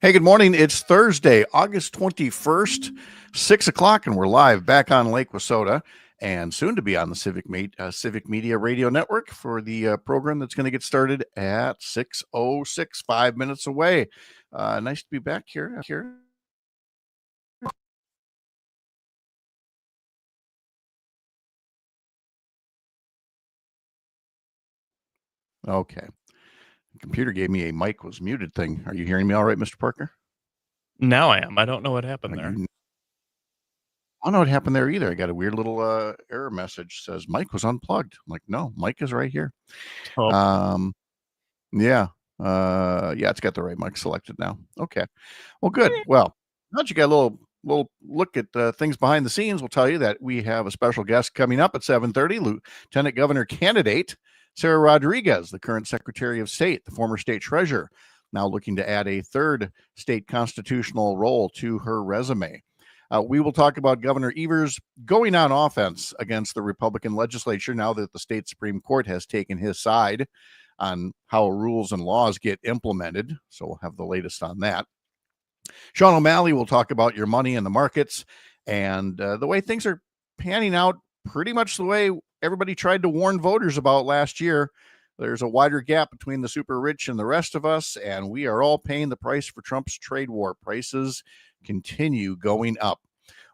Hey, good morning. It's Thursday, August 21st, 6 o'clock, and we're live back on Lake Wissota and soon to be on the Civic Media Radio Network for the program that's going to get started at 6:06, 5 minutes away. Nice to be back here. Okay. The computer gave me a mic was muted thing. Are you hearing me all right, Mr. Parker? Now I am. I don't know what happened there. I don't know what happened there either. I got a weird little error message says mic was unplugged. I'm like, no, mic is right here. Oh. Yeah. It's got the right mic selected now. Okay. Well, good. Well, now that you got a little look at things behind the scenes, we'll tell you that we have a special guest coming up at 7:30, Lieutenant Governor candidate Sara Rodriguez, the current Secretary of State, the former state treasurer, now looking to add a third state constitutional role to her resume. We will talk about Governor Evers going on offense against the Republican legislature now that the state Supreme Court has taken his side on how rules and laws get implemented. So we'll have the latest on that. Sean O'Malley will talk about your money in the markets and the way things are panning out, pretty much the way everybody tried to warn voters about last year. There's a wider gap between the super rich and the rest of us, and we are all paying the price for Trump's trade war. Prices continue going up.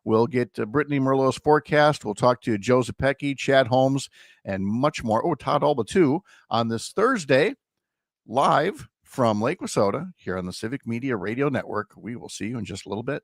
We'll get Brittany Merlot's forecast. We'll talk to Joe Zepecki, Chad Holmes, and much more. Oh, Todd Allbaugh, too, on this Thursday, live from Lake Wissota here on the Civic Media Radio Network. We will see you in just a little bit.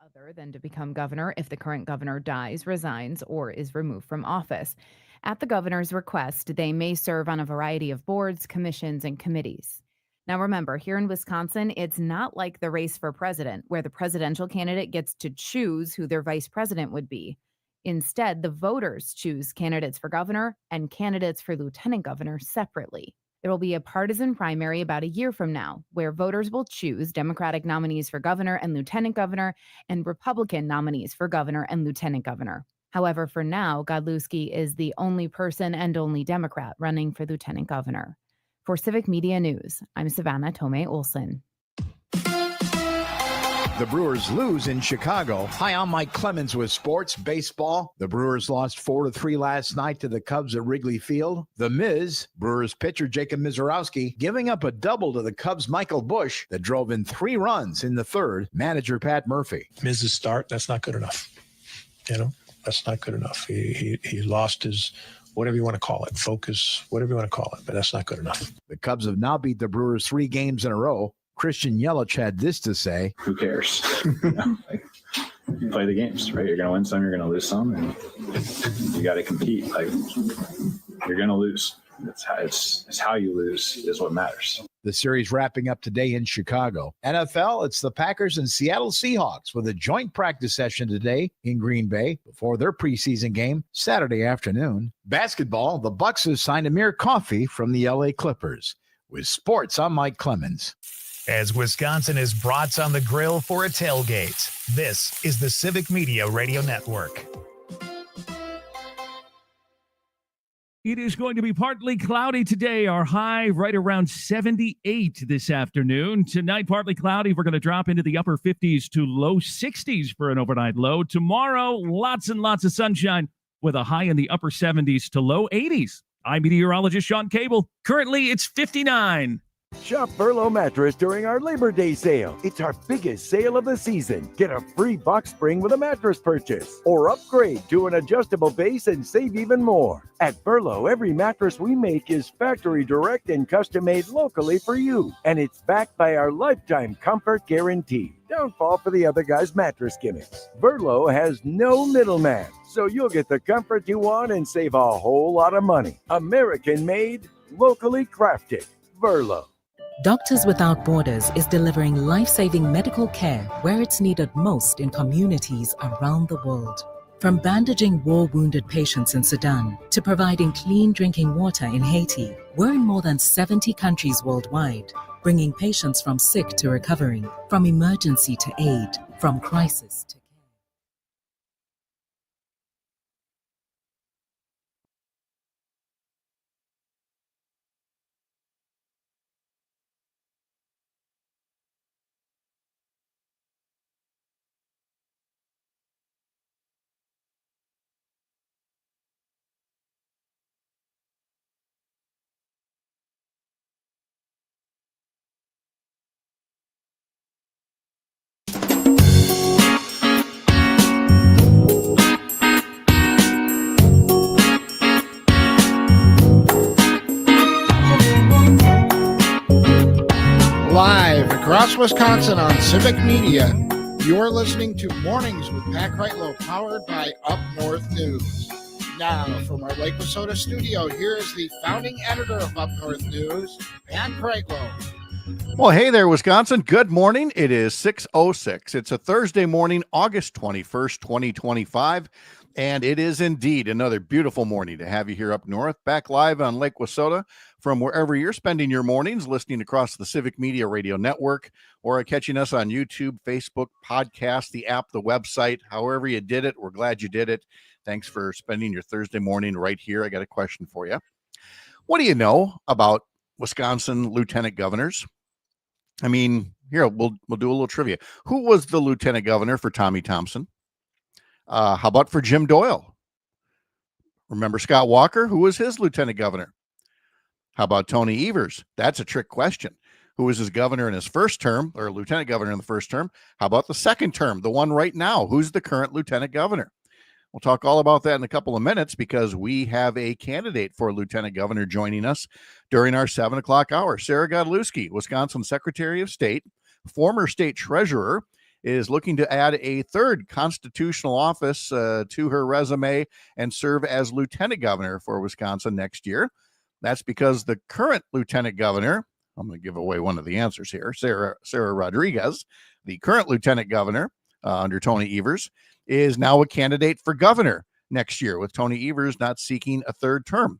Other than to become governor if the current governor dies, resigns, or is removed from office. At the governor's request, they may serve on a variety of boards, commissions, and committees. Now remember, here in Wisconsin, it's not like the race for president, where the presidential candidate gets to choose who their vice president would be. Instead, the voters choose candidates for governor and candidates for lieutenant governor separately. There will be a partisan primary about a year from now, where voters will choose Democratic nominees for governor and lieutenant governor and Republican nominees for governor and lieutenant governor. However, for now, Godlewski is the only person and only Democrat running for lieutenant governor. For Civic Media News, I'm Savannah Tomei Olson. The Brewers lose in Chicago. Hi, I'm Mike Clemens with Sports Baseball. The Brewers lost 4-3 last night to the Cubs at Wrigley Field. The Miz, Brewers pitcher Jacob Mizorowski, giving up a double to the Cubs' Michael Busch that drove in 3 runs in the third. Manager Pat Murphy. Miz's start, that's not good enough. That's not good enough. He lost his, whatever you want to call it, focus, whatever you want to call it, but that's not good enough. The Cubs have now beat the Brewers 3 games in a row. Christian Yelich had this to say. Who cares? You play the games, right? You're going to win some, you're going to lose some, and you got to compete. You're going to lose. It's how you lose is what matters. The series wrapping up today in Chicago. NFL, it's the Packers and Seattle Seahawks with a joint practice session today in Green Bay before their preseason game Saturday afternoon. Basketball, the Bucks have signed Amir Coffey from the LA Clippers. With sports, I'm Mike Clemens. As Wisconsin is brats on the grill for a tailgate, this is the Civic Media Radio Network. It is going to be partly cloudy today. Our high right around 78 this afternoon. Tonight, partly cloudy. We're going to drop into the upper 50s to low 60s for an overnight low. Tomorrow, lots and lots of sunshine with a high in the upper 70s to low 80s. I'm meteorologist Sean Cable. Currently, it's 59. Shop Furlow Mattress during our Labor Day sale. It's our biggest sale of the season. Get a free box spring with a mattress purchase or upgrade to an adjustable base and save even more. At Furlow, every mattress we make is factory direct and custom made locally for you. And it's backed by our lifetime comfort guarantee. Don't fall for the other guy's mattress gimmicks. Furlow has no middleman, so you'll get the comfort you want and save a whole lot of money. American made, locally crafted. Furlow. Doctors Without Borders is delivering life-saving medical care where it's needed most in communities around the world. From bandaging war-wounded patients in Sudan to providing clean drinking water in Haiti, we're in more than 70 countries worldwide, bringing patients from sick to recovering, from emergency to aid, from crisis to across Wisconsin on Civic Media. You're listening to Mornings with Pat Kreitlow, powered by Up North News. Now, from our Lake Wissota studio, here is the founding editor of Up North News, Pat Kreitlow. Well, hey there, Wisconsin. Good morning. It is 6:06. It's a Thursday morning, August 21st, 2025. And it is indeed another beautiful morning to have you here up north, back live on Lake Wissota from wherever you're spending your mornings, listening across the Civic Media Radio Network, or catching us on YouTube, Facebook, podcast, the app, the website, however you did it. We're glad you did it. Thanks for spending your Thursday morning right here. I got a question for you. What do you know about Wisconsin lieutenant governors? I mean, here, we'll do a little trivia. Who was the lieutenant governor for Tommy Thompson? How about for Jim Doyle? Remember Scott Walker? Who was his lieutenant governor? How about Tony Evers? That's a trick question. Who was his governor in his first term, or lieutenant governor in the first term? How about the second term, the one right now? Who's the current lieutenant governor? We'll talk all about that in a couple of minutes because we have a candidate for lieutenant governor joining us during our 7 o'clock hour. Sara Godlewski, Wisconsin Secretary of State, former state treasurer, is looking to add a third constitutional office to her resume and serve as lieutenant governor for Wisconsin next year. That's because the current lieutenant governor, I'm going to give away one of the answers here, Sara Rodriguez, the current lieutenant governor under Tony Evers, is now a candidate for governor next year, with Tony Evers not seeking a third term.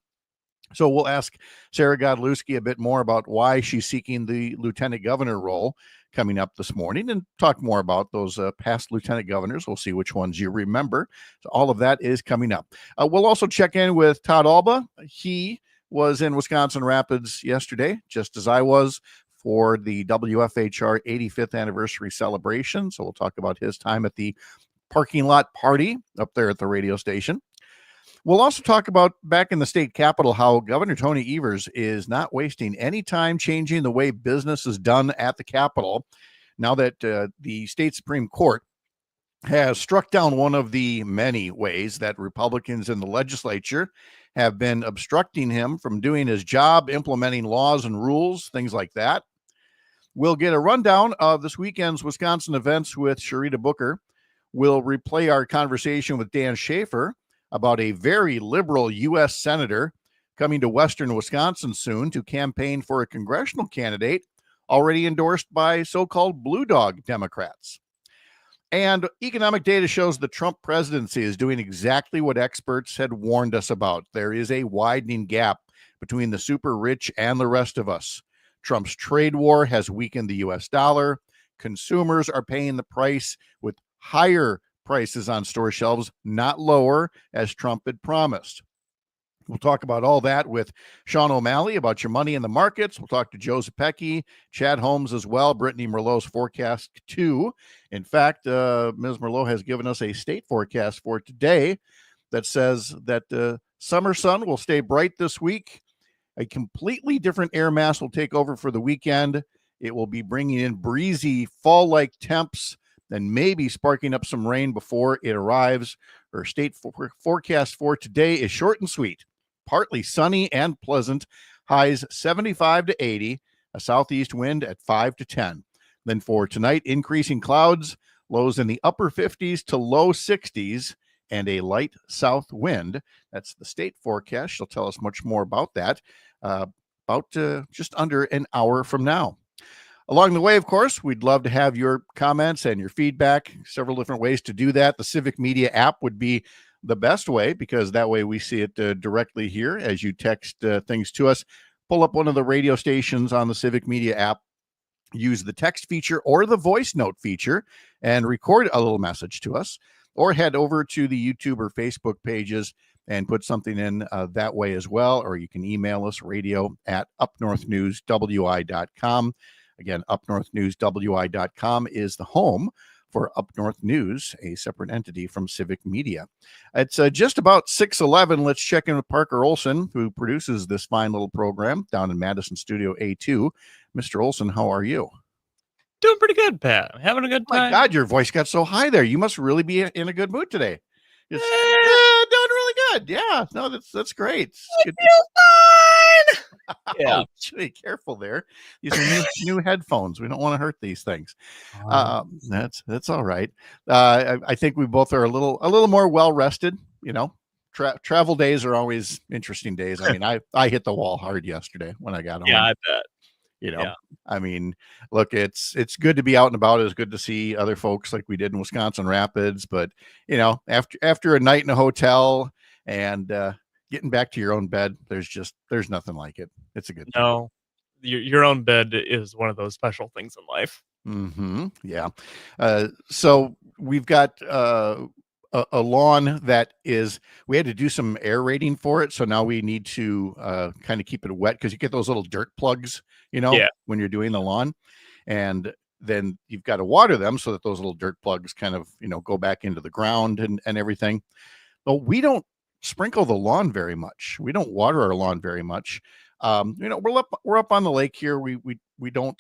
So we'll ask Sara Godlewski a bit more about why she's seeking the lieutenant governor role coming up this morning, and talk more about those past lieutenant governors. We'll see which ones you remember. So all of that is coming up. We'll also check in with Todd Allbaugh. He was in Wisconsin Rapids yesterday, just as I was, for the WFHR 85th anniversary celebration. So we'll talk about his time at the parking lot party up there at the radio station. We'll also talk about back in the state capitol how Governor Tony Evers is not wasting any time changing the way business is done at the Capitol. Now that the state Supreme Court has struck down one of the many ways that Republicans in the legislature have been obstructing him from doing his job, implementing laws and rules, things like that. We'll get a rundown of this weekend's Wisconsin events with Cherita Booker. We'll replay our conversation with Dan Shafer about a very liberal U.S. senator coming to western Wisconsin soon to campaign for a congressional candidate already endorsed by so-called blue dog Democrats. And economic data shows the Trump presidency is doing exactly what experts had warned us about. There is a widening gap between the super rich and the rest of us. Trump's trade war has weakened the U.S. dollar. Consumers are paying the price with higher prices on store shelves, not lower, as Trump had promised. We'll talk about all that with Sean O'Malley about your money in the markets. We'll talk to Joe Zepecki, Chad Holmes as well, Brittany Merlot's forecast too. In fact, Ms. Merlot has given us a state forecast for today that says that summer sun will stay bright this week. A completely different air mass will take over for the weekend. It will be bringing in breezy fall-like temps, then maybe sparking up some rain before it arrives. Her state forecast for today is short and sweet. Partly sunny and pleasant. Highs 75 to 80. A southeast wind at 5 to 10. Then for tonight, increasing clouds. Lows in the upper 50s to low 60s. And a light south wind. That's the state forecast. She'll tell us much more about that just under an hour from now. Along the way, of course, we'd love to have your comments and your feedback. Several different ways to do that. The Civic Media app would be the best way, because that way we see it directly here as you text things to us. Pull up one of the radio stations on the Civic Media app, use the text feature or the voice note feature, and record a little message to us, or head over to the YouTube or Facebook pages and put something in that way as well. Or you can email us, radio@upnorthnewswi.com. Again, upnorthnewswi.com is the home for Up North News, a separate entity from Civic Media. It's just about 6:11. Let's check in with Parker Olson, who produces this fine little program down in Madison Studio A2. Mr. Olson, how are you? Doing pretty good, Pat. I'm having a good time. My God, your voice got so high there. You must really be in a good mood today. It's doing really good. Yeah, no, that's great. It's good. Fine. Yeah. Be careful there. These are new headphones. We don't want to hurt these things. That's all right. I think we both are a little more well rested. You know, travel days are always interesting days. I mean, I hit the wall hard yesterday when I got home. Yeah, I bet. You know, Yeah. I mean, look, it's good to be out and about. It's good to see other folks like we did in Wisconsin Rapids. But you know, after a night in a hotel and getting back to your own bed, there's nothing like it. It's a good time. No, your own bed is one of those special things in life. Yeah. So we've got a lawn that we had to do some aerating for it. So now we need to kind of keep it wet because you get those little dirt plugs, you know, when you're doing the lawn. And then you've got to water them so that those little dirt plugs kind of, you know, go back into the ground and everything. But we don't sprinkle the lawn very much. We don't water our lawn very much. You know, we're up on the lake here. We don't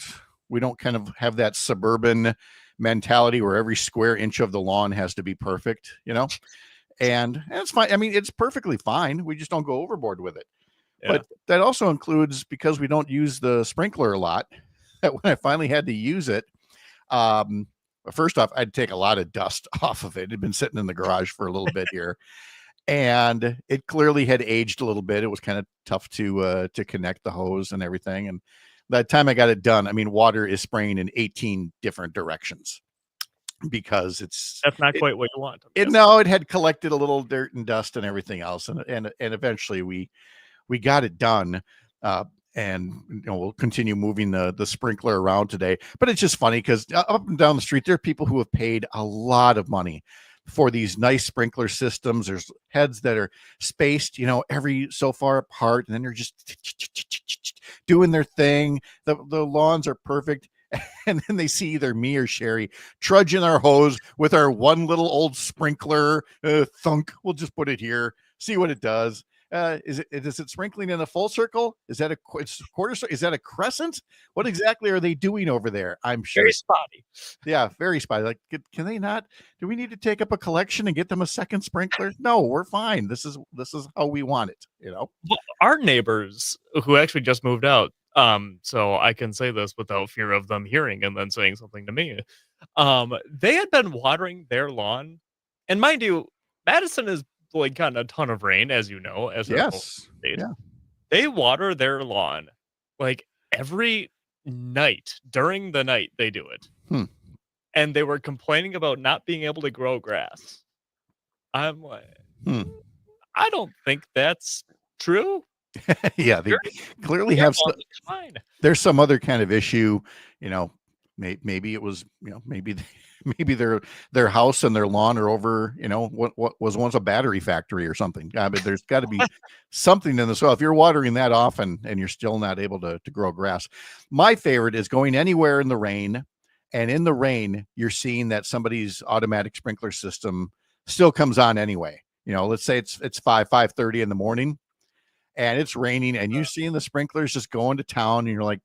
kind of have that suburban mentality where every square inch of the lawn has to be perfect, you know, and it's fine. I mean, it's perfectly fine. We just don't go overboard with it. Yeah. But that also includes, because we don't use the sprinkler a lot, that when I finally had to use it, first off, I'd take a lot of dust off of it. It had been sitting in the garage for a little bit here. And it clearly had aged a little bit. It was kind of tough to connect the hose and everything. And by the time I got it done, I mean, water is spraying in 18 different directions because that's not quite what you want. No, it had collected a little dirt and dust and everything else. And eventually we got it done. And you know, we'll continue moving the sprinkler around today. But it's just funny because up and down the street, there are people who have paid a lot of money for these nice sprinkler systems. There's heads that are spaced, you know, every so far apart, and then they're just doing their thing. The lawns are perfect. And then they see either me or Sherry trudging our hose with our one little old sprinkler. Thunk. We'll just put it here, see what it does. Is it sprinkling in a full circle? Is that a quarter circle? Is that a crescent? What exactly are they doing over there? I'm sure. Very spotty. Yeah, very spotty. Like, can they not? Do we need to take up a collection and get them a second sprinkler? No, we're fine. This is how we want it. You know, well, our neighbors who actually just moved out. So I can say this without fear of them hearing and then saying something to me. They had been watering their lawn, and mind you, Madison is like gotten a ton of rain, as you know, as yes, yeah. They water their lawn like every night. During the night, they do it. And they were complaining about not being able to grow grass. I'm like, I don't think that's true. Yeah, they clearly have fine. There's some other kind of issue, you know. Maybe it was, you know, maybe their house and their lawn are over, you know, what was once a battery factory or something. But there's got to be something in the soil. If you're watering that often and you're still not able to grow grass. My favorite is going anywhere in the rain, and in the rain, you're seeing that somebody's automatic sprinkler system still comes on anyway. You know, let's say it's 5:30 in the morning and it's raining and you're seeing the sprinklers just going to town, and you're like,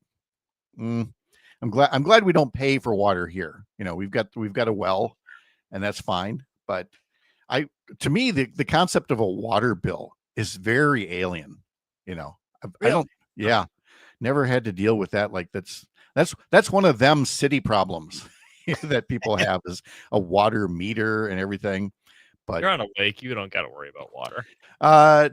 I'm glad we don't pay for water here. You know, we've got a well, and that's fine. But to me, the concept of a water bill is very alien. You know, I don't. Yeah, never had to deal with that. Like that's one of them city problems that people have, is a water meter and everything. But you're on a lake, you don't got to worry about water.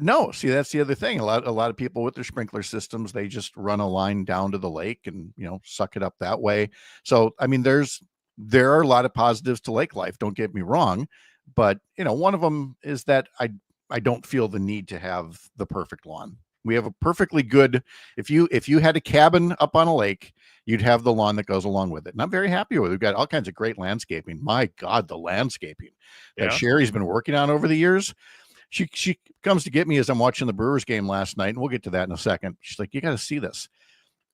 No, see, that's the other thing. A lot of people with their sprinkler systems, they just run a line down to the lake and, you know, suck it up that way. So, I mean, there are a lot of positives to lake life. Don't get me wrong, but you know, one of them is that I don't feel the need to have the perfect lawn. We have a perfectly good. If you had a cabin up on a lake, you'd have the lawn that goes along with it. And I'm very happy with it. We've got all kinds of great landscaping. My God, the landscaping that Sherry's been working on over the years. She comes to get me as I'm watching the Brewers game last night, and we'll get to that in a second. She's like, "You got to see this."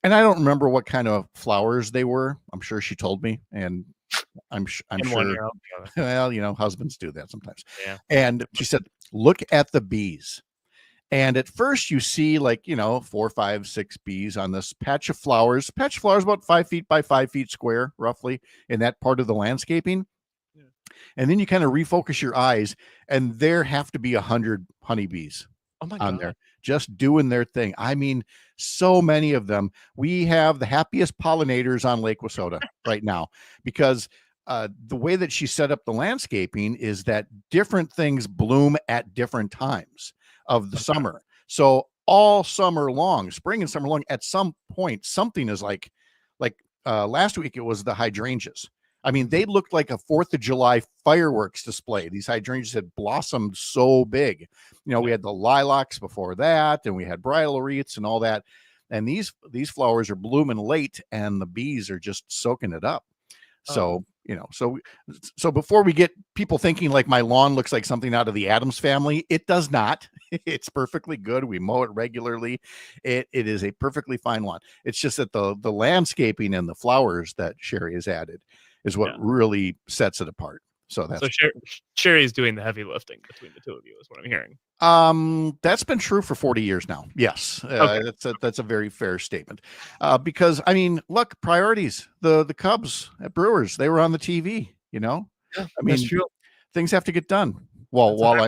And I don't remember what kind of flowers they were. I'm sure she told me, and I'm sure. Well, you know, husbands do that sometimes. Yeah. And she said, "Look at the bees." And at first you see, like, you know, 4, 5, 6 bees on this patch of flowers. Patch of flowers about 5 feet by 5 feet square, roughly, in that part of the landscaping. Yeah. And then you kind of refocus your eyes, and there have to be 100 honeybees on there, just doing their thing. I mean, So many of them. We have the happiest pollinators on Lake Wissota right now because the way that she set up the landscaping is that different things bloom at different times of the summer. So all summer long, spring and summer long, at some point, something is like last week, it was the hydrangeas. I mean, they looked like a 4th of July fireworks display. These hydrangeas had blossomed so big. You know, we had the lilacs before that, and we had bridal wreaths and all that. And these flowers are blooming late, and the bees are just soaking it up. So, you know, so before we get people thinking like my lawn looks like something out of the Addams Family, it does not. It's perfectly good. We mow it regularly. It is a perfectly fine lawn. It's just that the landscaping and the flowers that Sherry has added is what really sets it apart. So Sherry's doing the heavy lifting between the two of you, is what I'm hearing. That's been true for 40 years now. Yes. That's a very fair statement. Because I mean, look, priorities, the Cubs at Brewers, they were on the TV, you know, Yeah, I mean, that's true. things have to get done while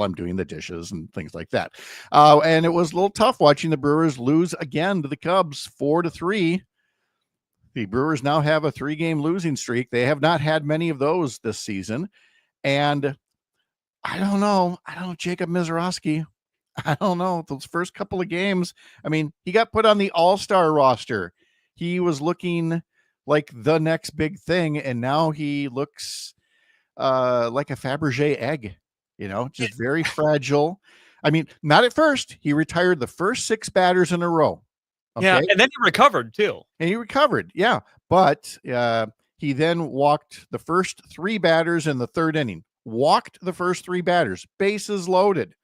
I'm doing the dishes and things like that. And it was a little tough watching the Brewers lose again to the Cubs 4-3. The Brewers now have a 3-game losing streak. They have not had many of those this season. And I don't know, Jacob Mizorowski. I don't know. Those first couple of games, I mean, he got put on the all-star roster. He was looking like the next big thing, and now he looks like a Fabergé egg, you know, just very fragile. I mean, not at first. He retired the first 6 batters in a row. Okay? Yeah, and then he recovered too. Yeah. But he then walked the first 3 batters in the 3rd inning. Walked the first 3 batters, bases loaded.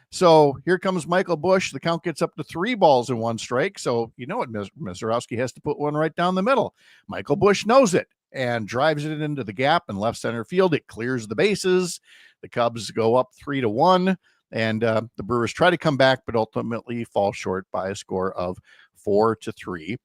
So here comes Michael Busch. The count gets up to 3 balls and 1 strike. So you know what, Mizorowski has to put one right down the middle. Michael Busch knows it and drives it into the gap in left center field. It clears the bases. The Cubs go up 3-1, and the Brewers try to come back, but ultimately fall short by a score of 4-3.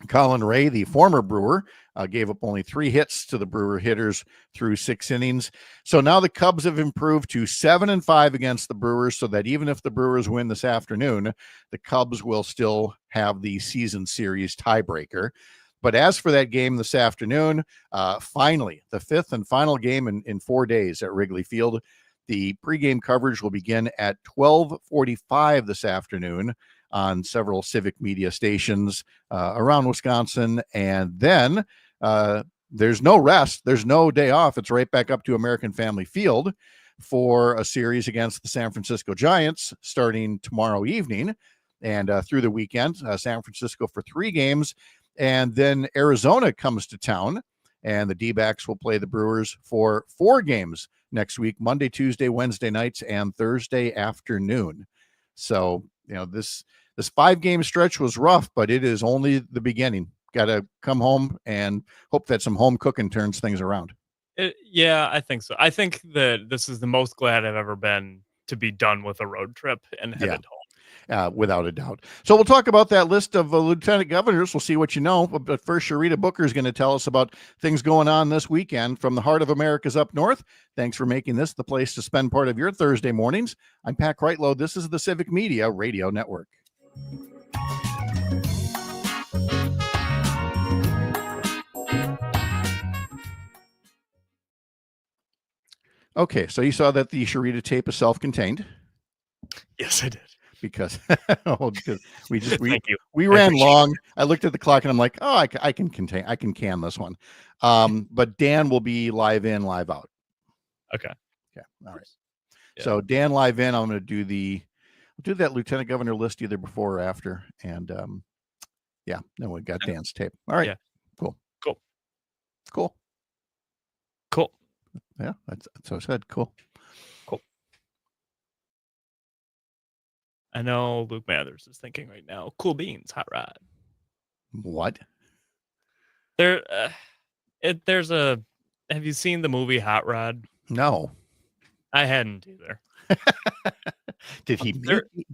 Colin Ray, the former Brewer, gave up only 3 hits to the Brewer hitters through 6 innings. So now the Cubs have improved to 7-5 against the Brewers, so that even if the Brewers win this afternoon, the Cubs will still have the season series tiebreaker. But as for that game this afternoon, finally, the 5th and final game in 4 days at Wrigley Field. The pregame coverage will begin at 12:45 this afternoon on several civic media stations around Wisconsin. And then there's no rest. There's no day off. It's right back up to American Family Field for a series against the San Francisco Giants starting tomorrow evening and through the weekend. San Francisco for 3 games. And then Arizona comes to town, and the D-backs will play the Brewers for 4 games next week, Monday, Tuesday, Wednesday nights, and Thursday afternoon. So, you know, this 5-game stretch was rough, but it is only the beginning. Got to come home and hope that some home cooking turns things around. Yeah, I think so. I think that this is the most glad I've ever been to be done with a road trip and headed home. Without a doubt. So we'll talk about that list of lieutenant governors. We'll see what you know. But first, Cherita Booker is going to tell us about things going on this weekend from the heart of America's up north. Thanks for making this the place to spend part of your Thursday mornings. I'm Pat Kreitlow. This is the Civic Media Radio Network. Okay, so you saw that the Cherita tape is self-contained. Yes, I did. Because we Thank you. We ran long. I looked at the clock and I'm like, oh, I can can this one. But Dan will be live in, live out. Okay. All right. Yeah. So Dan live in. I'm going to do that lieutenant governor list either before or after. And then we got Dan's tape. All right. Yeah. Cool. Yeah, that's what I said. Cool. I know Luke Mathers is thinking right now, cool beans, hot rod. What? There's have you seen the movie Hot Rod? No. I hadn't either. Did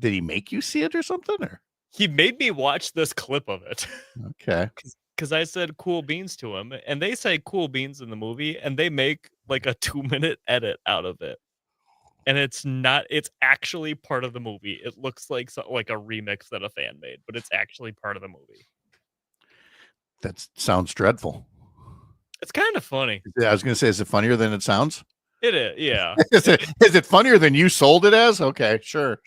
he make you see it or something? Or? He made me watch this clip of it. Okay. Because I said cool beans to him, and they say cool beans in the movie, and they make like a 2-minute edit out of it. and it's not. It's actually part of the movie. It looks like like a remix that a fan made, but it's actually part of the movie. That sounds dreadful. It's kind of funny. I was going to say, is it funnier than it sounds? It is, yeah. Is it funnier than you sold it as? Okay, sure.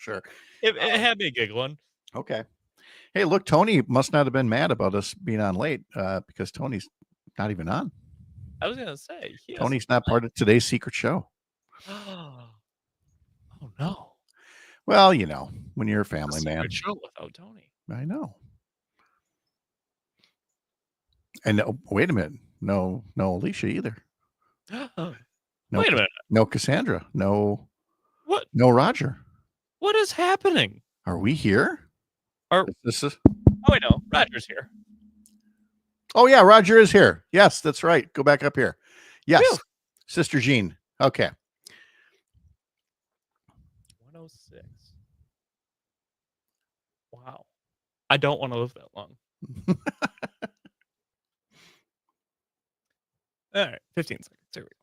It had me giggling. Okay. Hey, look, Tony must not have been mad about us being on late because Tony's not even on. I was gonna say Tony's not part of today's secret show. Oh no. Well, you know, when you're a family man. Secret show without Tony. I know. And wait a minute. No Alicia either. Wait a minute. No Cassandra. No. What? No Roger. What is happening? Are we here? This is. Oh, wait, no. Roger's here. Oh yeah, Roger is here. Yes, that's right. Go back up here. Yes, Phew. Sister Jean. Okay. 106. Wow. I don't want to live that long. All right, 15 seconds. Here we go.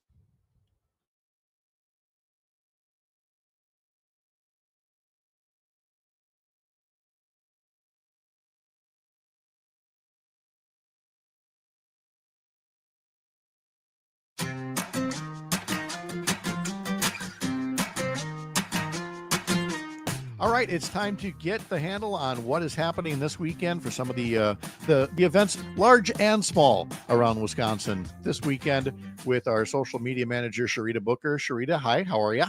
All right, it's time to get the handle on what is happening this weekend for some of the events, large and small, around Wisconsin this weekend with our social media manager, Cherita Booker. Cherita, hi, how are you?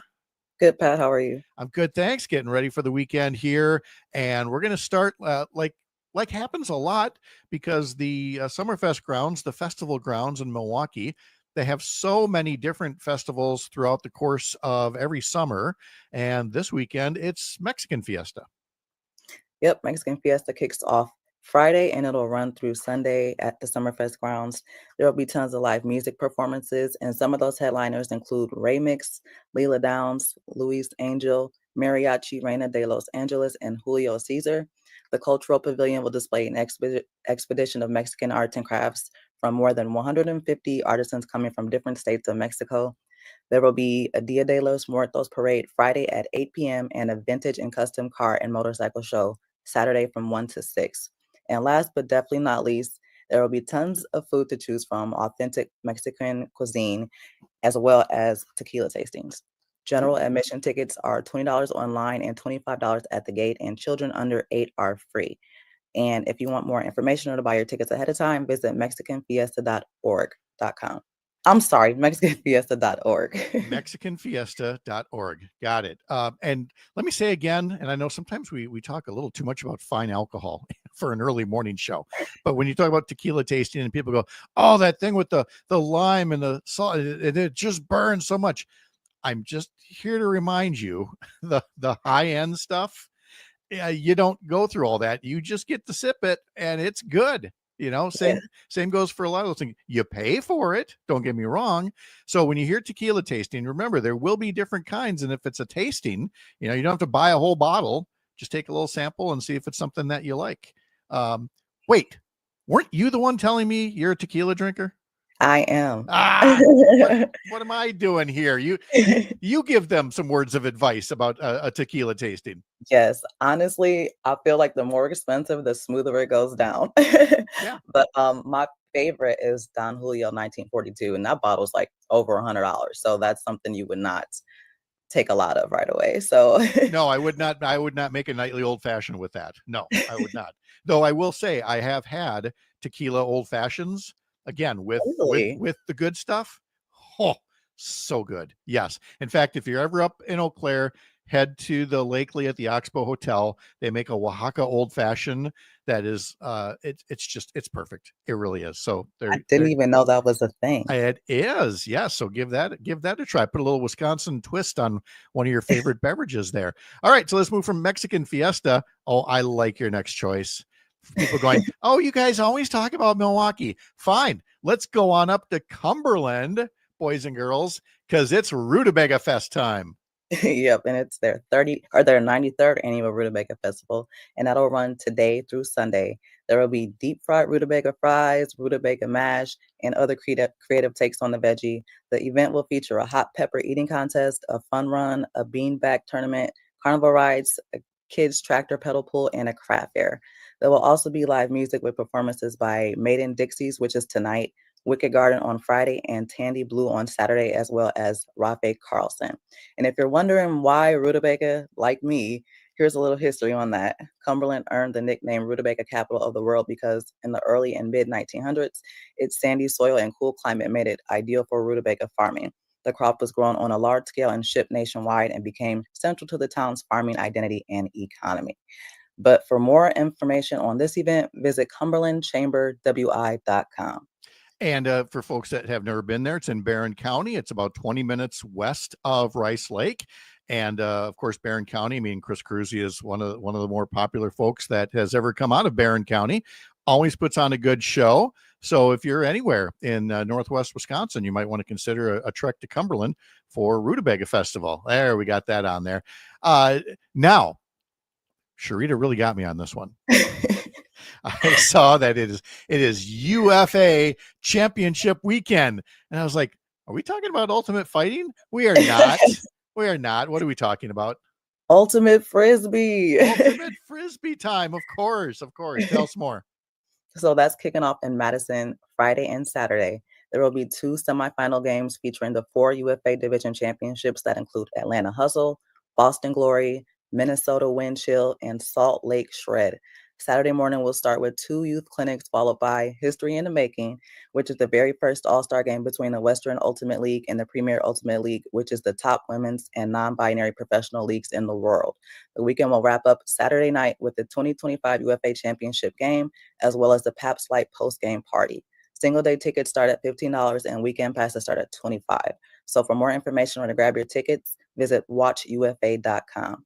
Good, Pat. How are you? I'm good, thanks. Getting ready for the weekend here, and we're going to start like happens a lot because the Summerfest grounds, the festival grounds in Milwaukee, they have so many different festivals throughout the course of every summer. And this weekend, it's Mexican Fiesta. Yep, Mexican Fiesta kicks off Friday and it'll run through Sunday at the Summerfest grounds. There will be tons of live music performances, and some of those headliners include Ray Mix, Leela Downs, Luis Angel, Mariachi Reina de Los Angeles, and Julio Cesar. The Cultural Pavilion will display an expedition of Mexican arts and crafts from more than 150 artisans coming from different states of Mexico. There will be a Dia de los Muertos parade Friday at 8 p.m. and a vintage and custom car and motorcycle show Saturday from 1 to 6. And last but definitely not least, there will be tons of food to choose from, authentic Mexican cuisine, as well as tequila tastings. General admission tickets are $20 online and $25 at the gate, and children under 8 are free. And if you want more information or to buy your tickets ahead of time, visit MexicanFiesta.org.com. I'm sorry, MexicanFiesta.org. MexicanFiesta.org. Got it. And let me say again, and I know sometimes we talk a little too much about fine alcohol for an early morning show, but when you talk about tequila tasting and people go, oh, that thing with the lime and the salt, it just burns so much. I'm just here to remind you, the high-end stuff, you don't go through all that. You just get to sip it, and it's good. You know, same goes for a lot of those things. You pay for it. Don't get me wrong. So when you hear tequila tasting, remember, there will be different kinds. And if it's a tasting, you know, you don't have to buy a whole bottle. Just take a little sample and see if it's something that you like. Wait, weren't you the one telling me you're a tequila drinker? I am. What am I doing here? You give them some words of advice about a tequila tasting. Yes, honestly, I feel like the more expensive, the smoother it goes down. Yeah. But my favorite is Don Julio 1942, and that bottle's like over $100. So that's something you would not take a lot of right away. So no, I would not make a nightly old fashioned with that. No, I would not. Though I will say I have had tequila old fashions. Again, with the good stuff. Oh, so good. Yes. In fact, if you're ever up in Eau Claire, head to the Lakely at the Oxbow Hotel. They make a Oaxaca old fashioned that is it's perfect. It really is. So I didn't even know that was a thing. It is. Yes. So give that a try. Put a little Wisconsin twist on one of your favorite beverages there. All right. So let's move from Mexican Fiesta. Oh, I like your next choice. People going, oh, you guys always talk about Milwaukee. Fine. Let's go on up to Cumberland, boys and girls, because it's Rutabaga Fest time. Yep, and it's their 93rd annual Rutabaga Festival, and that'll run today through Sunday. There will be deep fried rutabaga fries, rutabaga mash, and other creative takes on the veggie. The event will feature a hot pepper eating contest, a fun run, a beanbag tournament, carnival rides, a kids tractor pedal pool, and a craft fair. There will also be live music with performances by Maiden Dixies, which is tonight, Wicked Garden on Friday, and Tandy Blue on Saturday, as well as Rafe Carlson. And if you're wondering why rutabaga, like me, here's a little history on that. Cumberland earned the nickname Rutabaga Capital of the World because in the early and mid 1900s, its sandy soil and cool climate made it ideal for rutabaga farming. The crop was grown on a large scale and shipped nationwide and became central to the town's farming identity and economy. But for more information on this event, visit cumberlandchamberwi.com. And for folks that have never been there, it's in Barron County. It's about 20 minutes west of Rice Lake. And of course, Barron County, I mean, Chris Cruzy is one of the more popular folks that has ever come out of Barron County. Always puts on a good show. So if you're anywhere in northwest Wisconsin, you might want to consider a trek to Cumberland for Rutabaga Festival. There, we got that on there. Now, Cherita really got me on this one. I saw that it is UFA championship weekend. And I was like, are we talking about ultimate fighting? We are not. We are not. What are we talking about? Ultimate Frisbee. Ultimate Frisbee time. Of course. Tell us more. So that's kicking off in Madison Friday and Saturday. There will be 2 semifinal games featuring the 4 UFA division championships that include Atlanta Hustle, Boston Glory, Minnesota Wind Chill, and Salt Lake Shred. Saturday morning will start with 2 youth clinics, followed by History in the Making, which is the very first all-star game between the Western Ultimate League and the Premier Ultimate League, which is the top women's and non-binary professional leagues in the world. The weekend will wrap up Saturday night with the 2025 UFA Championship game, as well as the Pabst Light post-game party. Single day tickets start at $15 and weekend passes start at $25. So for more information or to grab your tickets, visit watchufa.com.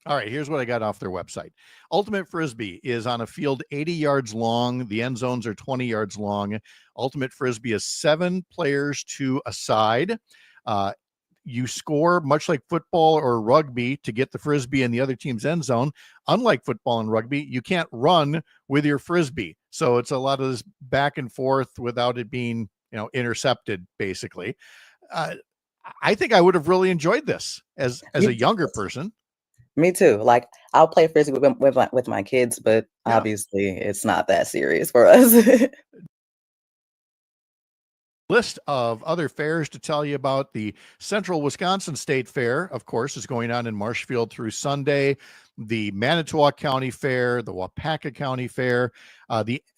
All right, here's what I got off their website. Ultimate Frisbee is on a field 80 yards long. The end zones are 20 yards long. Ultimate Frisbee is 7 players to a side. You score much like football or rugby to get the Frisbee in the other team's end zone. Unlike football and rugby, you can't run with your Frisbee. So it's a lot of this back and forth without it being, intercepted, basically. I think I would have really enjoyed this as a younger person. Me too. Like, I'll play Frisbee with my kids, but obviously it's not that serious for us. List of other fairs to tell you about. The Central Wisconsin State Fair, of course, is going on in Marshfield through Sunday. The Manitowoc County Fair, the Wapaka County Fair.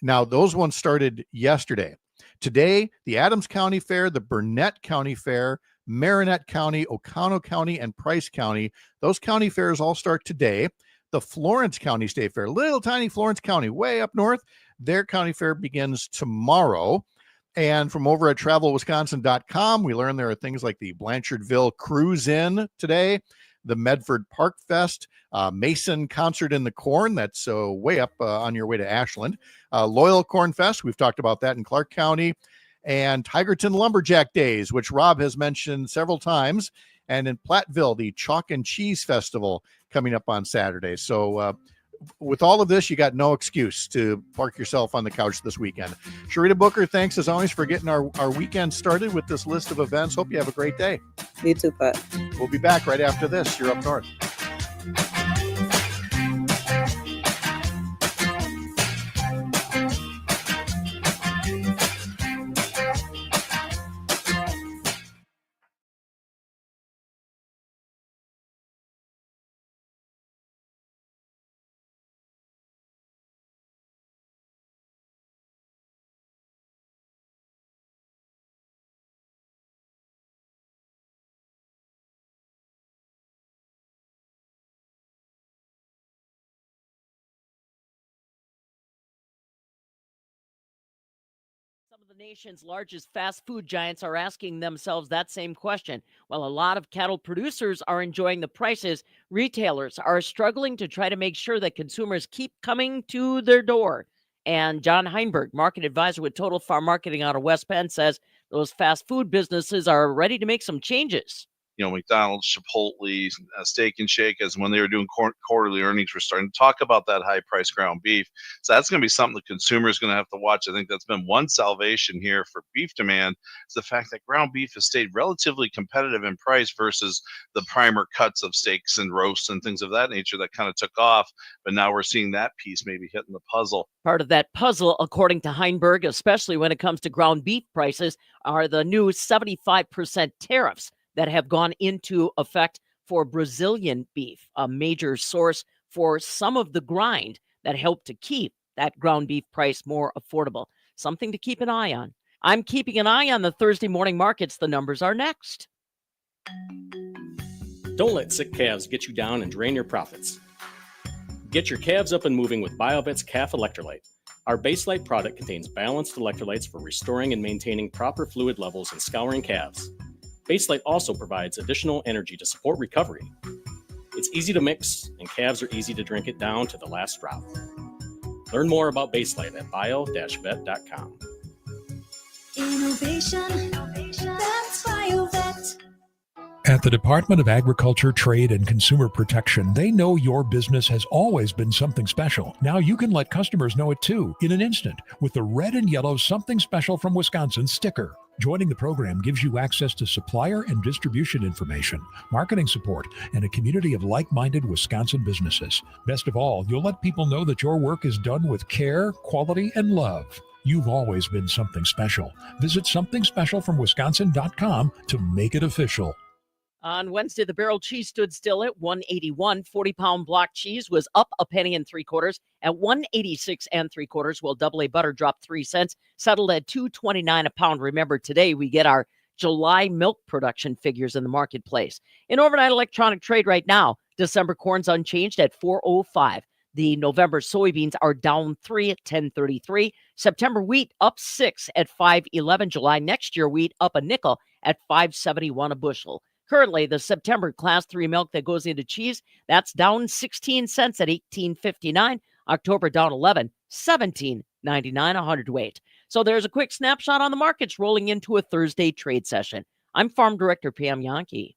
Now those ones started yesterday. Today, the Adams County Fair, the Burnett County Fair, Marinette County, Oconto County, and Price County. Those county fairs all start today. The Florence County State Fair, little tiny Florence County, way up north, their county fair begins tomorrow. And from over at travelwisconsin.com, we learned there are things like the Blanchardville Cruise In today, the Medford Park Fest, Mason Concert in the Corn, that's way up on your way to Ashland, Loyal Corn Fest, we've talked about that in Clark County, and Tigerton Lumberjack Days, which Rob has mentioned several times, and in Platteville, the Chalk and Cheese Festival coming up on Saturday. So with all of this, you got no excuse to park yourself on the couch this weekend. Cherita Booker, thanks as always for getting our weekend started with this list of events. Hope you have a great day. You too, Pat. We'll be back right after this. You're Up North. Some of the nation's largest fast food giants are asking themselves that same question. While a lot of cattle producers are enjoying the prices, retailers are struggling to try to make sure that consumers keep coming to their door. And John Heinberg, market advisor with Total Farm Marketing out of West Penn, says those fast food businesses are ready to make some changes. McDonald's, Chipotle, Steak and Shake, as when they were doing quarterly earnings, we're starting to talk about that high price ground beef. So that's going to be something the consumer is going to have to watch. I think that's been one salvation here for beef demand, is the fact that ground beef has stayed relatively competitive in price versus the primer cuts of steaks and roasts and things of that nature that kind of took off. But now we're seeing that piece maybe hitting the puzzle. Part of that puzzle, according to Heinberg, especially when it comes to ground beef prices, are the new 75% tariffs that have gone into effect for Brazilian beef, a major source for some of the grind that helped to keep that ground beef price more affordable. Something to keep an eye on. I'm keeping an eye on the Thursday morning markets. The numbers are next. Don't let sick calves get you down and drain your profits. Get your calves up and moving with BioVet's Calf Electrolyte. Our Baselite product contains balanced electrolytes for restoring and maintaining proper fluid levels and scouring calves. Baselite also provides additional energy to support recovery. It's easy to mix, and calves are easy to drink it down to the last drop. Learn more about Baselite at bio-vet.com. Innovation, that's BioVet. At the Department of Agriculture, Trade, and Consumer Protection, they know your business has always been something special. Now you can let customers know it too, in an instant, with the red and yellow Something Special from Wisconsin sticker. Joining the program gives you access to supplier and distribution information, marketing support, and a community of like-minded Wisconsin businesses. Best of all, you'll let people know that your work is done with care, quality, and love. You've always been something special. Visit somethingspecialfromwisconsin.com to make it official. On Wednesday, the barrel cheese stood still at $1.81. 40-pound block cheese was up a penny and 3/4 at $1.86 3/4. While double A butter dropped 3 cents, settled at $2.29 a pound. Remember, today we get our July milk production figures in the marketplace. In overnight electronic trade right now, December corn's unchanged at $4.05. The November soybeans are down 3 at $10.33. September wheat up 6 at $5.11. July next year wheat up a nickel at $5.71 a bushel. Currently, the September Class 3 milk that goes into cheese, that's down 16 cents at $18.59. October down 11, $17.99 a hundredweight. So there's a quick snapshot on the markets rolling into a Thursday trade session. I'm Farm Director Pam Yankee.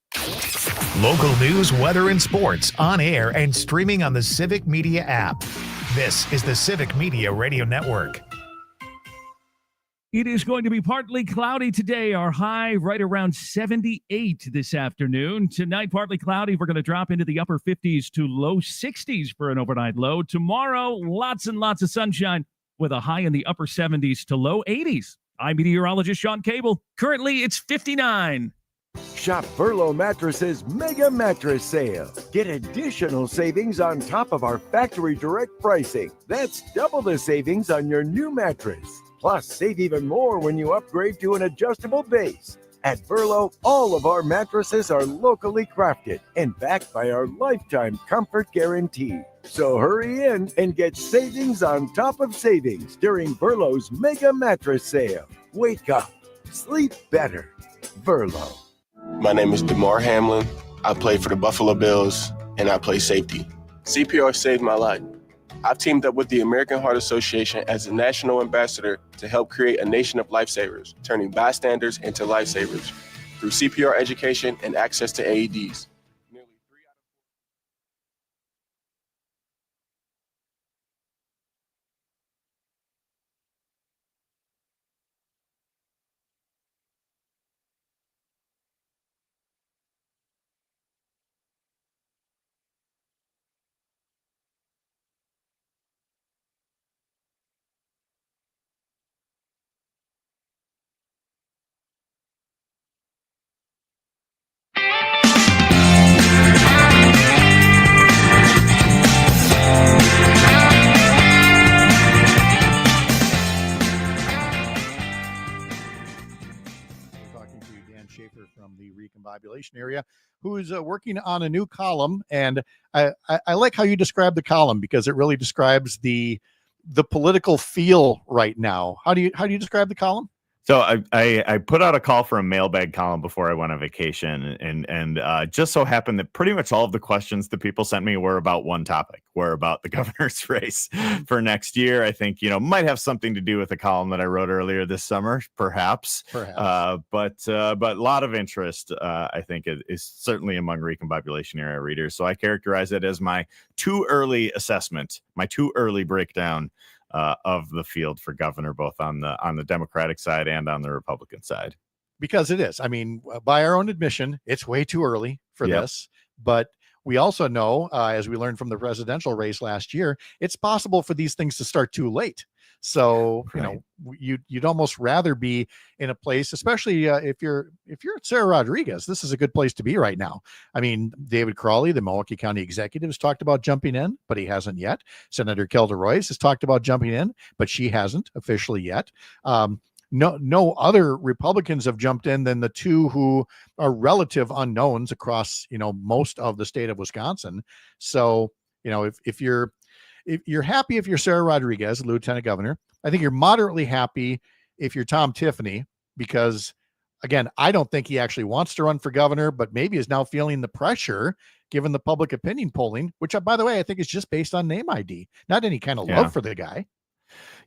Local news, weather, and sports on air and streaming on the Civic Media app. This is the Civic Media Radio Network. It is going to be partly cloudy today. Our high right around 78 this afternoon. Tonight, partly cloudy. We're going to drop into the upper 50s to low 60s for an overnight low. Tomorrow, lots and lots of sunshine with a high in the upper 70s to low 80s. I'm meteorologist Sean Cable. Currently, it's 59. Shop Furlough Mattresses Mega Mattress Sale. Get additional savings on top of our factory direct pricing. That's double the savings on your new mattress. Plus, save even more when you upgrade to an adjustable base. At Furlough, all of our mattresses are locally crafted and backed by our lifetime comfort guarantee. So hurry in and get savings on top of savings during Furlough's Mega Mattress Sale. Wake up. Sleep better. Furlough. My name is DeMar Hamlin. I play for the Buffalo Bills, and I play safety. CPR saved my life. I've teamed up with the American Heart Association as a national ambassador to help create a nation of lifesavers, turning bystanders into lifesavers through CPR education and access to AEDs. Dan Shafer from the Recombobulation area, who is working on a new column. And I like how you describe the column because it really describes the political feel right now. How do you describe the column? So I put out a call for a mailbag column before I went on vacation, and just so happened that pretty much all of the questions that people sent me were about one topic, were about the governor's race for next year. I think, might have something to do with the column that I wrote earlier this summer, perhaps. But a lot of interest, I think, is certainly among recombobulation era readers. So I characterize it as my too early assessment, my too early breakdown of the field for governor, both on the Democratic side and on the Republican side. Because it is. I mean, by our own admission, it's way too early for this. But we also know, as we learned from the presidential race last year, it's possible for these things to start too late. So, you'd almost rather be in a place, especially if you're Sara Rodriguez, this is a good place to be right now. I mean, David Crawley, the Milwaukee County executive, has talked about jumping in, but he hasn't yet. Senator Kelda Royce has talked about jumping in, but she hasn't officially yet. No other Republicans have jumped in than the two who are relative unknowns across, most of the state of Wisconsin. So, if you're happy if you're Sara Rodriguez, lieutenant governor, I think you're moderately happy if you're Tom Tiffany, because, again, I don't think he actually wants to run for governor, but maybe is now feeling the pressure given the public opinion polling, which, by the way, I think is just based on name ID, not any kind of love for the guy.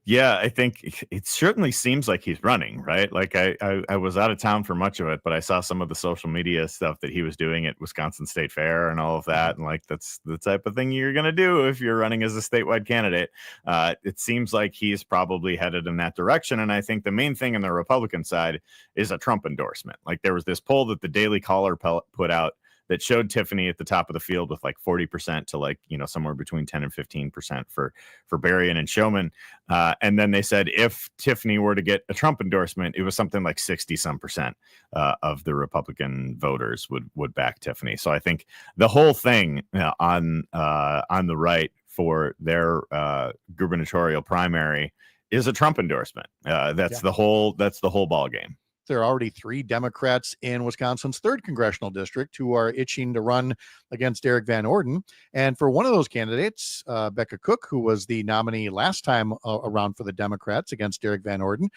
Yeah, I think it certainly seems like he's running, right? Like I was out of town for much of it, but I saw some of the social media stuff that he was doing at Wisconsin State Fair and all of that. And like, that's the type of thing you're going to do if you're running as a statewide candidate. It seems like he's probably headed in that direction. And I think the main thing on the Republican side is a Trump endorsement. Like there was this poll that the Daily Caller put out that showed Tiffany at the top of the field with like 40% to like, somewhere between 10 and 15% for Berrien and Showman. And then they said if Tiffany were to get a Trump endorsement, it was something like 60% of the Republican voters would back Tiffany. So I think the whole thing on the right for their gubernatorial primary is a Trump endorsement. That's the whole ball game. There are already 3 Democrats in Wisconsin's 3rd congressional district who are itching to run against Eric Van Orden. And for one of those candidates, Becca Cook, who was the nominee last time around for the Democrats against Eric Van Orden,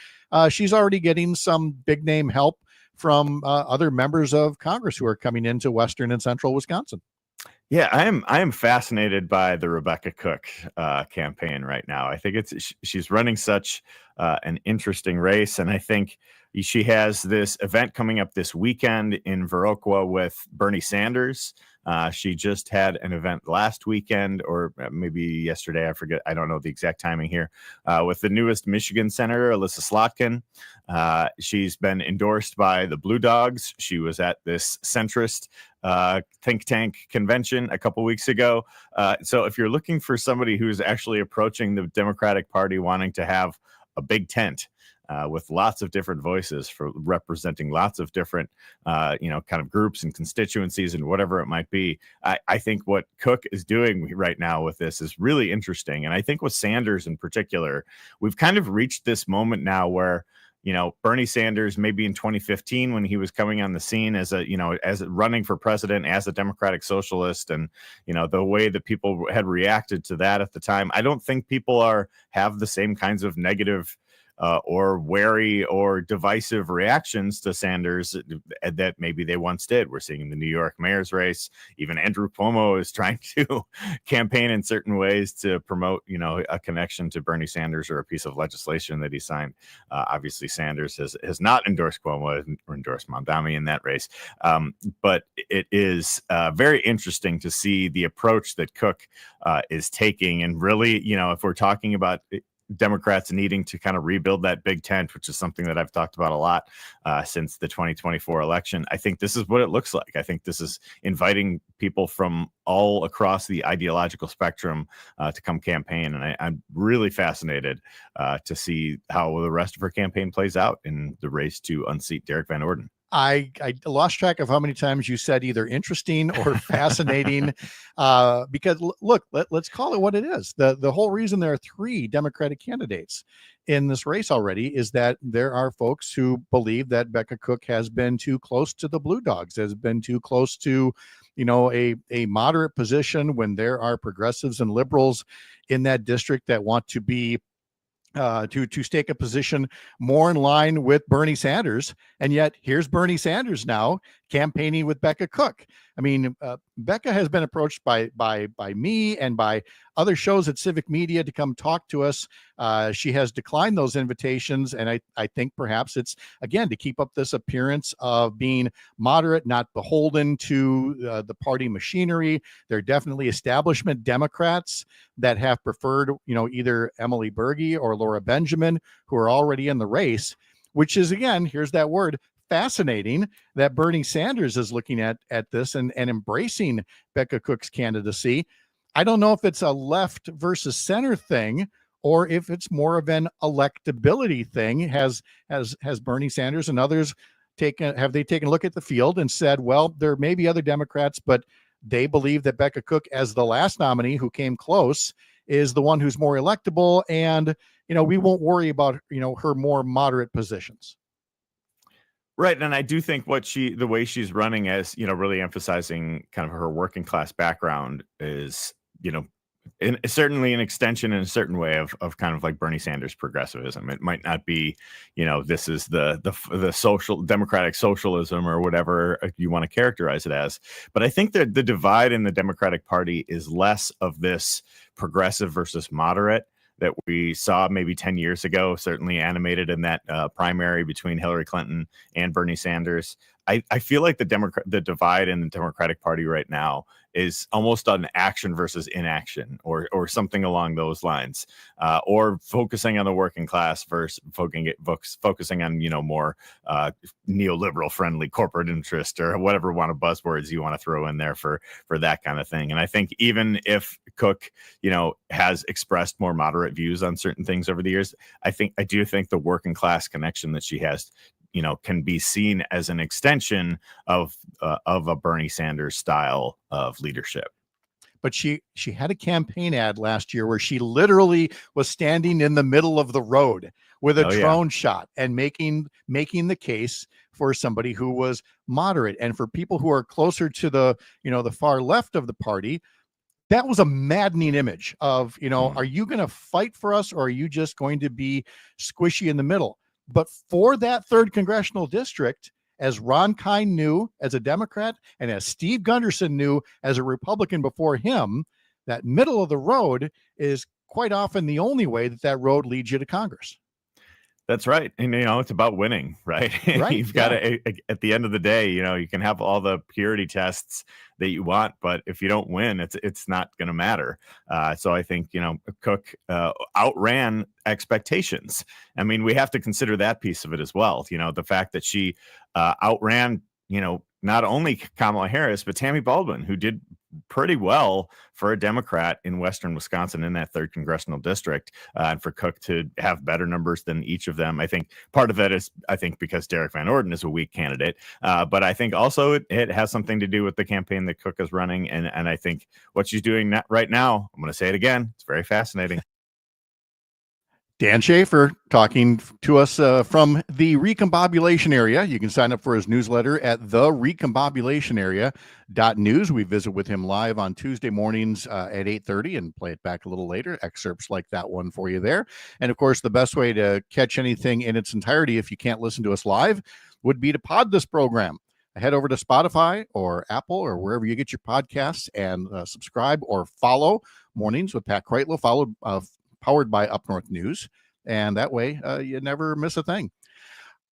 she's already getting some big name help from other members of Congress who are coming into Western and Central Wisconsin. Yeah, I am fascinated by the Rebecca Cook campaign right now. I think she's running such an interesting race, and I think she has this event coming up this weekend in Viroqua with Bernie Sanders. She just had an event last weekend, or maybe yesterday, I forget. I don't know the exact timing here, with the newest Michigan Senator, Alyssa Slotkin. She's been endorsed by the Blue Dogs. She was at this centrist think tank convention a couple weeks ago. So if you're looking for somebody who's actually approaching the Democratic Party wanting to have a big tent, with lots of different voices for representing lots of different, kind of groups and constituencies and whatever it might be. I think what Cook is doing right now with this is really interesting. And I think with Sanders in particular, we've kind of reached this moment now where, Bernie Sanders, maybe in 2015, when he was coming on the scene as running for president as a Democratic socialist, and, the way that people had reacted to that at the time, I don't think people have the same kinds of negative or wary or divisive reactions to Sanders that maybe they once did. We're seeing in the New York mayor's race. Even Andrew Cuomo is trying to campaign in certain ways to promote, a connection to Bernie Sanders or a piece of legislation that he signed. Obviously, Sanders has not endorsed Cuomo or endorsed Mamdani in that race. But it is very interesting to see the approach that Cook is taking. And really, if we're talking about Democrats needing to kind of rebuild that big tent, which is something that I've talked about a lot since the 2024 election. I think this is what it looks like. I think this is inviting people from all across the ideological spectrum to come campaign. And I'm really fascinated to see how the rest of her campaign plays out in the race to unseat Derek Van Orden. I lost track of how many times you said either interesting or fascinating, because look, let's call it what it is. The whole reason there are 3 Democratic candidates in this race already is that there are folks who believe that Becca Cook has been too close to the Blue Dogs, has been too close to, a moderate position when there are progressives and liberals in that district that want to be to stake a position more in line with Bernie Sanders. And yet here's Bernie Sanders now campaigning with Becca Cook. I mean, Becca has been approached by me and by other shows at Civic Media to come talk to us. She has declined those invitations. And I think perhaps it's, again, to keep up this appearance of being moderate, not beholden to the party machinery. There are definitely establishment Democrats that have preferred, either Emily Berge or Laura Benjamin, who are already in the race, which is, again, here's that word, fascinating, that Bernie Sanders is looking at this and embracing Becca Cook's candidacy. I don't know if it's a left versus center thing or if it's more of an electability thing. Has Bernie Sanders and others taken a look at the field and said, well, there may be other Democrats, but they believe that Becca Cook, as the last nominee who came close, is the one who's more electable, and we won't worry about her more moderate positions. Right. And I do think the way she's running as, really emphasizing kind of her working class background is, certainly an extension in a certain way of kind of like Bernie Sanders progressivism. It might not be, this is the social democratic socialism or whatever you want to characterize it as. But I think that the divide in the Democratic Party is less of this progressive versus moderate that we saw maybe 10 years ago, certainly animated in that primary between Hillary Clinton and Bernie Sanders. I feel like the divide in the Democratic Party right now is almost on action versus inaction, or something along those lines, or focusing on the working class versus focusing on more neoliberal friendly corporate interest, or whatever buzzwords you want to throw in there for that kind of thing. And I think even if Cook has expressed more moderate views on certain things over the years, I do think the working class connection that she has can be seen as an extension of a Bernie Sanders style of leadership. But she had a campaign ad last year where she literally was standing in the middle of the road with a drone shot and making the case for somebody who was moderate. And for people who are closer to the far left of the party, that was a maddening image of, are you going to fight for us, or are you just going to be squishy in the middle? But for that 3rd congressional district, as Ron Kine knew as a Democrat and as Steve Gunderson knew as a Republican before him, that middle of the road is quite often the only way that road leads you to Congress. That's right. And, it's about winning, right? Right. You've got to, at the end of the day, you can have all the purity tests that you want, but if you don't win, it's not going to matter. So I think, Cook outran expectations. I mean, we have to consider that piece of it as well. The fact that she outran, not only Kamala Harris, but Tammy Baldwin, who did pretty well for a Democrat in Western Wisconsin in that 3rd congressional district, and for Cook to have better numbers than each of them. I think part of that is, because Derek Van Orden is a weak candidate, but I think also it has something to do with the campaign that Cook is running. And I think what she's doing right now, I'm going to say it again, it's very fascinating. Dan Shafer talking to us from the Recombobulation area. You can sign up for his newsletter at therecombobulationarea.news. We visit with him live on Tuesday mornings at 8:30 and play it back a little later. Excerpts like that one for you there. And of course, the best way to catch anything in its entirety, if you can't listen to us live, would be to pod this program. Head over to Spotify or Apple or wherever you get your podcasts and subscribe or follow Mornings with Pat Kreitlow, powered by Up North News, and that way you never miss a thing.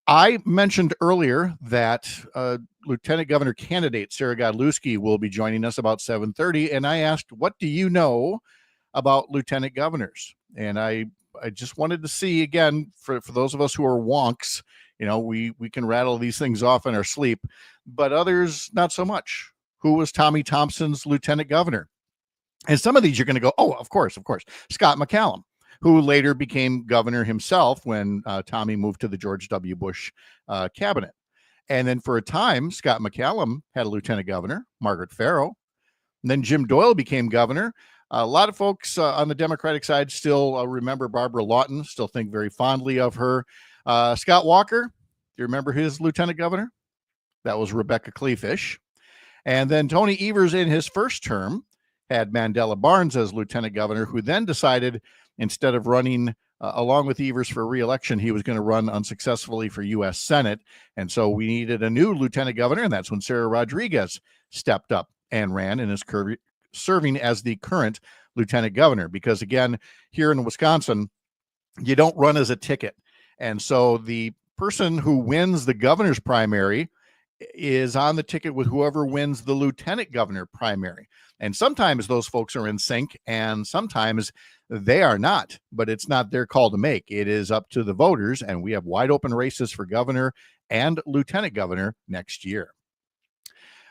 I mentioned earlier that Lieutenant Governor candidate Sara Godlewski will be joining us about 7:30, and I asked, what do you know about lieutenant governors? And I just wanted to see, again, for those of us who are wonks, we can rattle these things off in our sleep, but others not so much. Who was Tommy Thompson's lieutenant governor? And some of these you're going to go, oh, of course, Scott McCallum, who later became governor himself when Tommy moved to the George W. Bush cabinet. And then for a time, Scott McCallum had a lieutenant governor, Margaret Farrow. And then Jim Doyle became governor. A lot of folks on the Democratic side still remember Barbara Lawton, still think very fondly of her. Scott Walker, do you remember his lieutenant governor? That was Rebecca Kleefish. And then Tony Evers in his first term had Mandela Barnes as lieutenant governor, who then decided, instead of running along with Evers for re-election, he was going to run unsuccessfully for U.S. Senate. And so we needed a new lieutenant governor, and that's when Sara Rodriguez stepped up and ran and is serving as the current lieutenant governor. Because, again, here in Wisconsin, you don't run as a ticket. And so the person who wins the governor's primary is on the ticket with whoever wins the lieutenant governor primary. And sometimes those folks are in sync and sometimes they are not, but it's not their call to make. It is up to the voters, and we have wide open races for governor and lieutenant governor next year.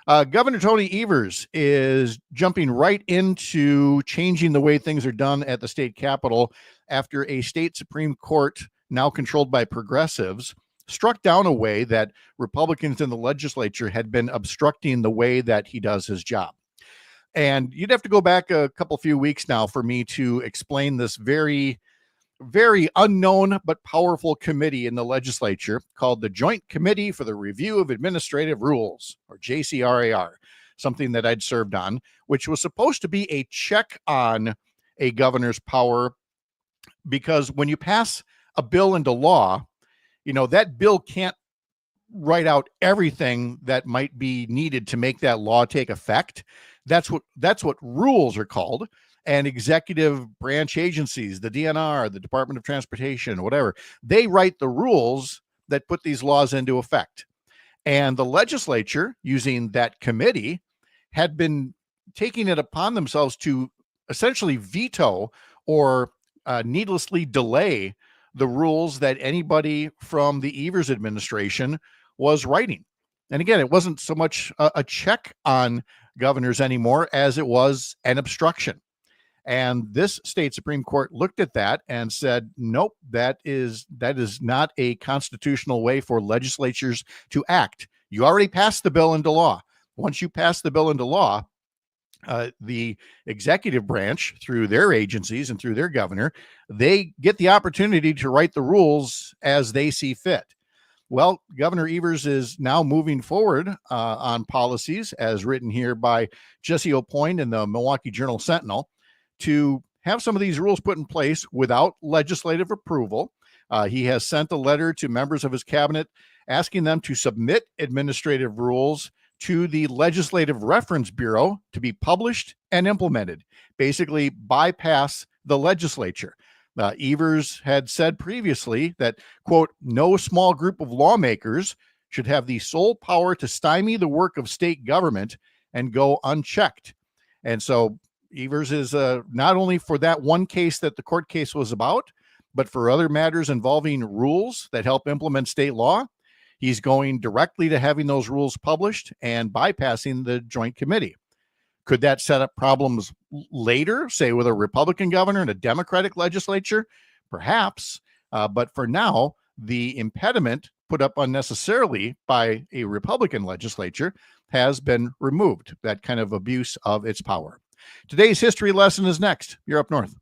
Governor Tony Evers is jumping right into changing the way things are done at the state capitol after a state Supreme Court, now controlled by progressives, struck down a way that Republicans in the legislature had been obstructing the way that he does his job. And you'd have to go back a few weeks now for me to explain this very, very unknown but powerful committee in the legislature called the Joint Committee for the Review of Administrative Rules, or JCRAR, something that I'd served on, which was supposed to be a check on a governor's power, because when you pass a bill into law, you know, that bill can't write out everything that might be needed to make that law take effect. That's what rules are called. And executive branch agencies, the DNR, the Department of Transportation, whatever, they write the rules that put these laws into effect. And the legislature, using that committee, had been taking it upon themselves to essentially veto or needlessly delay the rules that anybody from the Evers administration was writing. And again, it wasn't so much a check on governors anymore as it was an obstruction. And this state Supreme Court looked at that and said, nope, that is not a constitutional way for legislatures to act. You already passed the bill into law. Once you pass the bill into law, the executive branch, through their agencies and through their governor, they get the opportunity to write the rules as they see fit. Well, Governor Evers is now moving forward on policies as written here by Jesse O'Point in the Milwaukee Journal-Sentinel to have some of these rules put in place without legislative approval. He has sent a letter to members of his cabinet asking them to submit administrative rules to the Legislative Reference Bureau to be published and implemented, basically bypass the legislature. Evers had said previously that, quote, no small group of lawmakers should have the sole power to stymie the work of state government and go unchecked. And so Evers is not only for that one case that the court case was about, but for other matters involving rules that help implement state law. He's going directly to having those rules published and bypassing the joint committee. Could that set up problems later, say with a Republican governor and a Democratic legislature? Perhaps. But for now, the impediment put up unnecessarily by a Republican legislature has been removed, that kind of abuse of its power. Today's history lesson is next. You're up north.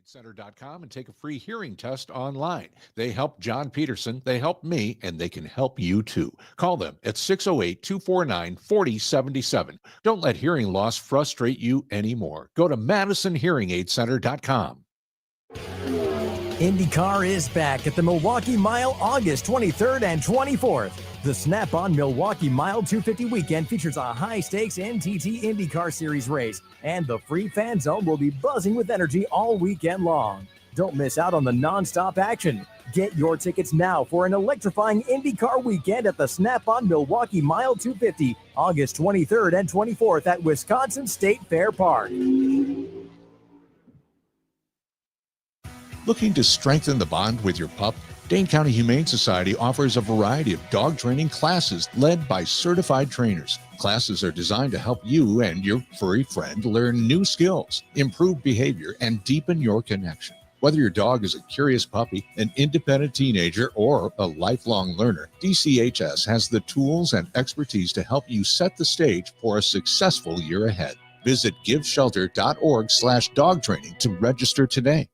Center.com and take a free hearing test online. They helped John Peterson, they helped me, and they can help you too. Call them at 608-249-4077. Don't let hearing loss frustrate you anymore. Go to MadisonHearingAidCenter.com. IndyCar is back at the Milwaukee Mile August 23rd and 24th. The Snap-on Milwaukee Mile 250 weekend features a high-stakes NTT IndyCar Series race, and the free fan zone will be buzzing with energy all weekend long. Don't miss out on the non-stop action. Get your tickets now for an electrifying IndyCar weekend at the Snap-on Milwaukee Mile 250, August 23rd and 24th at Wisconsin State Fair Park. Looking to strengthen the bond with your pup? Dane County Humane Society offers a variety of dog training classes led by certified trainers. Classes are designed to help you and your furry friend learn new skills, improve behavior, and deepen your connection. Whether your dog is a curious puppy, an independent teenager, or a lifelong learner, DCHS has the tools and expertise to help you set the stage for a successful year ahead. Visit giveshelter.org/dog training to register today.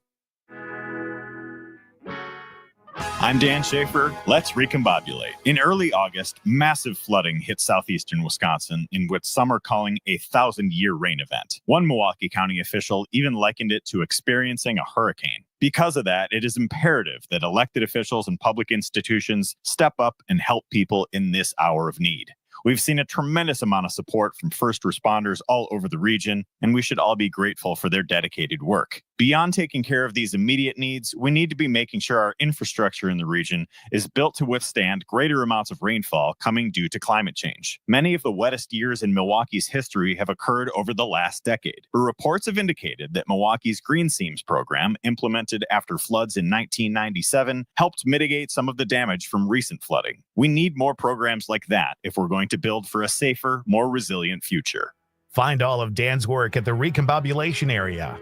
I'm Dan Shafer. Let's recombobulate. In early August, massive flooding hit southeastern Wisconsin in what some are calling a 1,000-year rain event. One Milwaukee County official even likened it to experiencing a hurricane. Because of that, it is imperative that elected officials and public institutions step up and help people in this hour of need. We've seen a tremendous amount of support from first responders all over the region, and we should all be grateful for their dedicated work. Beyond taking care of these immediate needs, we need to be making sure our infrastructure in the region is built to withstand greater amounts of rainfall coming due to climate change. Many of the wettest years in Milwaukee's history have occurred over the last decade. Reports have indicated that Milwaukee's Green Seams program, implemented after floods in 1997, helped mitigate some of the damage from recent flooding. We need more programs like that if we're going to build for a safer, more resilient future. Find all of Dan's work at the Recombobulation area.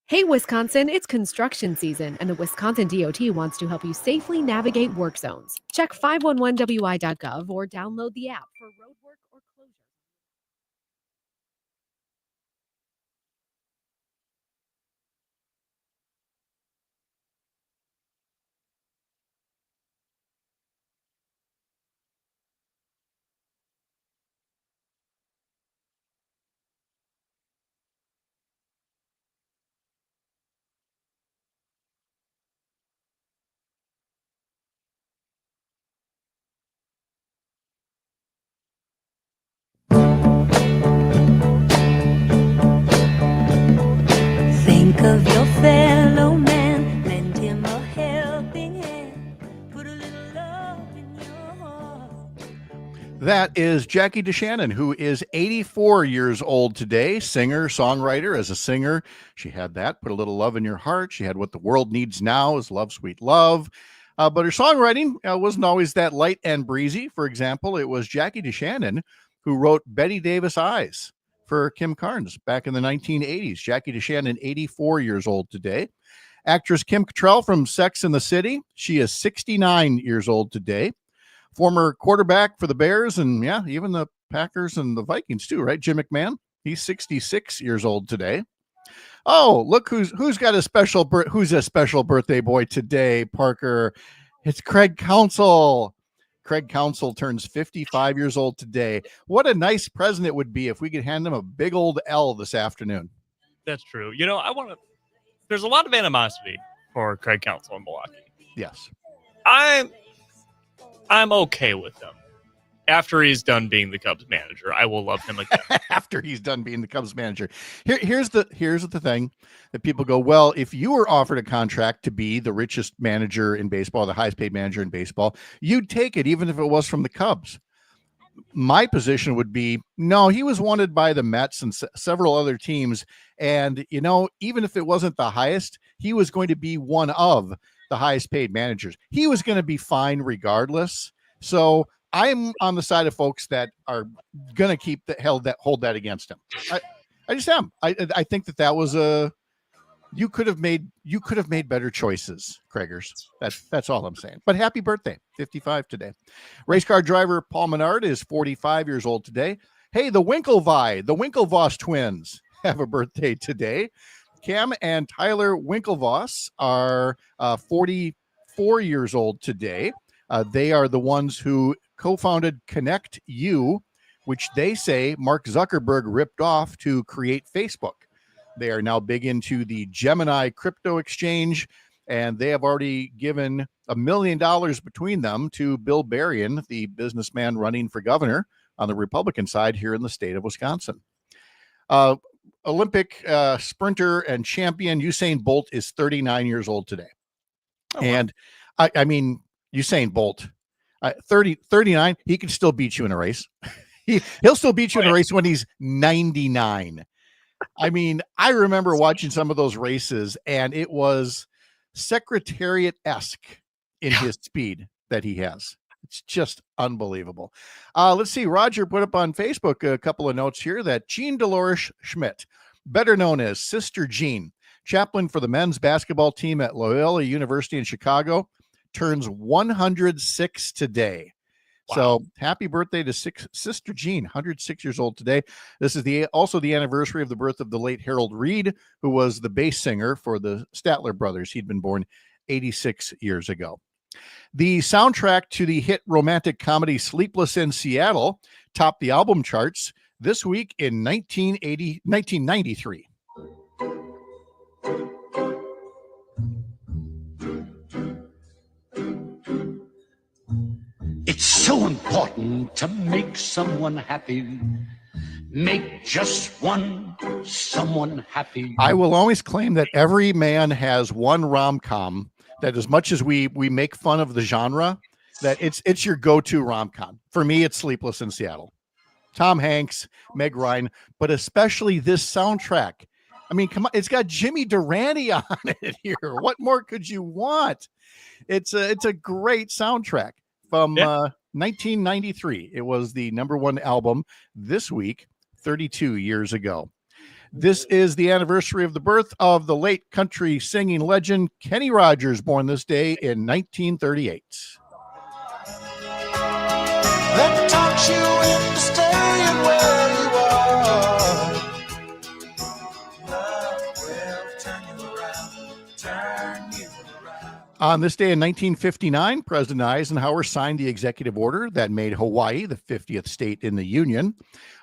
Hey, Wisconsin, it's construction season, and the Wisconsin DOT wants to help you safely navigate work zones. Check 511wi.gov or download the app for roadwork or closure. Think of your fellow man, lend him a helping hand, put a little love in your heart. That is Jackie DeShannon, who is 84 years old today, singer, songwriter. As a singer, she had that, Put a Little Love in Your Heart. She had What the World Needs Now is Love, Sweet Love. But her songwriting wasn't always that light and breezy. For example, it was Jackie DeShannon who wrote Betty Davis Eyes for Kim Carnes back in the 1980s. Jackie DeShannon, 84 years old today. Actress Kim Cattrall from Sex and the City. She is 69 years old today. Former quarterback for the Bears and, yeah, even the Packers and the Vikings too, right? Jim McMahon. He's 66 years old today. Oh, look who's got a special birthday boy today, Parker. It's Craig Counsell. Craig Counsell turns 55 years old today. What a nice present it would be if we could hand him a big old L this afternoon. That's true. You know, there's a lot of animosity for Craig Counsell in Milwaukee. Yes. I'm okay with him. After he's done being the Cubs manager, I will love him again. After he's done being the Cubs manager. Here's the thing that people go, well, if you were offered a contract to be the richest manager in baseball, the highest paid manager in baseball, you'd take it even if it was from the Cubs. My position would be, no, he was wanted by the Mets and several other teams. And, you know, even if it wasn't the highest, he was going to be one of the highest paid managers. He was going to be fine regardless. So I'm on the side of folks that are going to hold that against him. I just am. I think that was you could have made better choices, Craigers. That's all I'm saying. But happy birthday, 55 today. Race car driver Paul Menard is 45 years old today. Hey, the Winklevoss twins have a birthday today. Cam and Tyler Winklevoss are 44 years old today. They are the ones who co-founded Connect You, which they say Mark Zuckerberg ripped off to create Facebook. They are now big into the Gemini crypto exchange, and they have already given $1 million between them to Bill Berrien, the businessman running for governor on the Republican side here in the state of Wisconsin. Olympic sprinter and champion Usain Bolt is 39 years old today. Oh, wow. And I mean, Usain Bolt, 39, he can still beat you in a race. He'll still beat you in a race when he's 99. I mean, I remember watching some of those races, and it was Secretariat-esque in his speed that he has. It's just unbelievable. Let's see. Roger put up on Facebook a couple of notes here that Jean Dolores Schmidt, better known as Sister Jean, chaplain for the men's basketball team at Loyola University in Chicago, turns 106 today. Wow. So happy birthday to Sister Jean, 106 years old today. This is also the anniversary of the birth of the late Harold Reed, who was the bass singer for the Statler Brothers. He'd been born 86 years ago. The soundtrack to the hit romantic comedy Sleepless in Seattle topped the album charts this week in 1993. It's so important to make someone happy. Make just one someone happy. I will always claim that every man has one rom-com that, as much as we make fun of the genre, that it's your go-to rom-com. For me, it's Sleepless in Seattle. Tom Hanks, Meg Ryan, but especially this soundtrack. I mean, come on, it's got Jimmy Durante on it here. What more could you want? It's a great soundtrack from 1993. It was the #1 album this week, 32 years ago. This is the anniversary of the birth of the late country singing legend Kenny Rogers, born this day in 1938. That talks you into staying where you are. Love will turn you around, turn you around. On this day in 1959, President Eisenhower signed the executive order that made Hawaii the 50th state in the Union.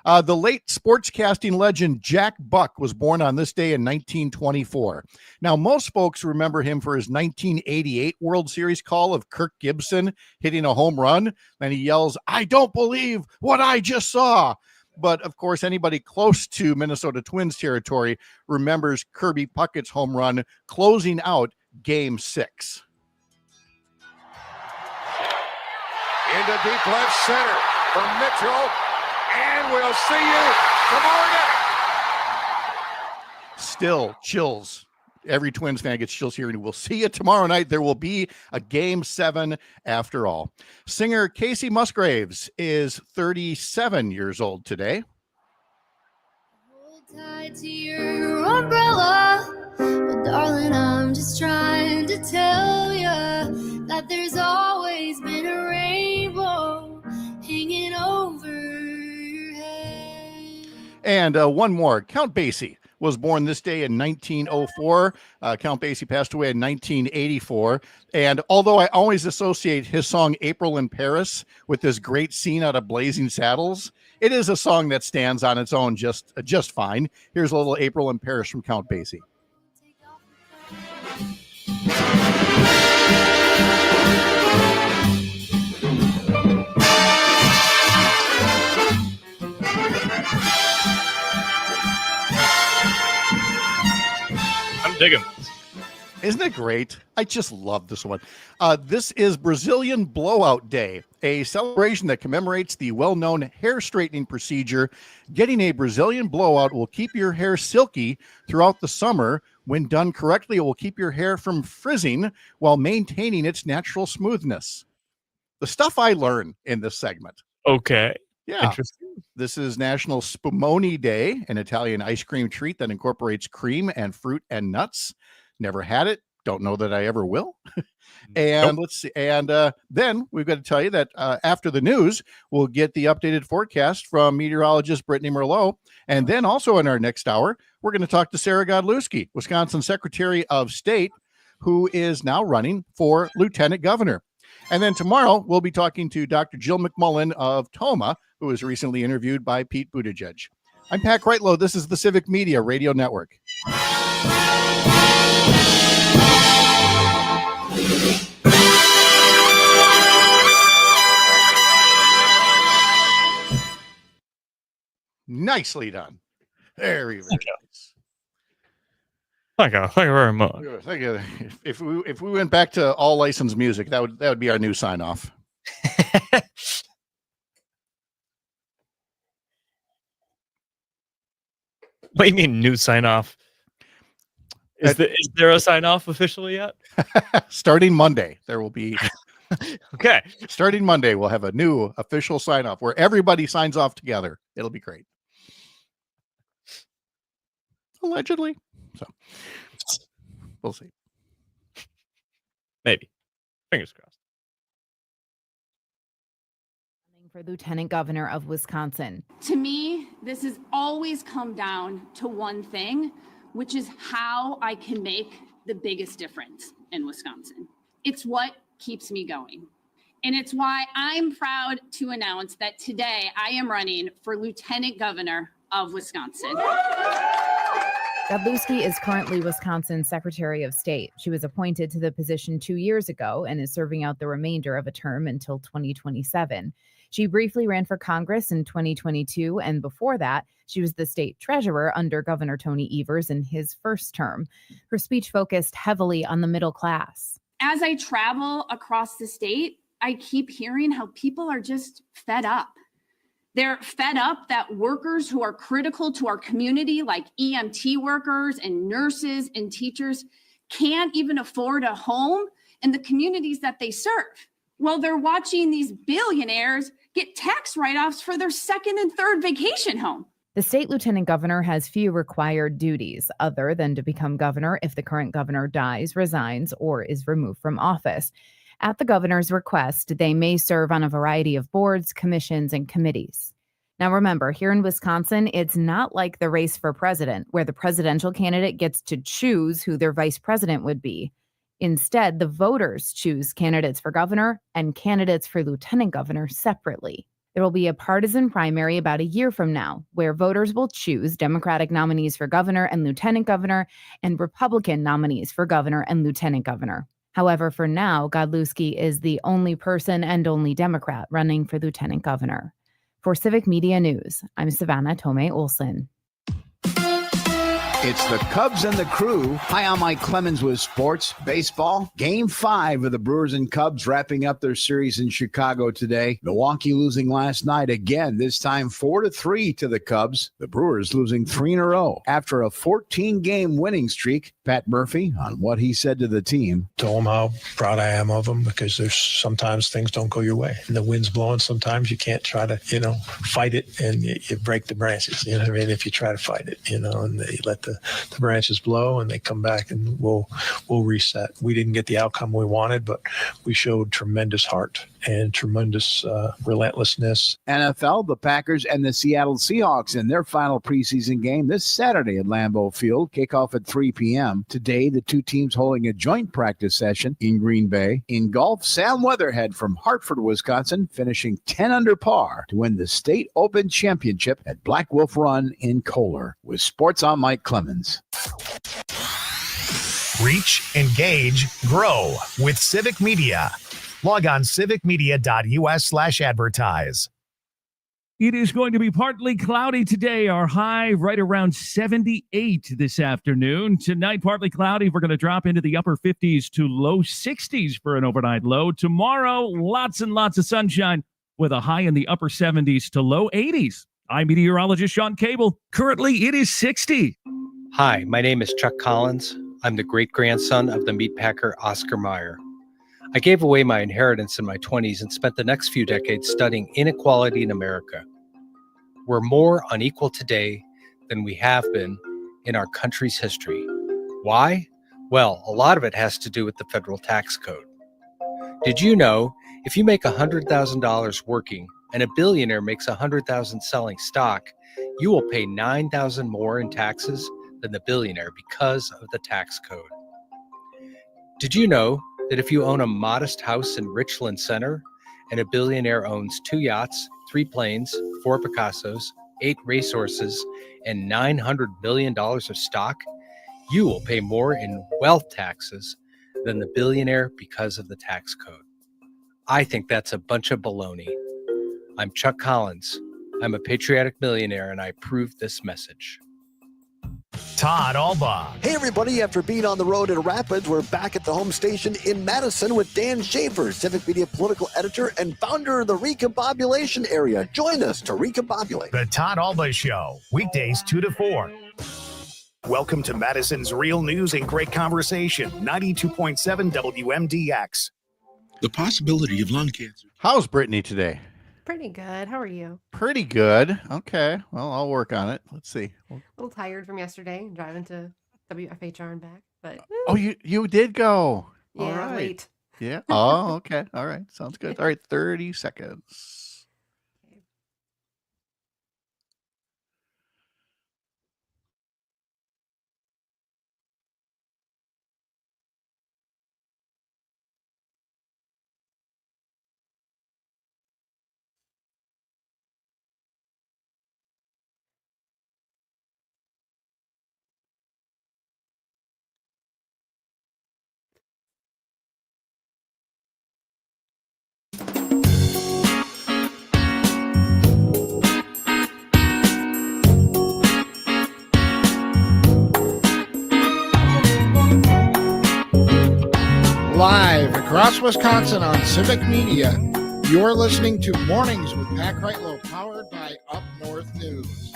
The late sportscasting legend Jack Buck was born on this day in 1924. Now, most folks remember him for his 1988 World Series call of Kirk Gibson hitting a home run. And he yells, "I don't believe what I just saw." But, of course, anybody close to Minnesota Twins territory remembers Kirby Puckett's home run closing out Game 6. Into deep left center from Mitchell, and we'll see you tomorrow night. Still chills. Every Twins fan gets chills here, and we'll see you tomorrow night. There will be a Game 7 after all. Singer Casey Musgraves is 37 years old today. Hold tight to your umbrella. Well, darling, I'm just trying to tell you that there's always been a rainbow hanging over your head. And one more. Count Basie was born this day in 1904. Count Basie passed away in 1984. And although I always associate his song April in Paris with this great scene out of Blazing Saddles, it is a song that stands on its own just fine. Here's a little April in Paris from Count Basie. I'm digging this. Isn't it great? I just love this one. This is Brazilian Blowout Day, a celebration that commemorates the well-known hair straightening procedure. Getting a Brazilian blowout will keep your hair silky throughout the summer. When done correctly, it will keep your hair from frizzing while maintaining its natural smoothness. The stuff I learn in this segment. Okay. Yeah. Interesting. This is National Spumoni Day, an Italian ice cream treat that incorporates cream and fruit and nuts. Never had it. Don't know that I ever will. And let's see. And then we've got to tell you that after the news, we'll get the updated forecast from meteorologist Brittany Merlot. And then also in our next hour, we're going to talk to Sara Godlewski, Wisconsin Secretary of State, who is now running for lieutenant governor. And then tomorrow, we'll be talking to Dr. Jill McMullen of Toma, who was recently interviewed by Pete Buttigieg. I'm Pat Kreitlow. This is the Civic Media Radio Network. Nicely done. Very nice. Thank you very much. Thank you. If we went back to all licensed music, that would be our new sign off. What do you mean new sign off? Is there a sign off officially yet? Starting Monday, there will be. Okay. Starting Monday, we'll have a new official sign off where everybody signs off together. It'll be great. Allegedly. So we'll see. Maybe. Fingers crossed. For Lieutenant Governor of Wisconsin. To me, this has always come down to one thing, which is how I can make the biggest difference in Wisconsin. It's what keeps me going. And it's why I'm proud to announce that today I am running for Lieutenant Governor of Wisconsin. Godlewski is currently Wisconsin's Secretary of State. She was appointed to the position 2 years ago and is serving out the remainder of a term until 2027. She briefly ran for Congress in 2022, and before that, she was the state treasurer under Governor Tony Evers in his first term. Her speech focused heavily on the middle class. As I travel across the state, I keep hearing how people are just fed up. They're fed up that workers who are critical to our community, like EMT workers and nurses and teachers, can't even afford a home in the communities that they serve. Well, they're watching these billionaires get tax write-offs for their second and third vacation home. The state lieutenant governor has few required duties other than to become governor if the current governor dies, resigns, or is removed from office. At the governor's request, they may serve on a variety of boards, commissions, and committees. Now remember, here in Wisconsin, it's not like the race for president, where the presidential candidate gets to choose who their vice president would be. Instead, the voters choose candidates for governor and candidates for lieutenant governor separately. There will be a partisan primary about a year from now, where voters will choose Democratic nominees for governor and lieutenant governor and Republican nominees for governor and lieutenant governor. However, for now, Godlewski is the only person and only Democrat running for lieutenant governor. For Civic Media News, I'm Savannah Tomei-Olson. It's the Cubs and the Crew. Hi, I'm Mike Clemens with Sports Baseball. Game 5 of the Brewers and Cubs wrapping up their series in Chicago today. Milwaukee losing last night again, this time 4-3 to the Cubs. The Brewers losing 3 in a row. After a 14-game winning streak, Pat Murphy on what he said to the team. Told them how proud I am of them because there's sometimes things don't go your way. And the wind's blowing sometimes. You can't try to, fight it and you break the branches. You know what I mean? If you try to fight it, and they let the branches blow and they come back and we'll reset. We didn't get the outcome we wanted, but we showed tremendous heart and tremendous relentlessness. NFL, the Packers and the Seattle Seahawks in their final preseason game this Saturday at Lambeau Field. Kickoff at 3 p.m. Today, the two teams holding a joint practice session in Green Bay. In golf, Sam Weatherhead from Hartford, Wisconsin, finishing 10 under par to win the State Open Championship at Black Wolf Run in Kohler. With Sports, I'm Mike Clemens. Reach, engage, grow with Civic Media. Log on civicmedia.us/advertise. It is going to be partly cloudy today. Our high right around 78 this afternoon. Tonight, partly cloudy. We're going to drop into the upper 50s to low 60s for an overnight low. Tomorrow, lots and lots of sunshine with a high in the upper 70s to low 80s. I'm meteorologist Sean Cable. Currently, it is 60. Hi, my name is Chuck Collins. I'm the great-grandson of the meatpacker Oscar Mayer. I gave away my inheritance in my 20s and spent the next few decades studying inequality in America. We're more unequal today than we have been in our country's history. Why? Well, a lot of it has to do with the federal tax code. Did you know if you make $100,000 working and a billionaire makes $100,000 selling stock, you will pay $9,000 more in taxes than the billionaire because of the tax code? Did you know that if you own a modest house in Richland Center and a billionaire owns 2 yachts, 3 planes, 4 Picassos, 8 racehorses, and $900 million of stock, you will pay more in wealth taxes than the billionaire because of the tax code? I think that's a bunch of baloney. I'm Chuck Collins. I'm a patriotic millionaire, and I approve this message. Todd Allbaugh. Hey, everybody. After being on the road in Rapids, we're back at the home station in Madison with Dan Shafer, Civic Media political editor and founder of the Recombobulation Area. Join us to recombobulate. The Todd Allbaugh Show, weekdays 2 to 4. Welcome to Madison's Real News and Great Conversation, 92.7 WMDX. The possibility of lung cancer. How's Brittany today? Pretty good. How are you? Pretty good. Okay. Well, I'll work on it. Let's see. A little tired from yesterday, driving to WFHR and back, but Oh, you did go. All yeah, right. late. Yeah. Oh, okay. All right. Sounds good. All right. 30 seconds. Live across Wisconsin on Civic Media, you're listening to Mornings with Pat Kreitlow, powered by Up North News.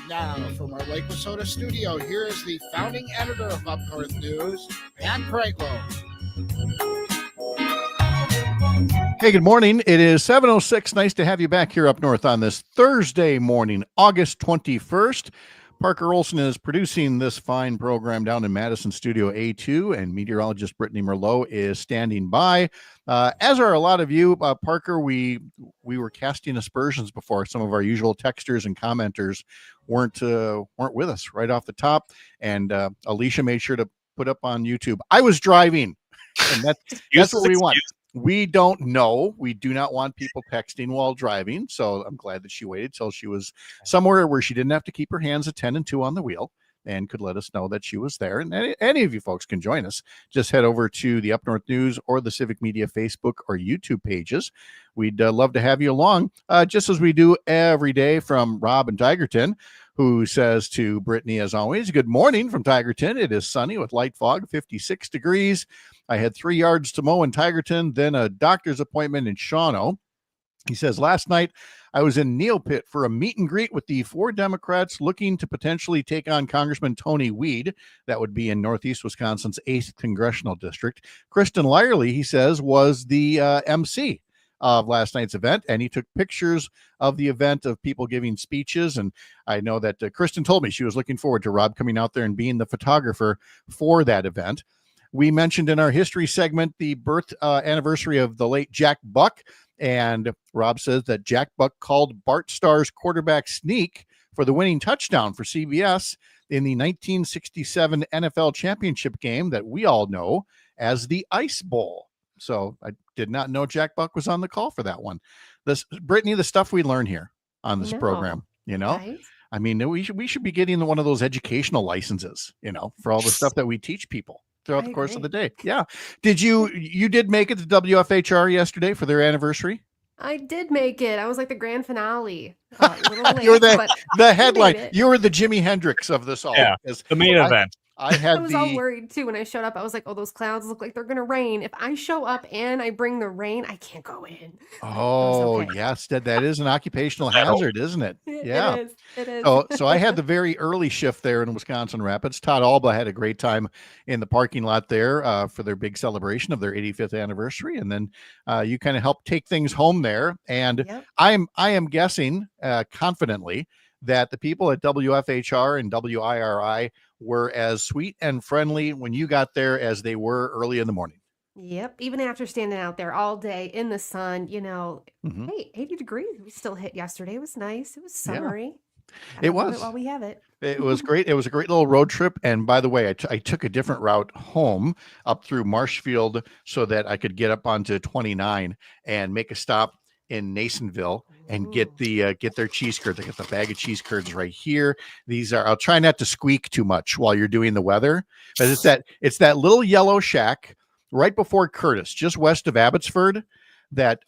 Now, from our Lake Wissota studio, here is the founding editor of Up North News, Pat Kreitlow. Hey, good morning. It is 7:06. Nice to have you back here up north on this Thursday morning, August 21st. Parker Olson is producing this fine program down in Madison Studio A2, and meteorologist Brittany Merlot is standing by. As are a lot of you, Parker. We were casting aspersions before. Some of our usual texters and commenters weren't with us right off the top, and Alicia made sure to put up on YouTube. I was driving, and that's what we want. We don't know. We do not want people texting while driving. So I'm glad that she waited till she was somewhere where she didn't have to keep her hands at 10 and 2 on the wheel and could let us know that she was there. And any of you folks can join us. Just head over to the Up North News or the Civic Media Facebook or YouTube pages. We'd love to have you along, just as we do every day from Rob in Tigerton, who says to Brittany, as always, good morning from Tigerton. It is sunny with light fog, 56 degrees. I had 3 yards to mow in Tigerton, then a doctor's appointment in Shawano. He says, last night I was in Neopit for a meet and greet with the 4 Democrats looking to potentially take on Congressman Tony Weed. That would be in Northeast Wisconsin's 8th Congressional District. Kristen Lyerly, he says, was the MC of last night's event, and he took pictures of the event of people giving speeches. And I know that Kristen told me she was looking forward to Rob coming out there and being the photographer for that event. We mentioned in our history segment the birth anniversary of the late Jack Buck, and Rob says that Jack Buck called Bart Starr's quarterback sneak for the winning touchdown for CBS in the 1967 NFL championship game that we all know as the Ice Bowl. So I did not know Jack Buck was on the call for that one. Brittany, the stuff we learn here on this program, right? I mean, we should be getting one of those educational licenses, for all the stuff that we teach people throughout the course of the day. Yeah. Did you did make it to WFHR yesterday for their anniversary? I did make it. I was like the grand finale. A little late, you were but the headline. You were the Jimi Hendrix of this all. Yeah, the main event. I was all worried too when I showed up. I was like, oh, those clouds look like they're going to rain. If I show up and I bring the rain, I can't go in. Oh, yes. That is an occupational hazard, isn't it? Yeah. It is. So I had the very early shift there in Wisconsin Rapids. Todd Allbaugh had a great time in the parking lot there for their big celebration of their 85th anniversary. And then you kind of helped take things home there. And I am guessing confidently that the people at WFHR and WIRI were as sweet and friendly when you got there as they were early in the morning. Yep. Even after standing out there all day in the sun, hey, 80 degrees. We still hit yesterday. It was nice. It was summery. It was. While we have it. It was great. It was a great little road trip. And by the way, I took a different route home up through Marshfield so that I could get up onto 29 and make a stop in Nasonville and get their cheese curds. I got the bag of cheese curds right here. These are, I'll try not to squeak too much while you're doing the weather, but it's that little yellow shack right before Curtis, just west of Abbotsford, that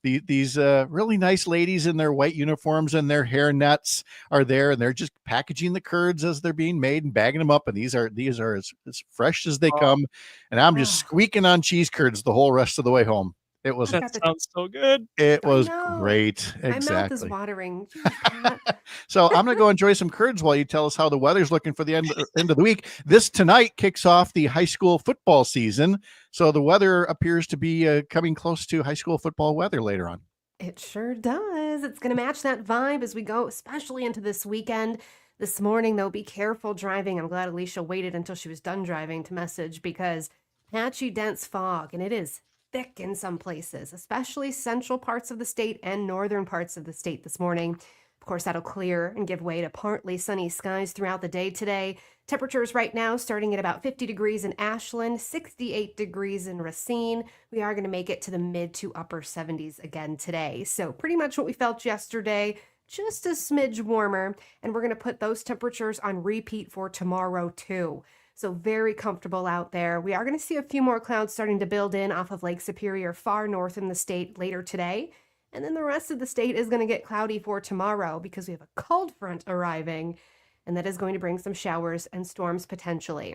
these really nice ladies in their white uniforms and their hair nets are there, and they're just packaging the curds as they're being made and bagging them up, and these are as fresh as they come, and I'm just squeaking on cheese curds the whole rest of the way home. It was. That sounds so good. It I was know. great. My mouth is Exactly. watering. Jeez, Pat. So I'm going to go enjoy some curds while you tell us how the weather's looking for the end of the week. This tonight kicks off the high school football season. So the weather appears to be coming close to high school football weather later on. It sure does. It's going to match that vibe as we go, especially into this weekend. This morning, though, be careful driving. I'm glad Alicia waited until she was done driving to message because patchy, dense fog, and it is thick in some places, especially central parts of the state and northern parts of the state this morning. Of course, that'll clear and give way to partly sunny skies throughout the day today. Temperatures right now starting at about 50 degrees in Ashland, 68 degrees in Racine. We are going to make it to the mid to upper 70s again today. So pretty much what we felt yesterday, just a smidge warmer. And we're going to put those temperatures on repeat for tomorrow too. So very comfortable out there. We are going to see a few more clouds starting to build in off of Lake Superior far north in the state later today. And then the rest of the state is going to get cloudy for tomorrow because we have a cold front arriving, and that is going to bring some showers and storms potentially.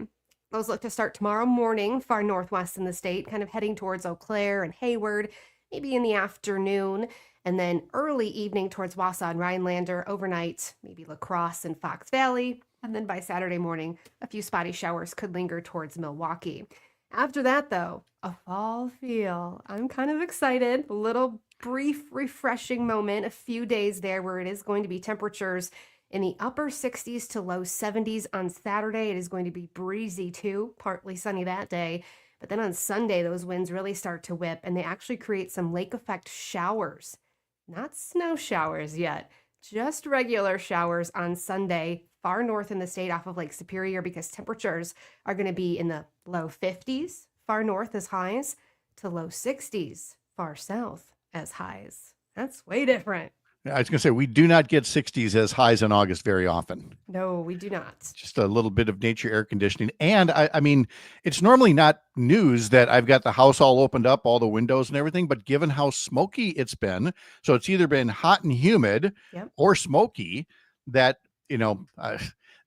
Those look to start tomorrow morning, far northwest in the state, kind of heading towards Eau Claire and Hayward, maybe in the afternoon, and then early evening towards Wausau and Rhinelander, overnight, maybe La Crosse and Fox Valley, and then by Saturday morning, a few spotty showers could linger towards Milwaukee. After that, though, a fall feel. I'm kind of excited. A little brief, refreshing moment, a few days there where it is going to be temperatures in the upper 60s to low 70s on Saturday. It is going to be breezy too, partly sunny that day. But then on Sunday, those winds really start to whip and they actually create some lake effect showers. Not snow showers yet, just regular showers on Sunday, far north in the state off of Lake Superior because temperatures are going to be in the low 50s, far north as highs, to low 60s, far south as highs. That's way different. I was going to say, we do not get 60s as highs in August very often. No, we do not. Just a little bit of nature air conditioning. And I mean, it's normally not news that I've got the house all opened up, all the windows and everything, but given how smoky it's been, so it's either been hot and humid or smoky, that, you know,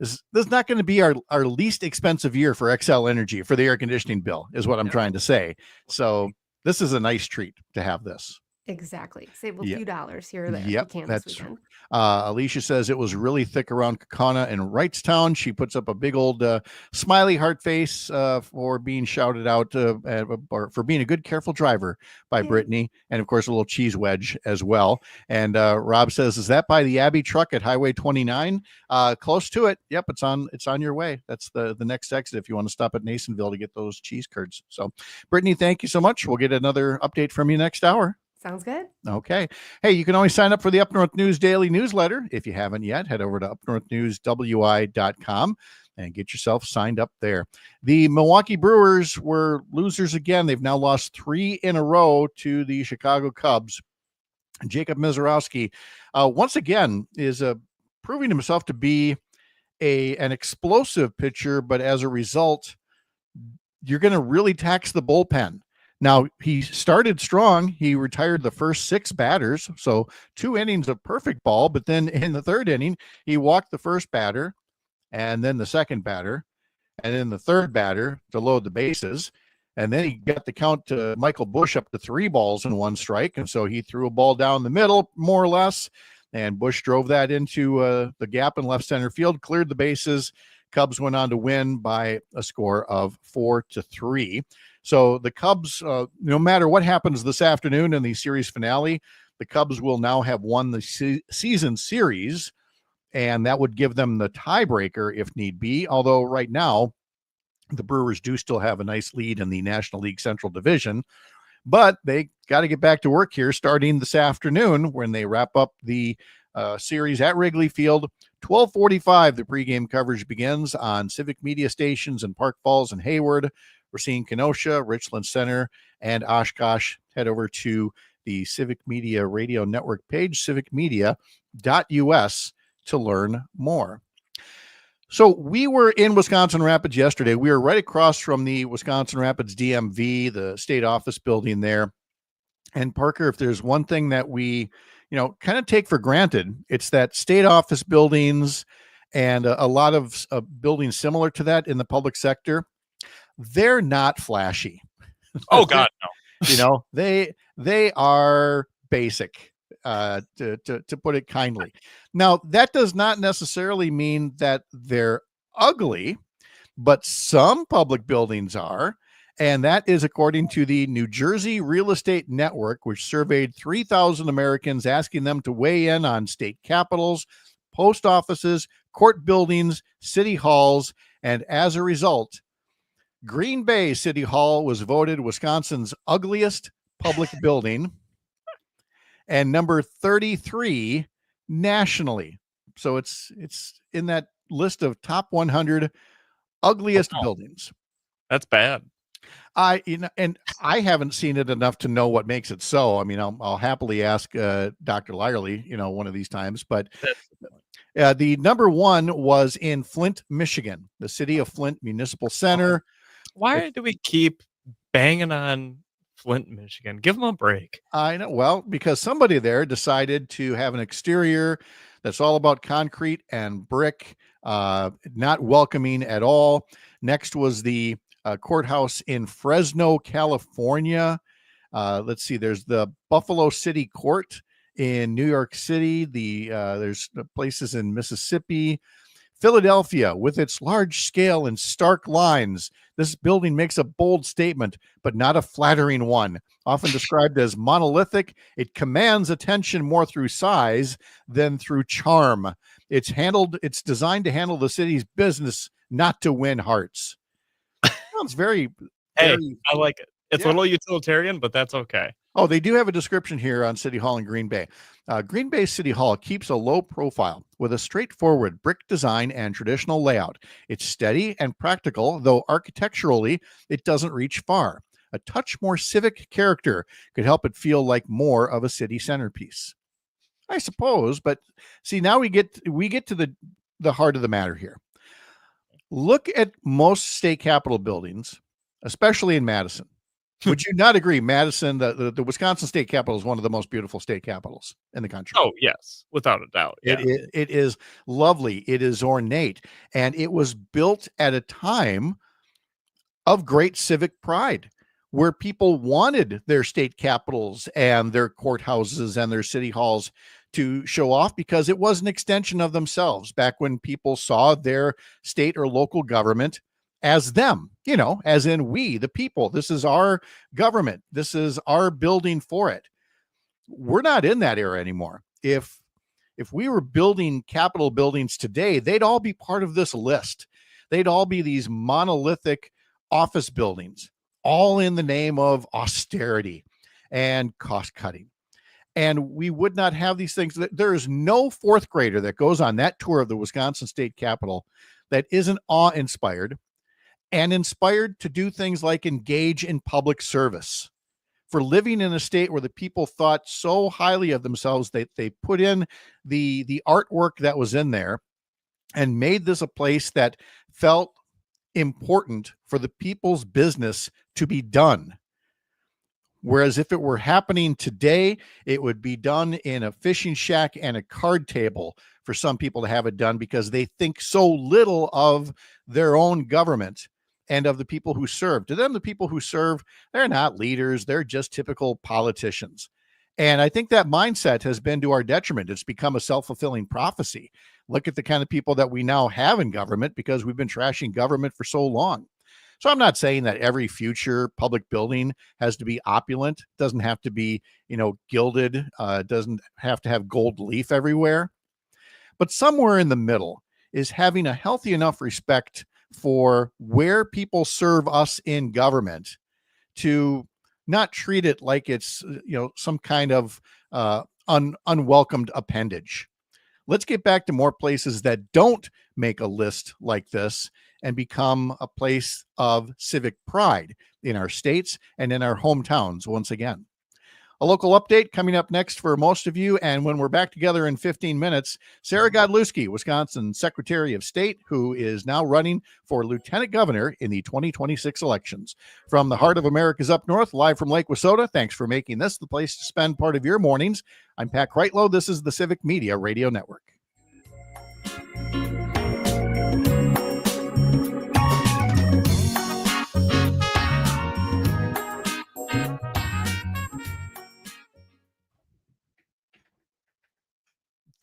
this is not going to be our least expensive year for Xcel Energy for the air conditioning bill is what I'm trying to say. So this is a nice treat to have this. Exactly. Save a few dollars here or there. Yep, if you can that's this weekend. Alicia says it was really thick around Kaukauna and Wrightstown. She puts up a big old smiley heart face for being shouted out or for being a good, careful driver by Brittany. And of course, a little cheese wedge as well. And Rob says, is that by the Abbey truck at Highway 29? Close to it. Yep. It's on your way. That's the next exit if you want to stop at Nasonville to get those cheese curds. So Brittany, thank you so much. We'll get another update from you next hour. Sounds good. Okay. Hey, you can always sign up for the Up North News Daily newsletter. If you haven't yet, head over to upnorthnewswi.com and get yourself signed up there. The Milwaukee Brewers were losers again. They've now lost 3 in a row to the Chicago Cubs. Jacob Misiorowski, once again, is proving himself to be an explosive pitcher, but as a result, you're going to really tax the bullpen. Now, he started strong. He retired the first 6 batters, so 2 innings of perfect ball. But then in the 3rd inning, he walked the first batter and then the second batter and then the 3rd batter to load the bases. And then he got the count to Michael Busch up to 3 balls and 1 strike. And so he threw a ball down the middle, more or less, and Busch drove that into the gap in left center field, cleared the bases. Cubs went on to win by a score of 4-3. So the Cubs, no matter what happens this afternoon in the series finale, the Cubs will now have won the season series, and that would give them the tiebreaker if need be. Although right now, the Brewers do still have a nice lead in the National League Central Division, but they got to get back to work here starting this afternoon when they wrap up the series at Wrigley Field. 12:45, the pregame coverage begins on Civic Media stations in Park Falls and Hayward. We're seeing Kenosha, Richland Center, and Oshkosh. Head over to the Civic Media Radio Network page, civicmedia.us, to learn more. So we were in Wisconsin Rapids yesterday. We were right across from the Wisconsin Rapids DMV, the state office building there. And Parker, if there's one thing that we, kind of take for granted, it's that state office buildings and a lot of buildings similar to that in the public sector, they're not flashy. Oh God, no. They are basic, to put it kindly. Now, that does not necessarily mean that they're ugly, but some public buildings are. And that is according to the New Jersey Real Estate Network, which surveyed 3,000 Americans, asking them to weigh in on state capitals, post offices, court buildings, city halls. And as a result, Green Bay City Hall was voted Wisconsin's ugliest public building and number 33 nationally. So it's in that list of top 100 ugliest buildings. That's bad. And I haven't seen it enough to know what makes it so. I mean, I'll happily ask Dr. Lyerly, one of these times. But the number one was in Flint, Michigan, the city of Flint Municipal Center. Why do we keep banging on Flint, Michigan? Give them a break. I know. Well, because somebody there decided to have an exterior that's all about concrete and brick, not welcoming at all. Next was the courthouse in Fresno, California. Let's see, there's the Buffalo City Court in New York City. There's places in Mississippi. Philadelphia, with its large scale and stark lines, this building makes a bold statement, but not a flattering one. Often described as monolithic, it commands attention more through size than through charm. It's designed to handle the city's business, not to win hearts. Sounds very, Hey, very I like it. It's a little utilitarian, but that's okay. Oh, they do have a description here on City Hall in Green Bay. Green Bay City Hall keeps a low profile with a straightforward brick design and traditional layout. It's steady and practical, though architecturally it doesn't reach far. A touch more civic character could help it feel like more of a city centerpiece, I suppose. But see, now we get to the heart of the matter here. Look at most state capitol buildings, especially in Madison. Would you not agree, Madison, the Wisconsin state capitol is one of the most beautiful state capitals in the country? Oh, yes, without a doubt. Yeah. It is lovely. It is ornate. And it was built at a time of great civic pride, where people wanted their state capitals and their courthouses and their city halls to show off, because it was an extension of themselves back when people saw their state or local government as them, as in we, the people. This is our government. This is our building for it. We're not in that era anymore. If we were building capitol buildings today, they'd all be part of this list. They'd all be these monolithic office buildings, all in the name of austerity and cost cutting. And we would not have these things. There is no fourth grader that goes on that tour of the Wisconsin State Capitol that isn't awe-inspired and inspired to do things like engage in public service. For living in a state where the people thought so highly of themselves that they put in the artwork that was in there and made this a place that felt important for the people's business to be done. Whereas if it were happening today, it would be done in a fishing shack and a card table for some people to have it done, because they think so little of their own government and of the people who serve. To them, the people who serve, they're not leaders. They're just typical politicians. And I think that mindset has been to our detriment. It's become a self-fulfilling prophecy. Look at the kind of people that we now have in government, because we've been trashing government for so long. So I'm not saying that every future public building has to be opulent. It doesn't have to be, gilded. It doesn't have to have gold leaf everywhere. But somewhere in the middle is having a healthy enough respect for where people serve us in government, to not treat it like it's, some kind of unwelcomed appendage. Let's get back to more places that don't make a list like this and become a place of civic pride in our states and in our hometowns once again. A local update coming up next for most of you. And when we're back together in 15 minutes, Sara Godlewski, Wisconsin Secretary of State, who is now running for Lieutenant Governor in the 2026 elections. From the heart of America's up north, live from Lake Wissota, thanks for making this the place to spend part of your mornings. I'm Pat Kreitlow. This is the Civic Media Radio Network.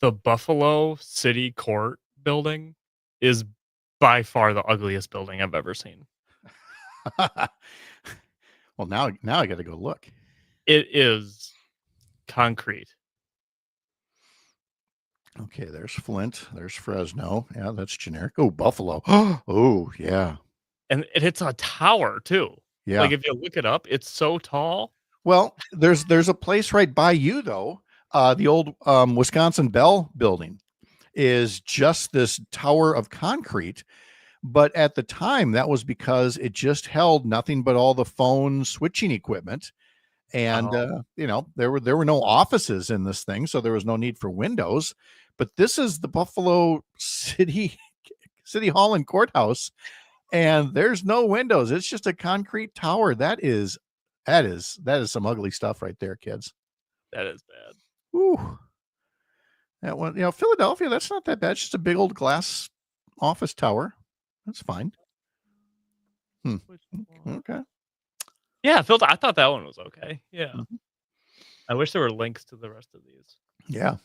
the Buffalo City Court building is by far the ugliest building I've ever seen. Well, now I got to go look. It is concrete. Okay, there's Flint. There's Fresno. Yeah, that's generic. Oh, Buffalo. Oh, yeah. And it's a tower too. Yeah. Like if you look it up, it's so tall. Well, there's a place right by you though. The old Wisconsin Bell building is just this tower of concrete. But at the time, that was because it just held nothing but all the phone switching equipment. And, there were no offices in this thing, so there was no need for windows. But this is the Buffalo City Hall and Courthouse, and there's no windows. It's just a concrete tower. That is some ugly stuff right there, kids. That is bad. Ooh. That one, Philadelphia, that's not that bad. It's just a big old glass office tower. That's fine. Okay. Yeah, Phil, I thought that one was okay. Yeah. Mm-hmm. I wish there were links to the rest of these. Yeah.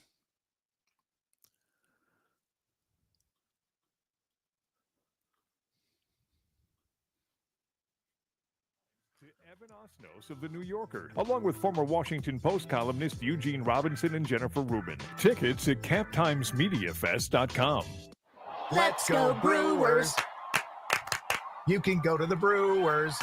Evan Osnos of The New Yorker, along with former Washington Post columnist Eugene Robinson and Jennifer Rubin. Tickets at captimesmediafest.com. Let's go Brewers! You can go to the Brewers.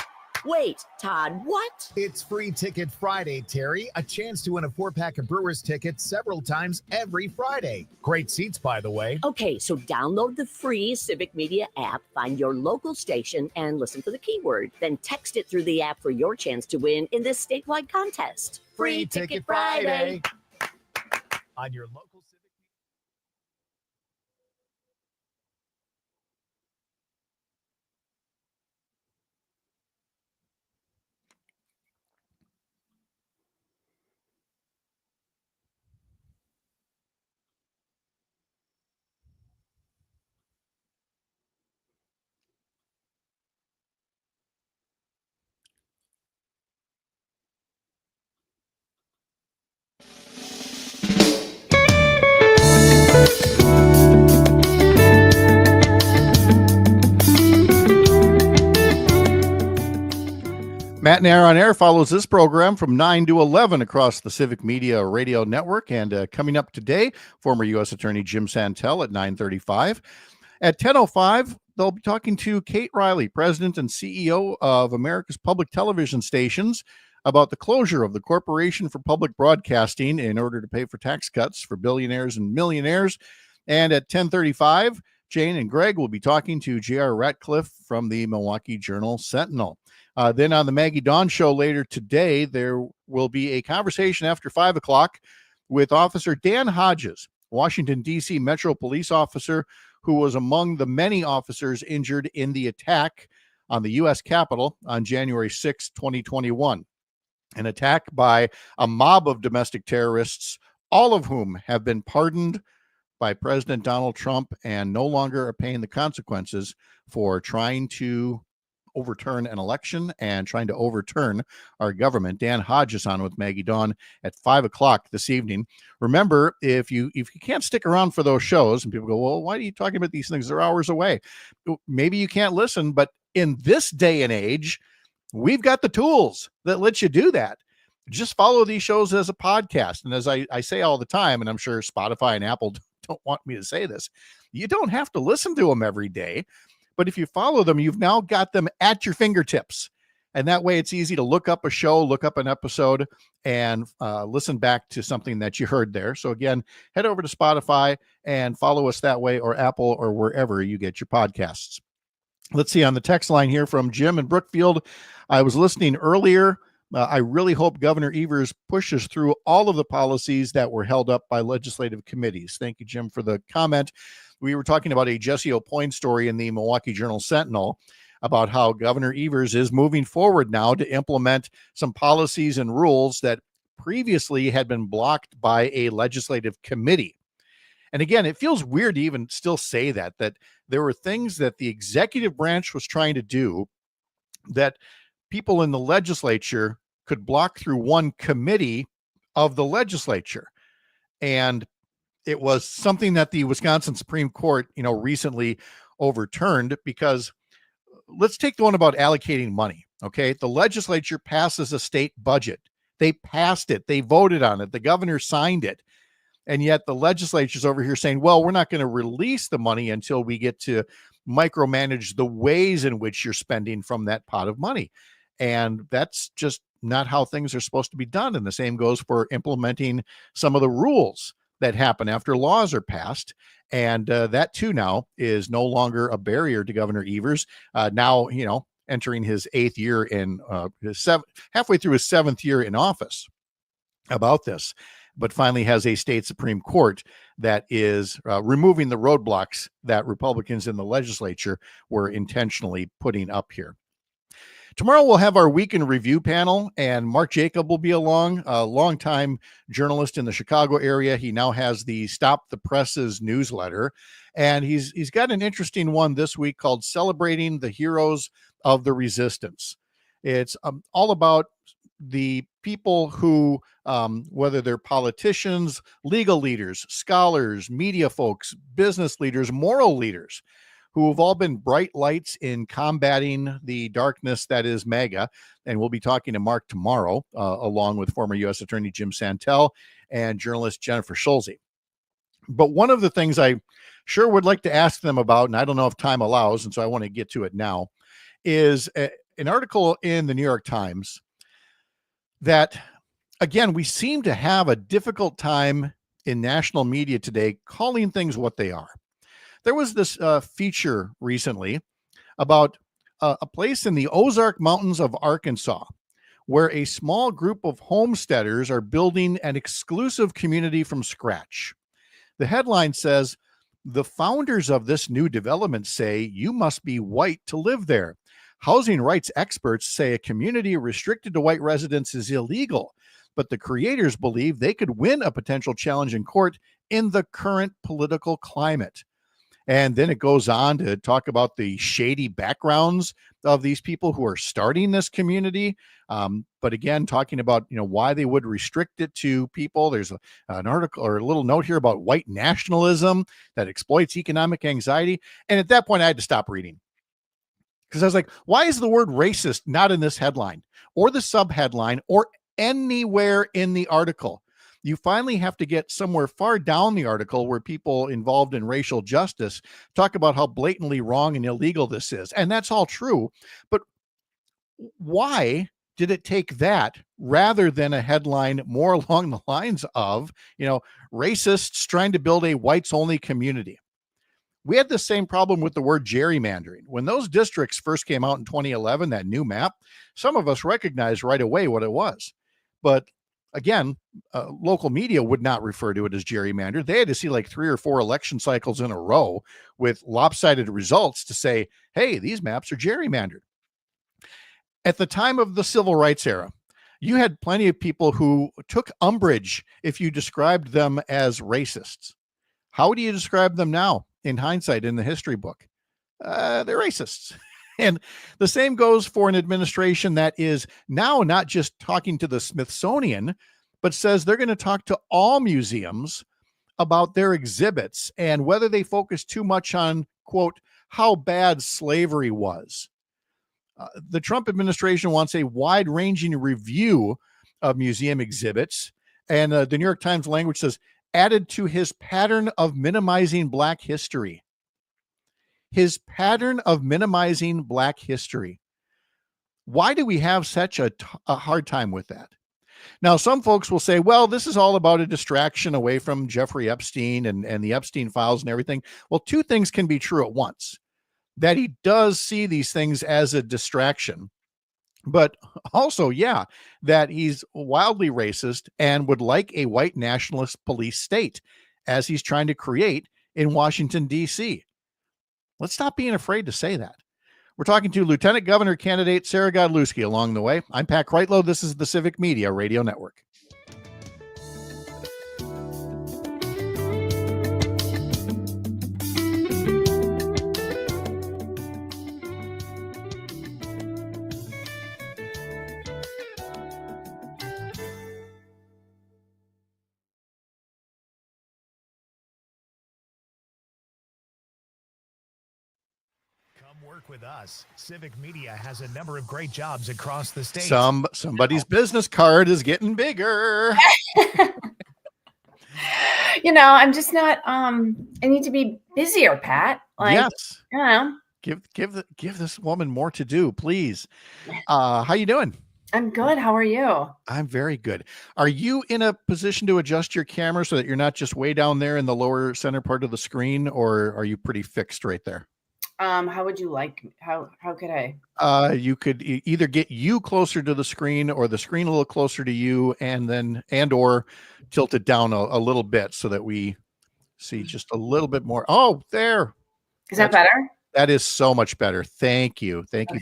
Wait, Todd, what? It's Free Ticket Friday, Terry. A chance to win a 4-pack of Brewers tickets several times every Friday. Great seats, by the way. Okay, so download the free Civic Media app, find your local station, and listen for the keyword. Then text it through the app for your chance to win in this statewide contest. Free Ticket Friday. On your local Civic. Matt and Air on Air follows this program from 9 to 11 across the Civic Media Radio Network. And coming up today, former U.S. Attorney Jim Santel at 9:35. At 10:05, they'll be talking to Kate Riley, President and CEO of America's Public Television Stations, about the closure of the Corporation for Public Broadcasting in order to pay for tax cuts for billionaires and millionaires. And at 10:35, Jane and Greg will be talking to J.R. Ratcliffe from the Milwaukee Journal-Sentinel. Then on the Maggie Dawn Show later today, there will be a conversation after 5 o'clock with Officer Dan Hodges, Washington, D.C. Metro Police officer who was among the many officers injured in the attack on the U.S. Capitol on January 6, 2021. An attack by a mob of domestic terrorists, all of whom have been pardoned by President Donald Trump and no longer are paying the consequences for trying to overturn an election and trying to overturn our government. Dan Hodges on with Maggie Dawn at 5 o'clock this evening. Remember, if you can't stick around for those shows, and people go, well, why are you talking about these things? They're hours away. Maybe you can't listen, but in this day and age, we've got the tools that let you do that. Just follow these shows as a podcast. And as I say all the time, and I'm sure Spotify and Apple don't want me to say this, you don't have to listen to them every day. But if you follow them, you've now got them at your fingertips. And that way it's easy to look up a show, look up an episode, and listen back to something that you heard there. So again, head over to Spotify and follow us that way, or Apple, or wherever you get your podcasts. Let's see, on the text line here from Jim in Brookfield, I was listening earlier. I really hope Governor Evers pushes through all of the policies that were held up by legislative committees. Thank you, Jim, for the comment. We were talking about a Jesse O'Poyne story in the Milwaukee Journal-Sentinel about how Governor Evers is moving forward now to implement some policies and rules that previously had been blocked by a legislative committee. And again, it feels weird to even still say that there were things that the executive branch was trying to do that people in the legislature could block through one committee of the legislature. And it was something that the Wisconsin Supreme Court, recently overturned, because let's take the one about allocating money. Okay. The legislature passes a state budget. They passed it. They voted on it. The governor signed it. And yet the legislature's over here saying, well, we're not going to release the money until we get to micromanage the ways in which you're spending from that pot of money. And that's just not how things are supposed to be done. And the same goes for implementing some of the rules that happen after laws are passed. And that too now is no longer a barrier to Governor Evers. Now, entering his 8th year in halfway through his 7th year in office about this, but finally has a state Supreme Court that is removing the roadblocks that Republicans in the legislature were intentionally putting up here. Tomorrow we'll have our weekend review panel, and Mark Jacob will be along, a longtime journalist in the Chicago area. He now has the Stop the Presses newsletter, and he's got an interesting one this week called Celebrating the Heroes of the Resistance. It's all about the people who, whether they're politicians, legal leaders, scholars, media folks, business leaders, moral leaders, who have all been bright lights in combating the darkness that is MAGA. And we'll be talking to Mark tomorrow, along with former U.S. Attorney Jim Santel and journalist Jennifer Schulze. But one of the things I sure would like to ask them about, and I don't know if time allows, and so I want to get to it now, is an article in the New York Times that, again, we seem to have a difficult time in national media today calling things what they are. There was this feature recently about a place in the Ozark Mountains of Arkansas where a small group of homesteaders are building an exclusive community from scratch. The headline says, "The founders of this new development say you must be white to live there. Housing rights experts say a community restricted to white residents is illegal, but the creators believe they could win a potential challenge in court in the current political climate." And then it goes on to talk about the shady backgrounds of these people who are starting this community. But again, talking about, why they would restrict it to people. There's an article or a little note here about white nationalism that exploits economic anxiety. And at that point, I had to stop reading, because I was like, why is the word racist not in this headline or the subheadline or anywhere in the article? You finally have to get somewhere far down the article where people involved in racial justice talk about how blatantly wrong and illegal this is. And that's all true. But why did it take that rather than a headline more along the lines of, racists trying to build a whites only community? We had the same problem with the word gerrymandering. When those districts first came out in 2011, that new map, some of us recognized right away what it was. But again, local media would not refer to it as gerrymandered. They had to see like 3 or 4 election cycles in a row with lopsided results to say, hey, these maps are gerrymandered. At the time of the civil rights era, you had plenty of people who took umbrage if you described them as racists. How do you describe them now in hindsight in the history book? They're racists. And the same goes for an administration that is now not just talking to the Smithsonian, but says they're going to talk to all museums about their exhibits and whether they focus too much on, quote, how bad slavery was. The Trump administration wants a wide-ranging review of museum exhibits. And the New York Times language says, added to his pattern of minimizing Black history. His pattern of minimizing Black history. Why do we have such a hard time with that? Now, some folks will say, well, this is all about a distraction away from Jeffrey Epstein and the Epstein files and everything. Well, two things can be true at once. That he does see these things as a distraction, but also, that he's wildly racist and would like a white nationalist police state, as he's trying to create in Washington, D.C. Let's stop being afraid to say that. We're talking to Lieutenant Governor candidate Sara Godlewski along the way. I'm Pat Kreitlow. This is the Civic Media Radio Network. Work with us. Civic Media has a number of great jobs across the state. Somebody's business card is getting bigger. I'm just not I need to be busier, Pat. Yes. You know. Give this woman more to do, please. How you doing? I'm good. How are you? I'm very good. Are you in a position to adjust your camera so that you're not just way down there in the lower center part of the screen, or are you pretty fixed right there? How would you like? How could I? You could either get you closer to the screen or the screen a little closer to you, or tilt it down a little bit so that we see just a little bit more. Oh, there. Is that better? That is so much better. Thank you. Thank you.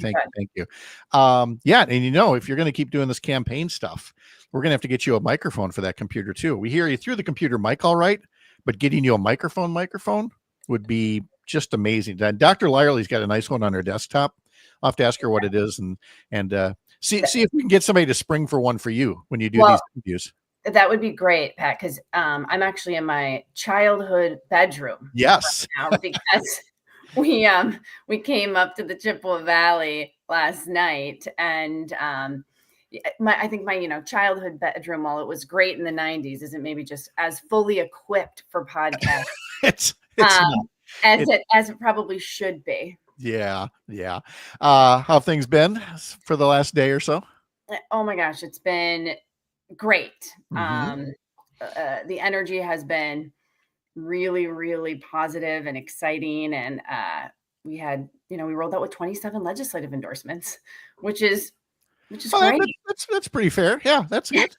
Yeah. And if you're going to keep doing this campaign stuff, we're going to have to get you a microphone for that computer too. We hear you through the computer mic all right, but getting you a microphone would be just amazing. Dr. Lyerly's got a nice one on her desktop. I'll have to ask her what it is and see if we can get somebody to spring for one for you when you do these interviews. That would be great, Pat, because I'm actually in my childhood bedroom. Yes. Right now because we came up to the Chippewa Valley last night, and I think my childhood bedroom, while it was great in the 90s, isn't maybe just as fully equipped for podcasts as it probably should be. Yeah. How have things been for the last day or so? Oh my gosh, it's been great. Mm-hmm. The energy has been really, really positive and exciting. And we rolled out with 27 legislative endorsements, which is great. That's pretty fair. Yeah, that's good.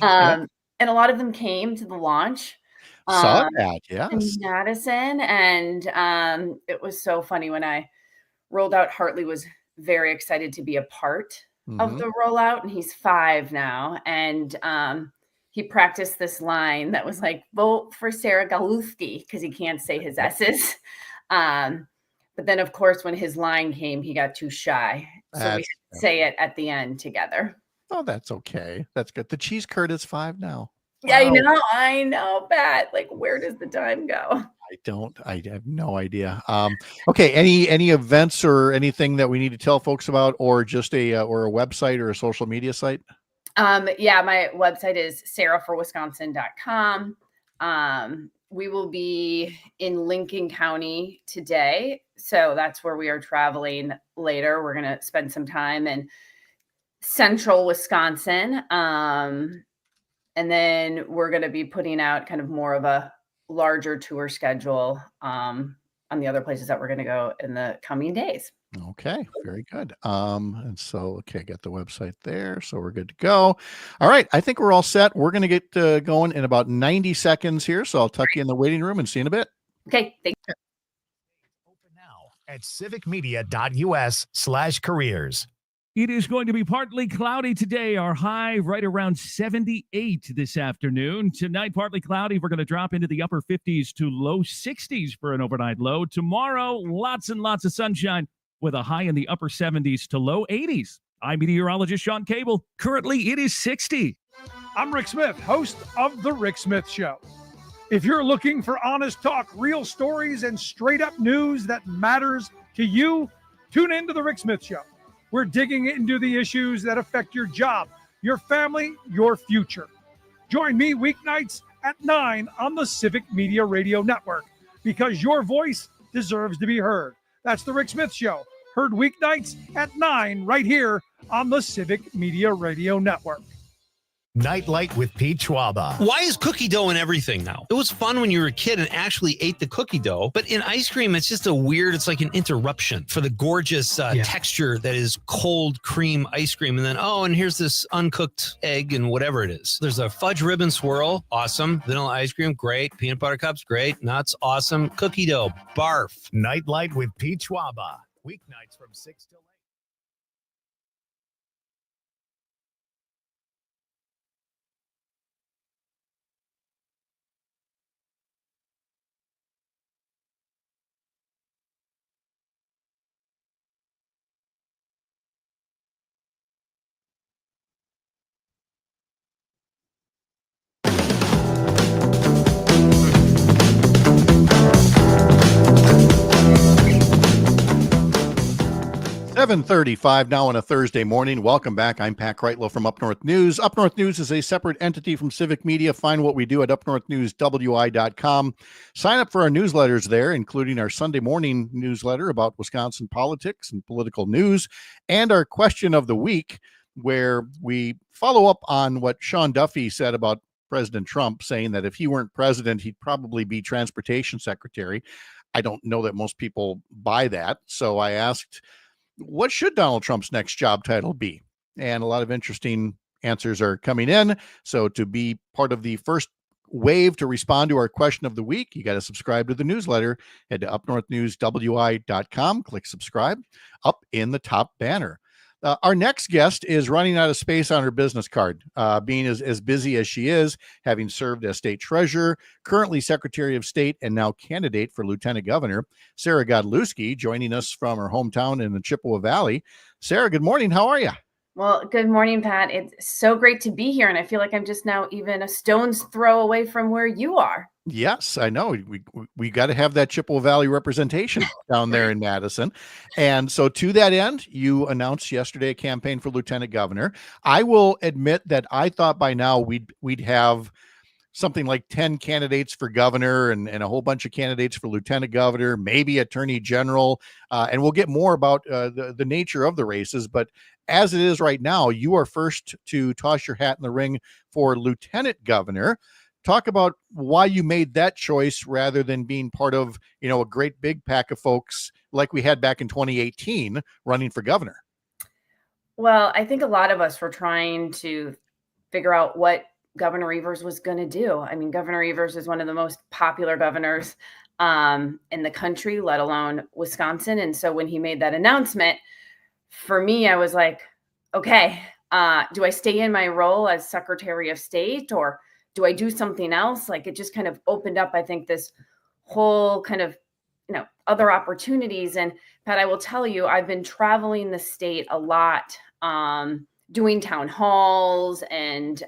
And a lot of them came to the launch. Saw that, yes. In Madison. And it was so funny when I rolled out. Hartley was very excited to be a part of the rollout, and he's 5 now. And he practiced this line that was like, vote for Sara Godlewski, because he can't say his S's. But then, of course, when his line came, he got too shy. So we had to say it at the end together. Oh, that's okay. That's good. The cheese curd is 5 now. Yeah, wow. I know, Pat. Like, where does the time go? I have no idea. Okay. Any events or anything that we need to tell folks about, or just a website or a social media site? Yeah, my website is saraforwisconsin.com. We will be in Lincoln County today, so that's where we are traveling later. We're going to spend some time in central Wisconsin. And then we're going to be putting out kind of more of a larger tour schedule on the other places that we're going to go in the coming days. Okay, very good. And so, got the website there, so we're good to go. All right, I think we're all set. We're going to get going in about 90 seconds here, so I'll tuck you in the waiting room and see you in a bit. Okay, thank you. Open now at civicmedia.us/careers. It is going to be partly cloudy today. Our high right around 78 this afternoon. Tonight, partly cloudy. We're going to drop into the upper 50s to low 60s for an overnight low. Tomorrow, lots and lots of sunshine with a high in the upper 70s to low 80s. I'm meteorologist Sean Cable. Currently, it is 60. I'm Rick Smith, host of The Rick Smith Show. If you're looking for honest talk, real stories, and straight-up news that matters to you, tune in to The Rick Smith Show. We're digging into the issues that affect your job, your family, your future. Join me weeknights at 9 on the Civic Media Radio Network, because your voice deserves to be heard. That's The Rick Smith Show, heard weeknights at 9 right here on the Civic Media Radio Network. Nightlight with Pete Schwaba. Why is cookie dough in everything now? It was fun when you were a kid and actually ate the cookie dough, but in ice cream, it's just it's like an interruption for the gorgeous texture that is cold cream ice cream. And then, and here's this uncooked egg and whatever it is. There's a fudge ribbon swirl, awesome. Vanilla ice cream, great. Peanut butter cups, great. Nuts, awesome. Cookie dough, barf. Nightlight with Pete Schwaba. Weeknights from 6 till 8. 7:35 now on a Thursday morning. Welcome back. I'm Pat Kreitlow from Up North News. Up North News is a separate entity from Civic Media. Find what we do at upnorthnewswi.com. Sign up for our newsletters there, including our Sunday morning newsletter about Wisconsin politics and political news, and our question of the week, where we follow up on what Sean Duffy said about President Trump, saying that if he weren't president, he'd probably be transportation secretary. I don't know that most people buy that. So I asked, what should Donald Trump's next job title be? And a lot of interesting answers are coming in. So to be part of the first wave to respond to our question of the week, you got to subscribe to the newsletter. Head to upnorthnewswi.com, click subscribe up in the top banner. Our next guest is running out of space on her business card, being as busy as she is, having served as state treasurer, currently secretary of state, and now candidate for lieutenant governor. Sara Godlewski joining us from her hometown in the Chippewa Valley. Sara, good morning. How are you? Well, good morning, Pat. It's so great to be here. And I feel like I'm just now even a stone's throw away from where you are. Yes, I know. We got to have that Chippewa Valley representation down there in Madison. And so to that end, you announced yesterday a campaign for lieutenant governor. I will admit that I thought by now we'd have something like 10 candidates for governor and a whole bunch of candidates for lieutenant governor, maybe attorney general. And we'll get more about the nature of the races. But as it is right now, you are first to toss your hat in the ring for lieutenant governor. Talk about why you made that choice rather than being part of, a great big pack of folks like we had back in 2018 running for governor. Well, I think a lot of us were trying to figure out what Governor Evers was going to do. I mean, Governor Evers is one of the most popular governors in the country, let alone Wisconsin. And so when he made that announcement, for me, I was like, okay, do I stay in my role as Secretary of State, or do I do something else? Like, it just kind of opened up, I think, this whole kind of, other opportunities. And Pat, I will tell you, I've been traveling the state a lot, doing town halls and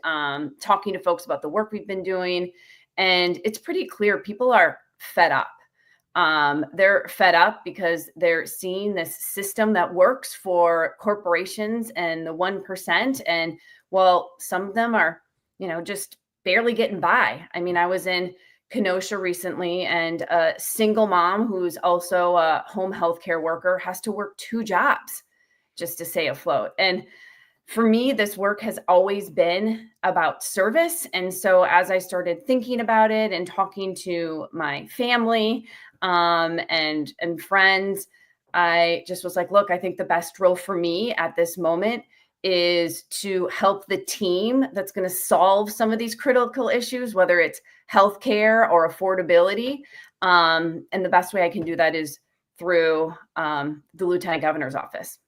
talking to folks about the work we've been doing. And it's pretty clear people are fed up. They're fed up because they're seeing this system that works for corporations and the 1%. And well, some of them are, just barely getting by. I mean, I was in Kenosha recently, and a single mom who's also a home healthcare worker has to work 2 jobs just to stay afloat. And for me, this work has always been about service. And so as I started thinking about it and talking to my family and friends, I just was like, look, I think the best role for me at this moment is to help the team that's going to solve some of these critical issues, whether it's healthcare or affordability. And the best way I can do that is through the lieutenant governor's office.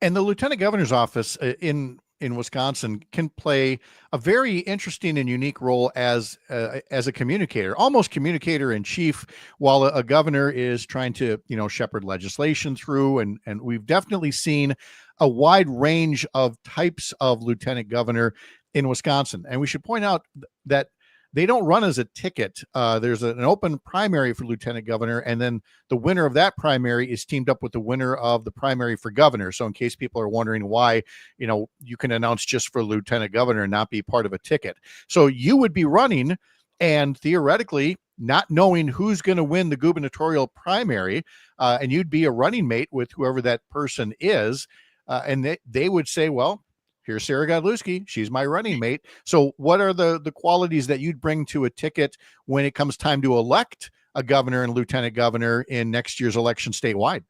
And the lieutenant governor's office in Wisconsin can play a very interesting and unique role as a communicator, almost communicator in chief, while a governor is trying to, shepherd legislation through. And we've definitely seen a wide range of types of lieutenant governor in Wisconsin. And we should point out that they don't run as a ticket. There's an open primary for lieutenant governor, and then the winner of that primary is teamed up with the winner of the primary for governor. So in case people are wondering why, you can announce just for lieutenant governor and not be part of a ticket. So you would be running and theoretically not knowing who's going to win the gubernatorial primary, and you'd be a running mate with whoever that person is. And they would say, well, here's Sara Godlewski. She's my running mate. So what are the qualities that you'd bring to a ticket when it comes time to elect a governor and lieutenant governor in next year's election statewide?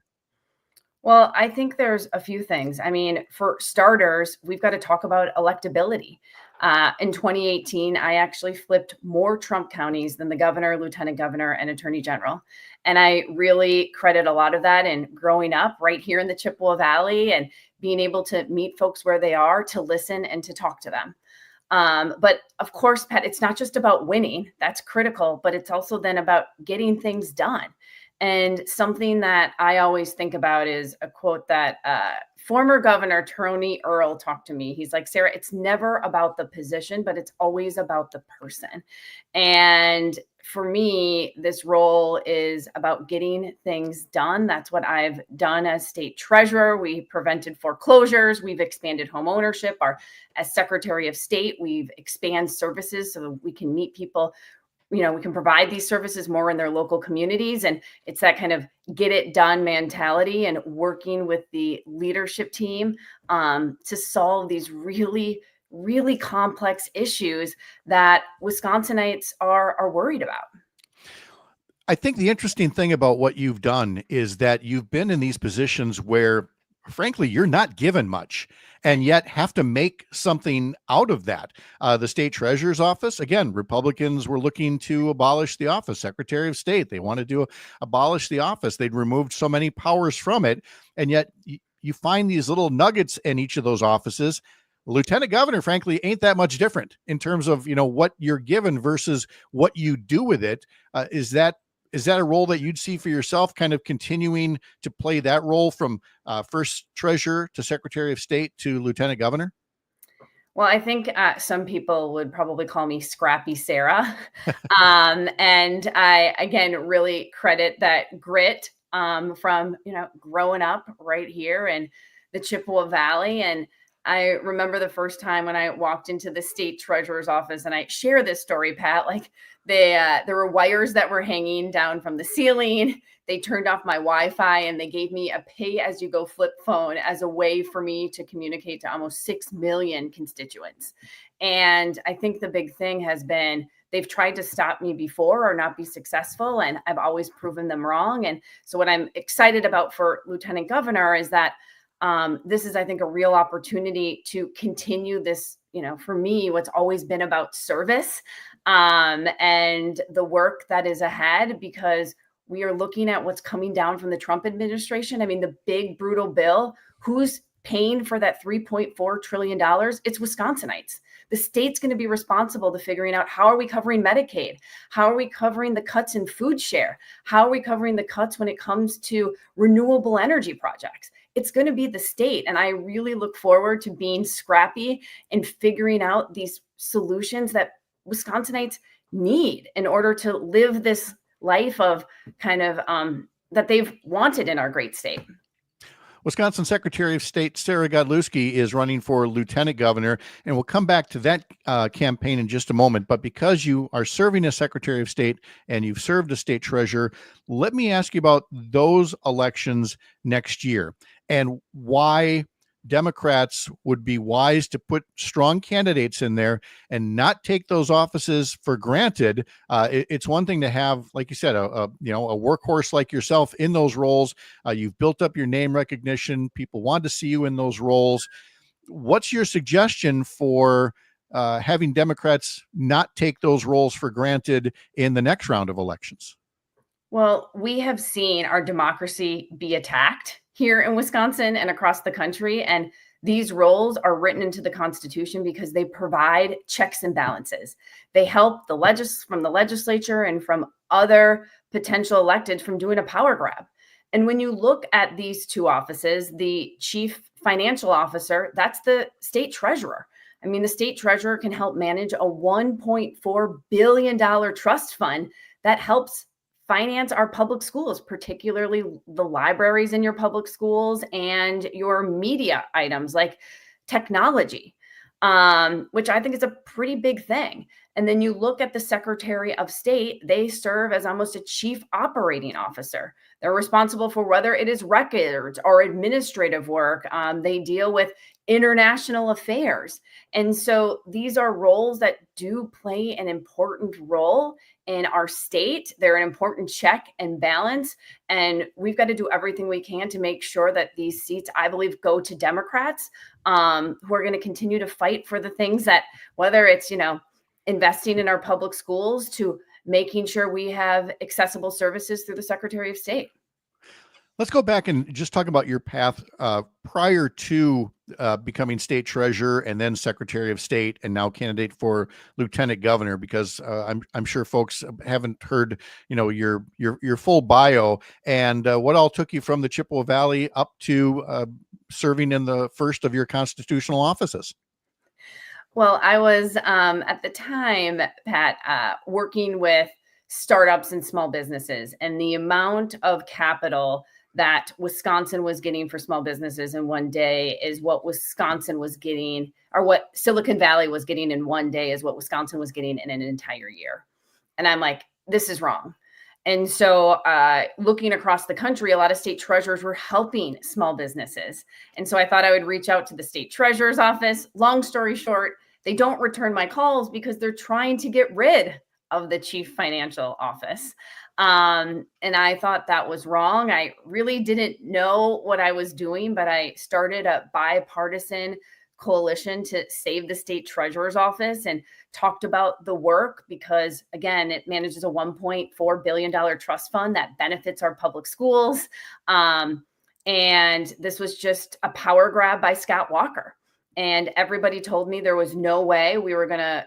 Well, I think there's a few things. I mean, for starters, we've got to talk about electability. In 2018, I actually flipped more Trump counties than the governor, lieutenant governor, and attorney general. And I really credit a lot of that in growing up right here in the Chippewa Valley and being able to meet folks where they are, to listen and to talk to them. But of course, Pat, it's not just about winning. That's critical, but it's also then about getting things done. And something that I always think about is a quote that former Governor Tony Earl talked to me. He's like, Sara, it's never about the position, but it's always about the person. And for me, this role is about getting things done. That's what I've done as state treasurer. We prevented foreclosures. We've expanded home ownership. As Secretary of State, we've expanded services so that we can meet people. We can provide these services more in their local communities. And it's that kind of get it done mentality and working with the leadership team to solve these really, really complex issues that Wisconsinites are worried about. I think the interesting thing about what you've done is that you've been in these positions where, frankly, you're not given much and yet have to make something out of that. The state treasurer's office, again, Republicans were looking to abolish the office. Secretary of State, they wanted to abolish the office. They'd removed so many powers from it. And yet you find these little nuggets in each of those offices. Lieutenant governor, frankly, ain't that much different in terms of, what you're given versus what you do with it. Is that a role that you'd see for yourself, kind of continuing to play that role from first treasurer to Secretary of State to lieutenant governor? Well, I think some people would probably call me Scrappy Sarah. And I, again, really credit that grit from, growing up right here in the Chippewa Valley. And I remember the first time when I walked into the state treasurer's office, and I share this story, Pat, like there were wires that were hanging down from the ceiling. They turned off my Wi-Fi and they gave me a pay-as-you-go flip phone as a way for me to communicate to almost 6 million constituents. And I think the big thing has been they've tried to stop me before or not be successful, and I've always proven them wrong. And so what I'm excited about for lieutenant governor is that this is, I think, a real opportunity to continue this, for me, what's always been about service and the work that is ahead, because we are looking at what's coming down from the Trump administration. I mean, the big, brutal bill, who's paying for that $3.4 trillion? It's Wisconsinites. The state's going to be responsible to figuring out, how are we covering Medicaid? How are we covering the cuts in food share? How are we covering the cuts when it comes to renewable energy projects? It's going to be the state. And I really look forward to being scrappy and figuring out these solutions that Wisconsinites need in order to live this life of kind of that they've wanted in our great state. Wisconsin Secretary of State Sara Godlewski is running for lieutenant governor, and we'll come back to that campaign in just a moment. But because you are serving as Secretary of State and you've served as state treasurer, let me ask you about those elections next year and why Democrats would be wise to put strong candidates in there and not take those offices for granted. It's one thing to have, like you said, a workhorse like yourself in those roles. You've built up your name recognition. People want to see you in those roles. What's your suggestion for having Democrats not take those roles for granted in the next round of elections? Well, we have seen our democracy be attacked here in Wisconsin and across the country. And these roles are written into the Constitution because they provide checks and balances. They help from the legislature and from other potential electeds from doing a power grab. And when you look at these two offices, the chief financial officer, that's the state treasurer. I mean, the state treasurer can help manage a $1.4 billion trust fund that helps finance our public schools, particularly the libraries in your public schools and your media items like technology, which I think is a pretty big thing. And then you look at the Secretary of State, they serve as almost a chief operating officer. They're responsible for whether it is records or administrative work. They deal with international affairs. And so these are roles that do play an important role in our state. They're an important check and balance. And we've got to do everything we can to make sure that these seats, I believe, go to Democrats who are going to continue to fight for the things that, whether it's, investing in our public schools to making sure we have accessible services through the Secretary of State. Let's go back and just talk about your path prior to becoming state treasurer and then Secretary of State and now candidate for lieutenant governor, because I'm sure folks haven't heard, your full bio and what all took you from the Chippewa Valley up to serving in the first of your constitutional offices. Well, I was at the time, Pat, working with startups and small businesses, and the amount of capital that Wisconsin was getting for small businesses in one day is what Wisconsin was getting, or what Silicon Valley was getting in one day is what Wisconsin was getting in an entire year. And I'm like, this is wrong. And so looking across the country, a lot of state treasurers were helping small businesses. And so I thought I would reach out to the state treasurer's office. Long story short, they don't return my calls because they're trying to get rid of the chief financial office. And I thought that was wrong. I really didn't know what I was doing, but I started a bipartisan coalition to save the state treasurer's office and talked about the work because, again, it manages a $1.4 billion trust fund that benefits our public schools. And this was just a power grab by Scott Walker. And everybody told me there was no way we were going to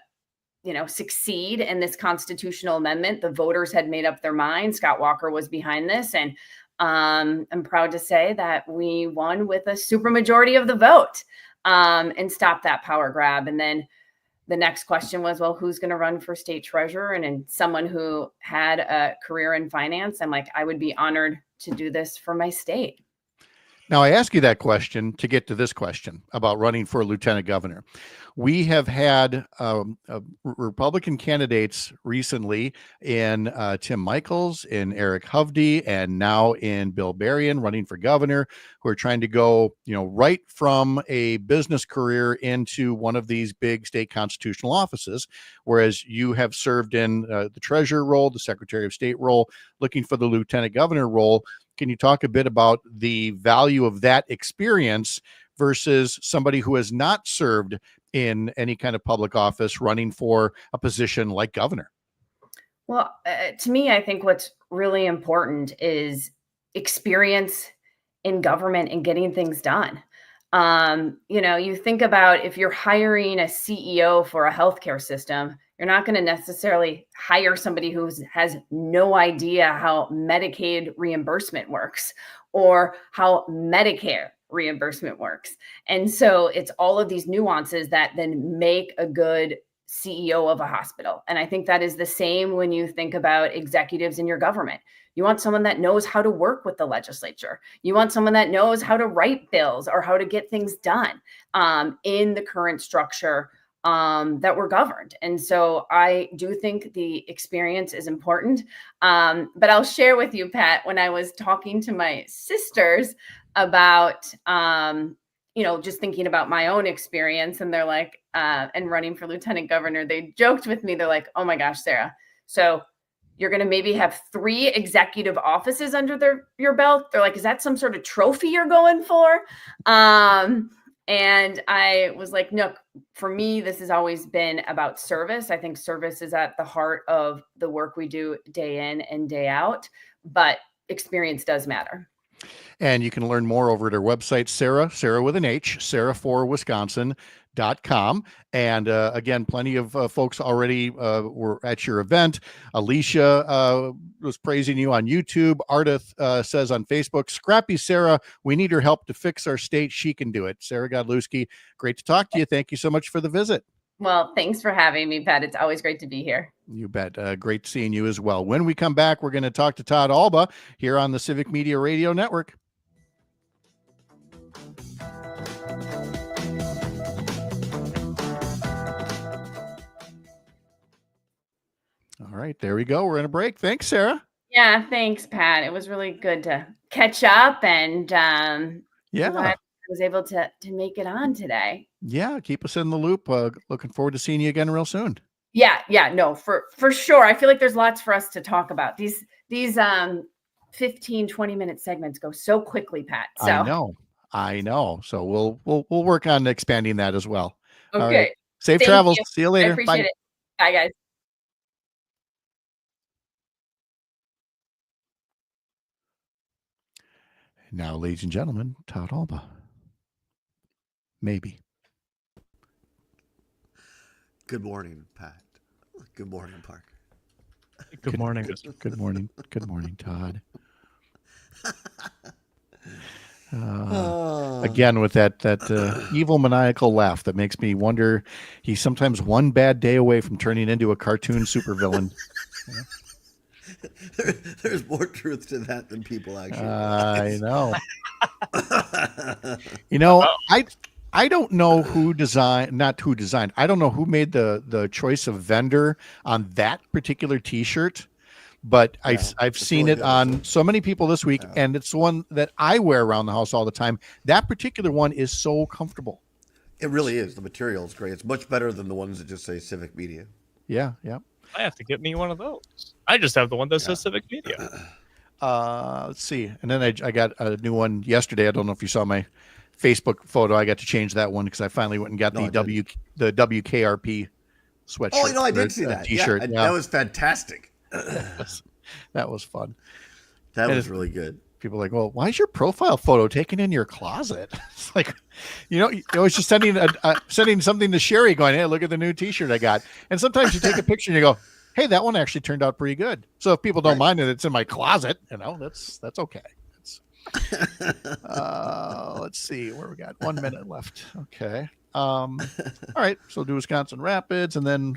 succeed in this constitutional amendment. The voters had made up their mind. Scott Walker was behind this. And I'm proud to say that we won with a supermajority of the vote and stopped that power grab. And then the next question was, well, who's going to run for state treasurer? And someone who had a career in finance, I'm like, I would be honored to do this for my state. Now, I ask you that question to get to this question about running for lieutenant governor. We have had Republican candidates recently in Tim Michels, in Eric Hovde, and now in Bill Berrien running for governor, who are trying to go, right from a business career into one of these big state constitutional offices, whereas you have served in the treasurer role, the secretary of state role, looking for the lieutenant governor role. Can you talk a bit about the value of that experience versus somebody who has not served in any kind of public office running for a position like governor? Well, to me, I think what's really important is experience in government and getting things done. You think about if you're hiring a CEO for a healthcare system, you're not going to necessarily hire somebody who has no idea how Medicaid reimbursement works or how Medicare reimbursement works. And so it's all of these nuances that then make a good CEO of a hospital. And I think that is the same when you think about executives in your government. You want someone that knows how to work with the legislature. You want someone that knows how to write bills or how to get things done in the current structure that we're governed. And so I do think the experience is important. But I'll share with you, Pat, when I was talking to my sisters about, just thinking about my own experience, and they're like, and running for lieutenant governor, they joked with me. They're like, oh my gosh, Sarah. So you're going to maybe have 3 executive offices under your belt. They're like, is that some sort of trophy you're going for? And I was like, no, for me, this has always been about service. I think service is at the heart of the work we do day in and day out, but experience does matter. And you can learn more over at our website, Sara with an H, SaraForWisconsin.com. And again, plenty of folks already were at your event. Alicia was praising you on YouTube. Ardith says on Facebook, scrappy Sara, we need her help to fix our state. She can do it. Sara Godlewski, great to talk to you. Thank you so much for the visit. Well, thanks for having me, Pat. It's always great to be here. You bet. Great seeing you as well. When we come back, we're going to talk to Todd Allbaugh here on the Civic Media Radio Network. All right, there we go. We're in a break. Thanks, Sara. Yeah, thanks, Pat. It was really good to catch up, and I was able to make it on today. Yeah, keep us in the loop. Looking forward to seeing you again real soon. Yeah, no, for sure. I feel like there's lots for us to talk about. These 15, 20-minute segments go so quickly, Pat. So I know. So we'll work on expanding that as well. Okay. All right. Safe Thank travels. you. See you later. I appreciate it. Bye, guys. Now, ladies and gentlemen, Todd Allbaugh. Maybe. Good morning, Pat. Good morning, Parker. Good morning. Good morning. Good morning, Todd. Again, with that evil maniacal laugh that makes me wonder, he's sometimes one bad day away from turning into a cartoon supervillain. There's more truth to that than people actually I realize. know. I don't know who designed, I don't know who made the choice of vendor on that particular T-shirt, but I've seen really it good, on so many people this week, and it's the one that I wear around the house all the time. That particular one is so comfortable. It really is. The material is great. It's much better than the ones that just say Civic Media. Yeah. I have to get me one of those. I just have the one that says Civic Media. Let's see. And then I got a new one yesterday. I don't know if you saw my Facebook photo. I got to change that one because I finally went and got the WKRP sweatshirt. Oh, I did see that T-shirt. Yeah, that was fantastic. That was fun. That was really good. People are like, well, why is your profile photo taken in your closet? It's like, I was just sending something to Sherry going, hey, look at the new T-shirt I got. And sometimes you take a picture and you go, hey, that one actually turned out pretty good. So if people don't mind that it's in my closet, that's okay. Let's see where we got 1 minute left. Okay. All right. So do Wisconsin Rapids, and then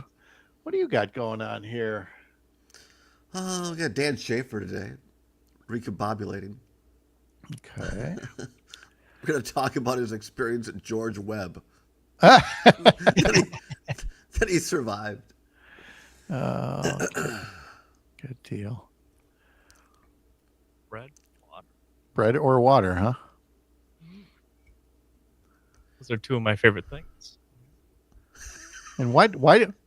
what do you got going on here? Oh, we got Dan Shafer today, recombobulating. Okay. We're going to talk about his experience at George Webb. that he survived. Good deal. Bread. Or water, huh? Those are two of my favorite things. And why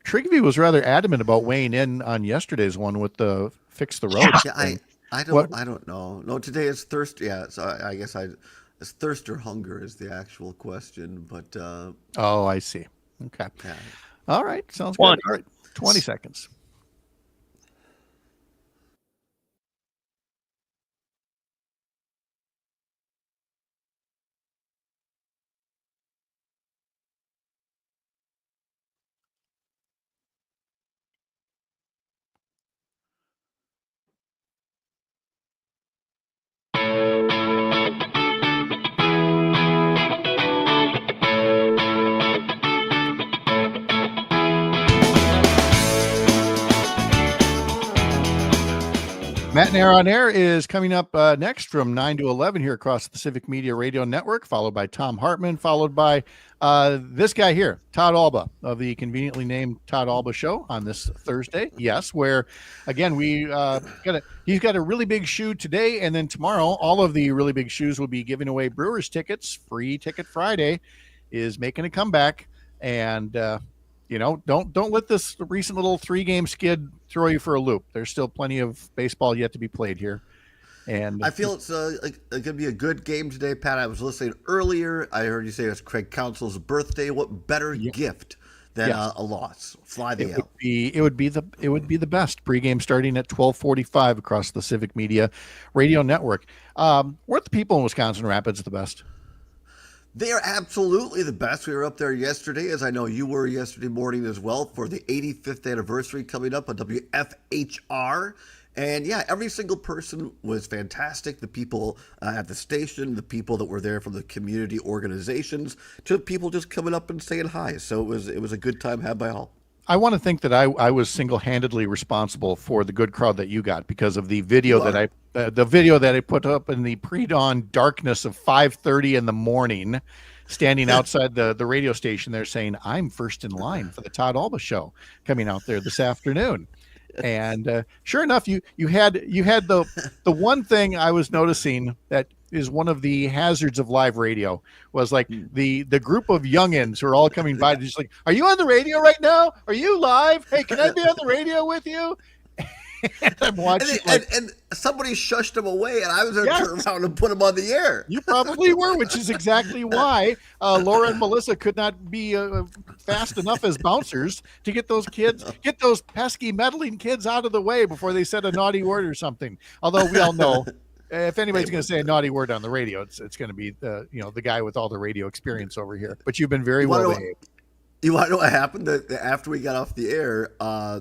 Trigby was rather adamant about weighing in on yesterday's one with the fix the road. Yeah, I don't know. No, today is thirst. Yeah, so I guess it's thirst or hunger is the actual question. But oh, I see. Okay. Yeah. All right. Sounds good. All right. 20 seconds. Matt and Air on Air is coming up next from 9 to 11 here across the Civic Media Radio Network, followed by Tom Hartman, followed by this guy here, Todd Allbaugh of the conveniently named Todd Allbaugh Show on this Thursday. Yes, where, again, he's got a really big shoe today, and then tomorrow, all of the really big shoes will be giving away Brewers tickets. Free Ticket Friday is making a comeback, and don't let this recent little 3-game skid throw you for a loop. There's still plenty of baseball yet to be played here. And I feel it's going to be a good game today, Pat. I was listening earlier. I heard you say it's Craig Counsell's birthday. What better gift than a loss? Fly the L. It would be the best. Pregame starting at 12:45 across the Civic Media Radio Network. Weren't the people in Wisconsin Rapids the best? They are absolutely the best. We were up there yesterday, as I know you were yesterday morning as well, for the 85th anniversary coming up on WFHR. And yeah, every single person was fantastic. The people at the station, the people that were there from the community organizations, to people just coming up and saying hi. So it was a good time had by all. I want to think that I was single-handedly responsible for the good crowd that you got because of the video that I put up in the pre-dawn darkness of 5:30 in the morning, standing outside the radio station there saying, I'm first in line for the Todd Allbaugh Show coming out there this afternoon. And sure enough, you had the one thing I was noticing that is one of the hazards of live radio was like the group of youngins who are all coming by just like, are you on the radio right now? Are you live? Hey, can I be on the radio with you? And I'm watching, and somebody shushed him away, and I was there to turn around and put him on the air. You probably were, which is exactly why Laura and Melissa could not be fast enough as bouncers to get those pesky meddling kids out of the way before they said a naughty word or something. Although we all know, if anybody's going to say a naughty word on the radio, it's going to be the guy with all the radio experience over here. But you've been very well behaved. You want to know what happened? After we got off the air,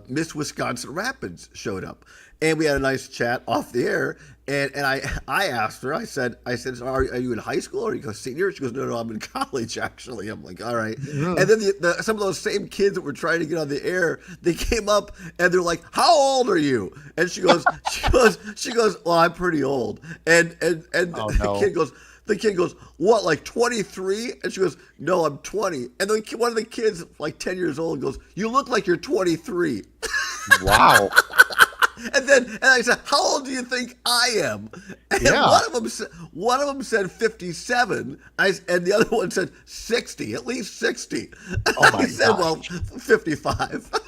Miss Wisconsin Rapids showed up. And we had a nice chat off the air. And I asked her, I said, so are you in high school or are you a senior? She goes, no, I'm in college, actually. I'm like, all right. And then some of those same kids that were trying to get on the air, they came up and they're like, how old are you? And she goes, well, I'm pretty old. And the kid goes, what, like 23? And she goes, no, I'm 20. And then one of the kids, like 10 years old, goes, you look like you're 23. Wow. And I said, how old do you think I am? And one of them said 57, and the other one said 60, at least 60. Oh my I said, well, 55. Well,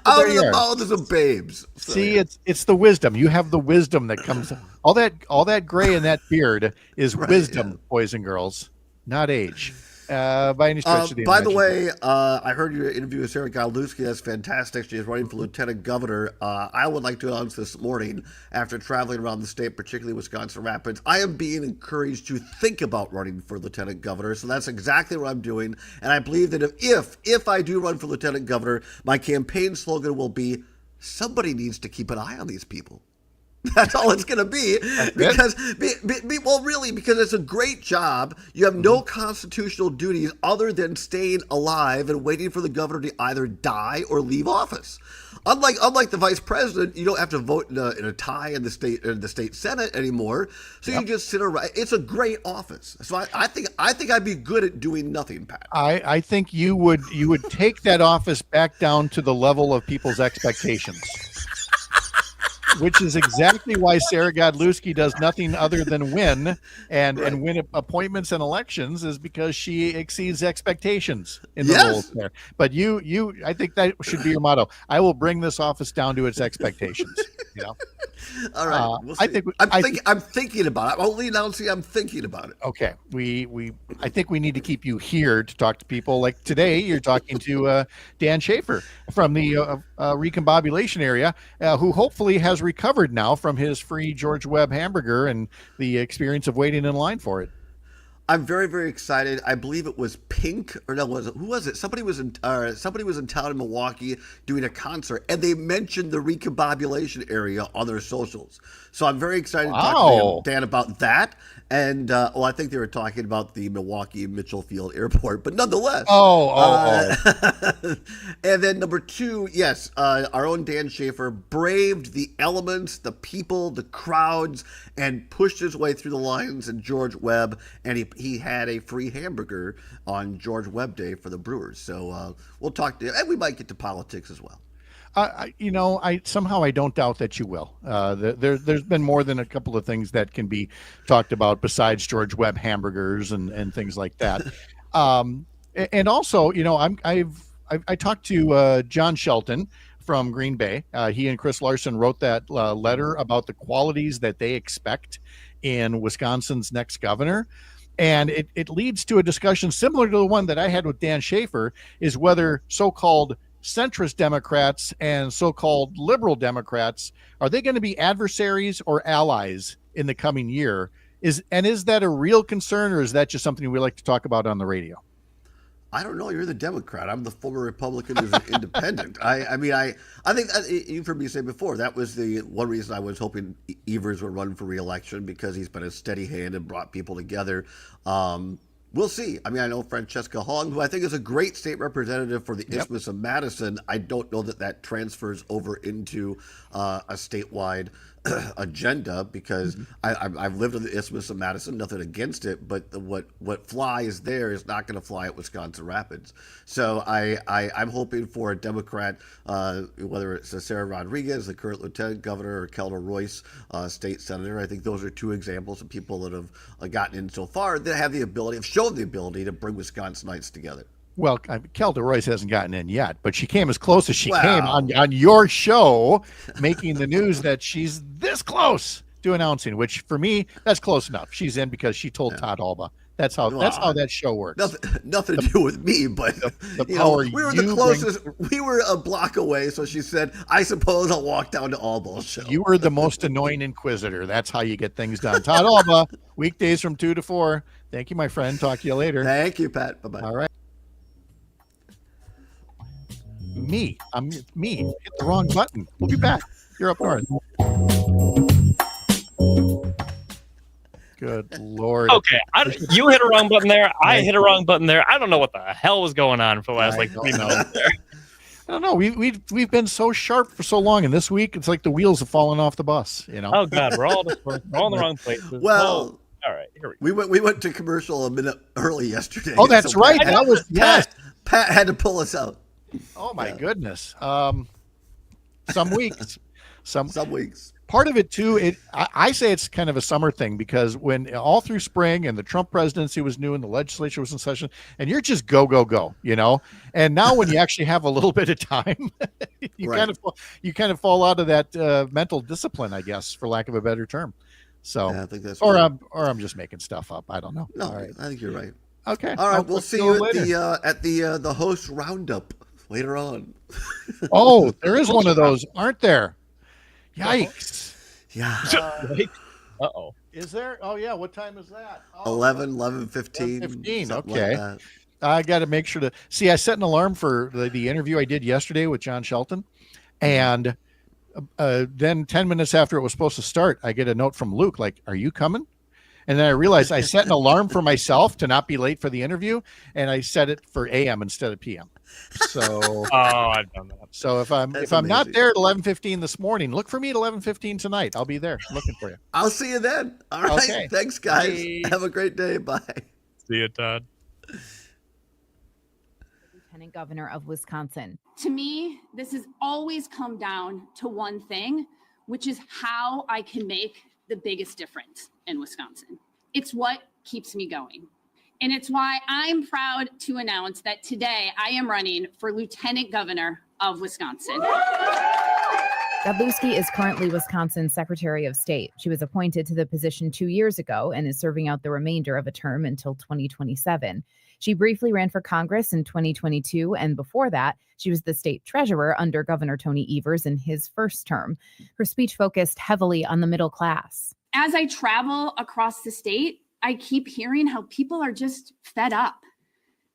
out of the mouths of babes. So, see, it's the wisdom. You have the wisdom that comes. All that gray in that beard is wisdom, boys and girls, not age. By any stretch of the by the way, I heard your interview with Sara Godlewski. That's fantastic. She is running for lieutenant governor. I would like to announce this morning, after traveling around the state, particularly Wisconsin Rapids, I am being encouraged to think about running for lieutenant governor. So that's exactly what I'm doing. And I believe that if I do run for lieutenant governor, my campaign slogan will be, somebody needs to keep an eye on these people. That's all it's going to be, because because it's a great job. You have no constitutional duties other than staying alive and waiting for the governor to either die or leave office. Unlike the vice president, you don't have to vote in a tie in the state senate anymore. So you just sit around. It's a great office. So I think I'd be good at doing nothing, Pat. I think you would take that office back down to the level of people's expectations. Which is exactly why Sara Godlewski does nothing other than win and win appointments and elections, is because she exceeds expectations in the roles there. But I think that should be your motto. I will bring this office down to its expectations. You know. All right. We'll see. I'm thinking about it. I'm only announcing I'm thinking about it. Okay. I think we need to keep you here to talk to people. Like today, you're talking to Dan Shafer from the recombobulation area, who hopefully has recovered now from his free George Webb hamburger and the experience of waiting in line for it. I'm very, very excited. I believe it was Pink, or no, who was it? Somebody was in town in Milwaukee doing a concert, and they mentioned the recombobulation area on their socials. So I'm very excited to talk to Dan about that. And I think they were talking about the Milwaukee Mitchell Field Airport, but nonetheless. And then number two, yes, our own Dan Shafer braved the elements, the people, the crowds, and pushed his way through the lines in George Webb, and he had a free hamburger on George Webb Day for the Brewers. So we'll talk to him, and we might get to politics as well. I don't doubt that you will. There's been more than a couple of things that can be talked about besides George Webb hamburgers and things like that. And also, I talked to John Shelton from Green Bay. He and Chris Larson wrote that letter about the qualities that they expect in Wisconsin's next governor. And it leads to a discussion similar to the one that I had with Dan Shafer, is whether so-called centrist Democrats and so-called liberal Democrats, are they going to be adversaries or allies in the coming year? Is that a real concern, or is that just something we like to talk about on the radio? I don't know. You're the Democrat. I'm the former Republican who's an independent. I think you've heard me say before, that was the one reason I was hoping Evers would run for re-election, because he's been a steady hand and brought people together. We'll see. I know Francesca Hong, who I think is a great state representative for the Isthmus of Madison. I don't know that transfers over into a statewide agenda, because I've lived in the Isthmus of Madison, nothing against it, but what flies there is not going to fly at Wisconsin Rapids. So I'm hoping for a Democrat, whether it's Sara Rodriguez, the current lieutenant governor, or Kelda Royce, state senator. I think those are two examples of people that have gotten in so far that have shown the ability to bring Wisconsinites together. Well, Kelda Royce hasn't gotten in yet, but she came as close as she came on your show, making the news that she's this close to announcing, which for me, that's close enough. She's in because she told Todd Allbaugh. That's how that show works. Nothing to do with me, but the power we were the closest. We were a block away, so she said, "I suppose I'll walk down to Allbaugh's show." You were the most annoying inquisitor. That's how you get things done. Todd Allbaugh, weekdays from 2 to 4. Thank you, my friend. Talk to you later. Thank you, Pat. Bye-bye. All right. I'm me. Hit the wrong button. We'll be back. You're up north. Good Lord. Okay, you hit a wrong button there. I hit a wrong button there. I don't know what the hell was going on for the last 3 minutes there. I don't know. We've been so sharp for so long, and this week it's like the wheels have fallen off the bus. Oh God, we're all in the wrong places. Well, all right, here we go. We went to commercial a minute early yesterday. Oh, that's right. That was Pat had to pull us out. Oh my goodness. Some weeks. Some weeks. Part of it too, I say it's kind of a summer thing, because when all through spring and the Trump presidency was new and the legislature was in session, and you're just go, and now when you actually have a little bit of time, you kind of fall out of that mental discipline, I guess, for lack of a better term. So, yeah, I think that's I'm just making stuff up. I don't know. No, all right. I think you're right. Okay. All right. We'll see you at the host roundup later on. Oh, there is one of those, aren't there? Yikes. Yeah. Uh-oh. Is there? Oh, yeah. What time is that? 11:15. 11:15. Okay. Like I got to make sure to see. I set an alarm for the interview I did yesterday with John Shelton. And then 10 minutes after it was supposed to start, I get a note from Luke, like, are you coming? And then I realized I set an alarm for myself to not be late for the interview. And I set it for AM instead of PM. So I've done that. So if I'm not there at 11:15 this morning, look for me at 11:15 tonight. I'll be there looking for you. I'll see you then. All right. Okay. Thanks, guys. Bye. Have a great day. Bye. See you, Todd. Lieutenant Governor of Wisconsin. To me, this has always come down to one thing, which is how I can make the biggest difference in Wisconsin. It's what keeps me going. And it's why I'm proud to announce that today I am running for Lieutenant Governor of Wisconsin. Godlewski is currently Wisconsin's Secretary of State. She was appointed to the position 2 years ago and is serving out the remainder of a term until 2027. She briefly ran for Congress in 2022, and before that, she was the state treasurer under Governor Tony Evers in his first term. Her speech focused heavily on the middle class. As I travel across the state, I keep hearing how people are just fed up.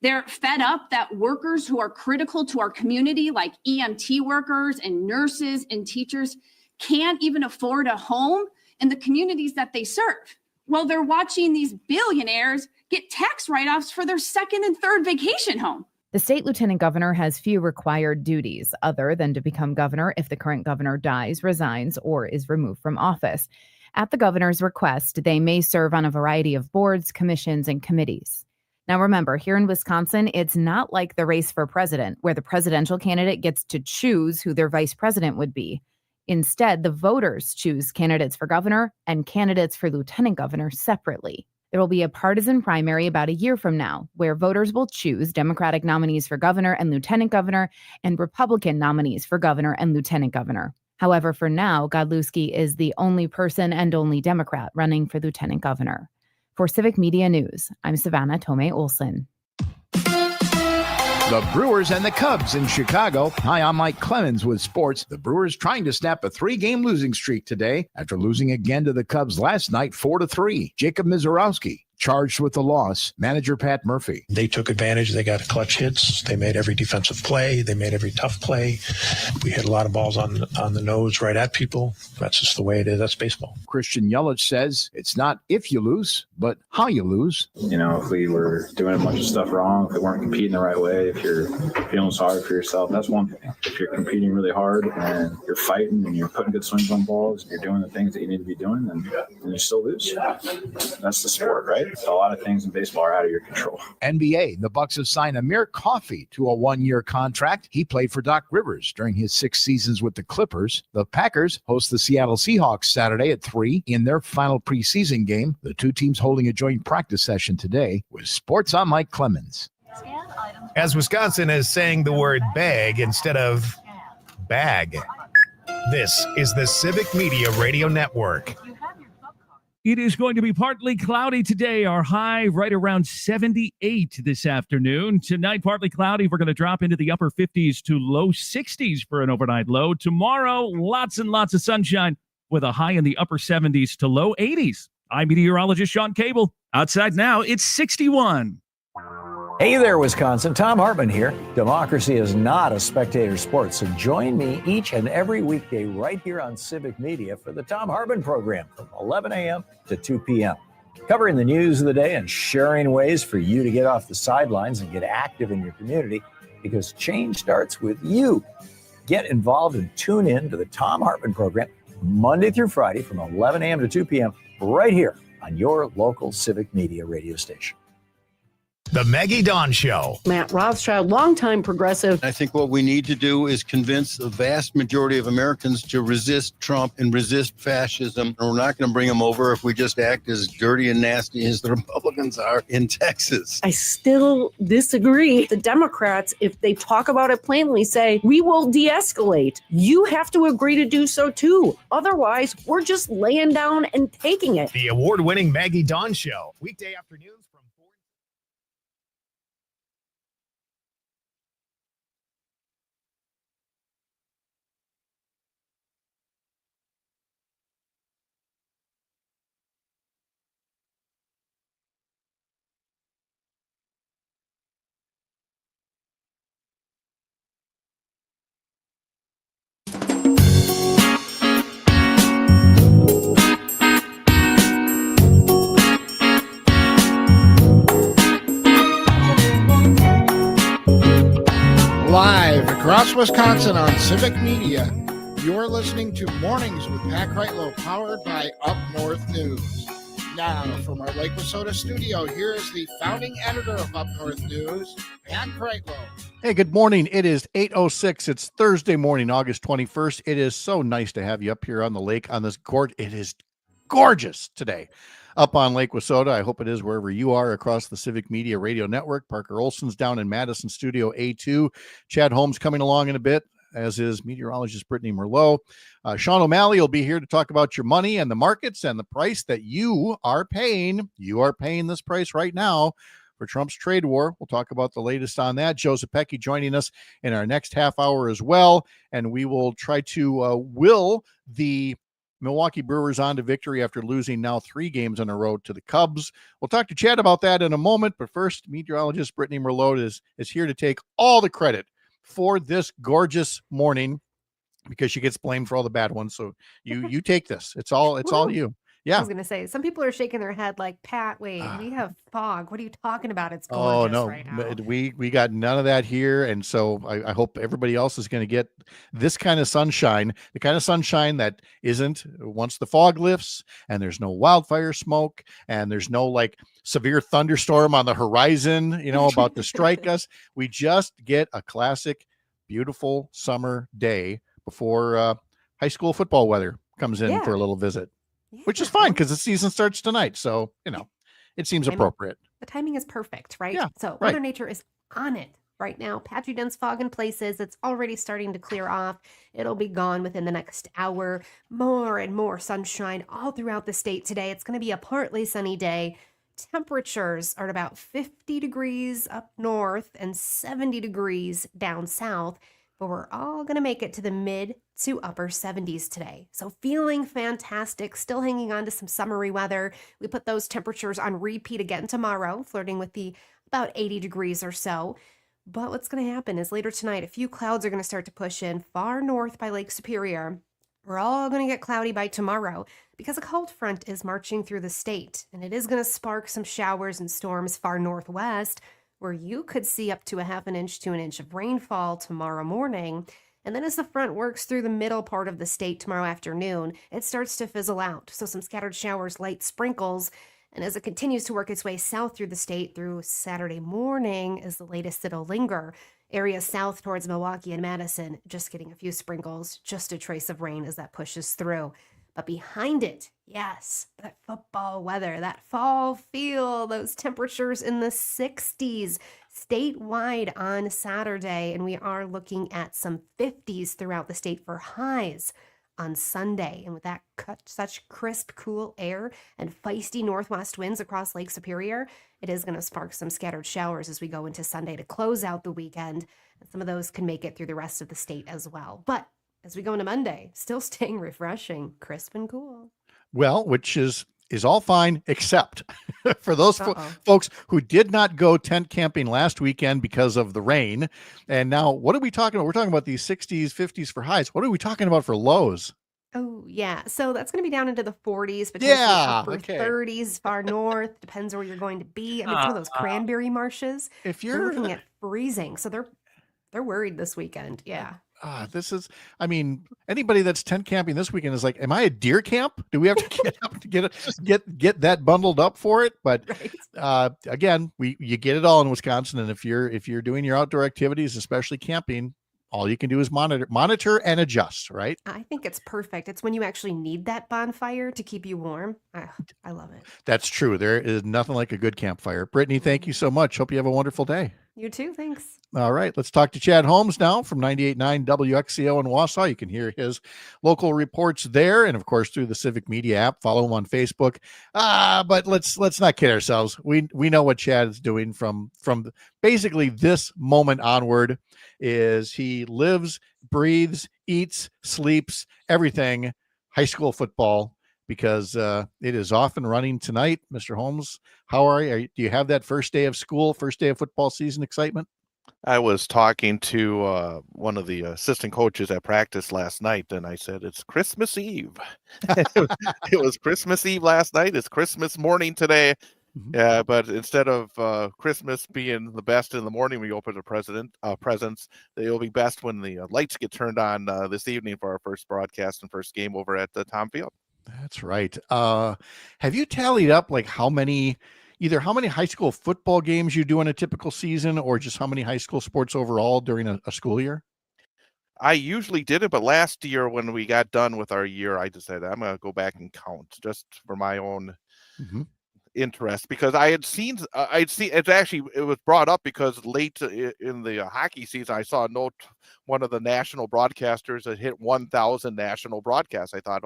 They're fed up that workers who are critical to our community, like EMT workers and nurses and teachers, can't even afford a home in the communities that they serve. Well, they're watching these billionaires get tax write-offs for their second and third vacation home. The state lieutenant governor has few required duties other than to become governor if the current governor dies, resigns, or is removed from office. At the governor's request, they may serve on a variety of boards, commissions, and committees. Now remember, here in Wisconsin, it's not like the race for president, where the presidential candidate gets to choose who their vice president would be. Instead, the voters choose candidates for governor and candidates for lieutenant governor separately. There will be a partisan primary about a year from now, where voters will choose Democratic nominees for governor and lieutenant governor and Republican nominees for governor and lieutenant governor. However, for now, Godlewski is the only person and only Democrat running for lieutenant governor. For Civic Media News, I'm Savannah Tomei Olson. The Brewers and the Cubs in Chicago. Hi, I'm Mike Clemens with sports. The Brewers trying to snap a 3-game losing streak today after losing again to the Cubs last night 4-3. Jacob Mizorowski charged with the loss. Manager Pat Murphy. They took advantage. They got clutch hits. They made every defensive play. They made every tough play. We hit a lot of balls on the nose right at people. That's just the way it is. That's baseball. Christian Yelich says it's not if you lose, but how you lose. You know, if we were doing a bunch of stuff wrong, if we weren't competing the right way, if you're feeling sorry for yourself, that's one thing. If you're competing really hard and you're fighting and you're putting good swings on balls, and you're doing the things that you need to be doing, then you still lose. That's the sport, right? A lot of things in baseball are out of your control. NBA, the Bucks have signed Amir Coffey to a 1-year contract. He played for Doc Rivers during his 6 seasons with the Clippers. The Packers host the Seattle Seahawks Saturday at 3 in their final preseason game. The two teams holding a joint practice session today. With sports, I'm Mike Clemens. As Wisconsin is saying the word bag instead of bag. This is the Civic Media Radio Network. It is going to be partly cloudy today. Our high right around 78 this afternoon. Tonight, partly cloudy. We're going to drop into the upper 50s to low 60s for an overnight low. Tomorrow, lots and lots of sunshine with a high in the upper 70s to low 80s. I'm meteorologist Sean Cable. Outside now, it's 61. Hey there, Wisconsin. Tom Hartman here. Democracy is not a spectator sport, so join me each and every weekday right here on Civic Media for the Tom Hartman program from 11 a.m. to 2 p.m. Covering the news of the day and sharing ways for you to get off the sidelines and get active in your community, because change starts with you. Get involved and tune in to the Tom Hartman program Monday through Friday from 11 a.m. to 2 p.m. right here on your local Civic Media radio station. The Maggie Dawn Show. Matt Rothschild, longtime progressive. I think what we need to do is convince the vast majority of Americans to resist Trump and resist fascism. And we're not going to bring them over if we just act as dirty and nasty as the Republicans are in Texas. I still disagree. The Democrats, if they talk about it plainly, say, we will de-escalate. You have to agree to do so too. Otherwise, we're just laying down and taking it. The award-winning Maggie Dawn Show. Weekday afternoons from 4. Live across Wisconsin on Civic Media, you're listening to Mornings with Pat Kreitlow, powered by Up North News. Now, from our Lake Wissota studio, here is the founding editor of Up North News, Pat Kreitlow. Hey, good morning. It is 8:06. It's Thursday morning, August 21st. It is so nice to have you up here on the lake on this court. It is gorgeous today up on Lake Wissota. I hope it is wherever you are across the Civic Media Radio Network. Parker Olson's down in Madison Studio A2. Chad Holmes coming along in a bit, as is meteorologist Brittany Merlot. Sean O'Malley will be here to talk about your money and the markets and the price that you are paying. You are paying this price right now for Trump's trade war. We'll talk about the latest on that. Joe Zepecki joining us in our next half hour as well. And we will try to will the Milwaukee Brewers on to victory after losing now 3 games on a road to the Cubs. We'll talk to Chad about that in a moment, but first, meteorologist Brittany Merlot is here to take all the credit for this gorgeous morning, because she gets blamed for all the bad ones. So you take this. It's all you. I Yeah. was going to say, some people are shaking their head like, Pat, wait, we have fog. What are you talking about? It's Oh gorgeous no, right now. but we got none of that here, and so I hope everybody else is going to get this kind of sunshine, the kind of sunshine that isn't once the fog lifts and there's no wildfire smoke and there's no like severe thunderstorm on the horizon, about to strike us. We just get a classic, beautiful summer day before high school football weather comes in for a little visit, which is fine because the season starts tonight. So it seems appropriate. The timing is perfect, right? Yeah, So right. Mother Nature is on it right now. Patchy dense fog in places. It's already starting to clear off. It'll be gone within the next hour. More and more sunshine all throughout the state today. It's going to be a partly sunny day. Temperatures are at about 50 degrees up north and 70 degrees down south, but we're all going to make it to the mid to upper 70s today. So feeling fantastic, still hanging on to some summery weather. We put those temperatures on repeat again tomorrow, flirting with the about 80 degrees or so. But what's going to happen is later tonight, a few clouds are going to start to push in far north by Lake Superior. We're all going to get cloudy by tomorrow because a cold front is marching through the state, and it is going to spark some showers and storms far northwest, where you could see up to a half an inch to an inch of rainfall tomorrow morning. And then as the front works through the middle part of the state tomorrow afternoon, it starts to fizzle out. So some scattered showers, light sprinkles. And as it continues to work its way south through the state through Saturday morning is the latest it'll linger. Areas south towards Milwaukee and Madison, just getting a few sprinkles, just a trace of rain as that pushes through. But behind it, yes, that football weather, that fall feel, those temperatures in the 60s statewide on Saturday. And we are looking at some 50s throughout the state for highs on Sunday. And with that such crisp, cool air and feisty northwest winds across Lake Superior, it is going to spark some scattered showers as we go into Sunday to close out the weekend. And some of those can make it through the rest of the state as well. But as we go into Monday, still staying refreshing, crisp and cool. Well, which is is all fine, except for those folks who did not go tent camping last weekend because of the rain. And now, what are we talking about? We're talking about these 60s, 50s for highs. What are we talking about for lows? Oh, yeah. So that's going to be down into the 40s, potentially upper 30s far north. Depends where you're going to be. I mean, some of those cranberry marshes, if they're you're looking at freezing. So they're worried this weekend. Yeah. This is, I mean, anybody that's tent camping this weekend is like, am I a deer camp? Do we have to get up to get that bundled up for it? But again, you get it all in Wisconsin. And if you're doing your outdoor activities, especially camping, all you can do is monitor and adjust, right? I think it's perfect. It's when you actually need that bonfire to keep you warm. I love it. That's true. There is nothing like a good campfire. Brittany, thank you so much. Hope you have a wonderful day. You too. Thanks. All right. Let's talk to Chad Holmes now from 98.9 WXCO in Wausau. You can hear his local reports there. And of course, through the Civic Media app, follow him on Facebook. But let's not kid ourselves. We know what Chad is doing from basically this moment onward. Is he lives, breathes, eats, sleeps, everything high school football, because it is off and running tonight. Mr. Holmes, how are you? Do you have that first day of school, first day of football season excitement? I was talking to one of the assistant coaches at practice last night, and I said, it's Christmas Eve. It was Christmas Eve last night. It's Christmas morning today. Yeah, but instead of Christmas being the best in the morning, we open the presents. They'll be best when the lights get turned on this evening for our first broadcast and first game over at Tom Field. That's right. Have you tallied up like either how many high school football games you do in a typical season, or just how many high school sports overall during a school year? I usually did it, but last year when we got done with our year, I decided I'm going to go back and count just for my own interest, because I'd seen it was brought up because late in the hockey season, I saw a note, one of the national broadcasters had hit 1,000 national broadcasts. I thought,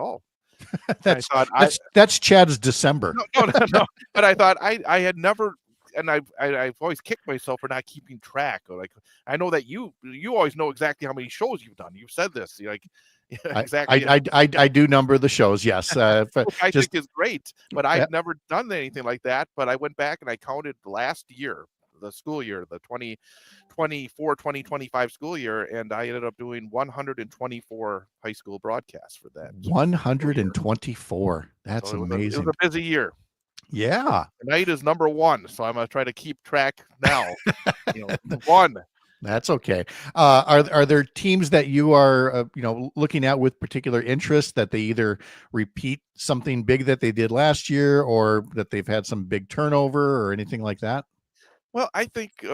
that's Chad's December. No. But I thought I had never, and I've always kicked myself for not keeping track. Like, I know that you always know exactly how many shows you've done. You've said this, like, exactly. I do number the shows. Yes. I think is great, but I've never done anything like that. But I went back and I counted last year, the school year, the 2024-2025 school year, and I ended up doing 124 high school broadcasts for that. 124. That's amazing. It was a busy year. Yeah. Tonight is number one, so I'm gonna try to keep track now. One. That's okay. Are there teams that you are looking at with particular interest, that they either repeat something big that they did last year, or that they've had some big turnover or anything like that? Well, I think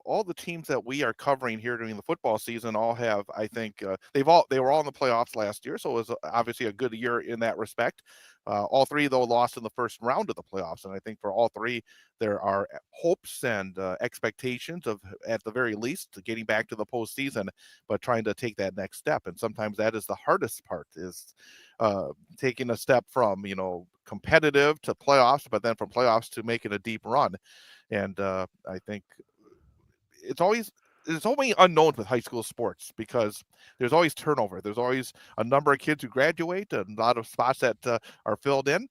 all the teams that we are covering here during the football season all have, I think they were all in the playoffs last year, so it was obviously a good year in that respect. All three, though, lost in the first round of the playoffs, and I think for all three, there are hopes and expectations of, at the very least, getting back to the postseason, but trying to take that next step. And sometimes that is the hardest part, is taking a step from competitive to playoffs, but then from playoffs to making a deep run. And I think it's always unknown with high school sports, because there's always turnover. There's always a number of kids who graduate, and a lot of spots that are filled in.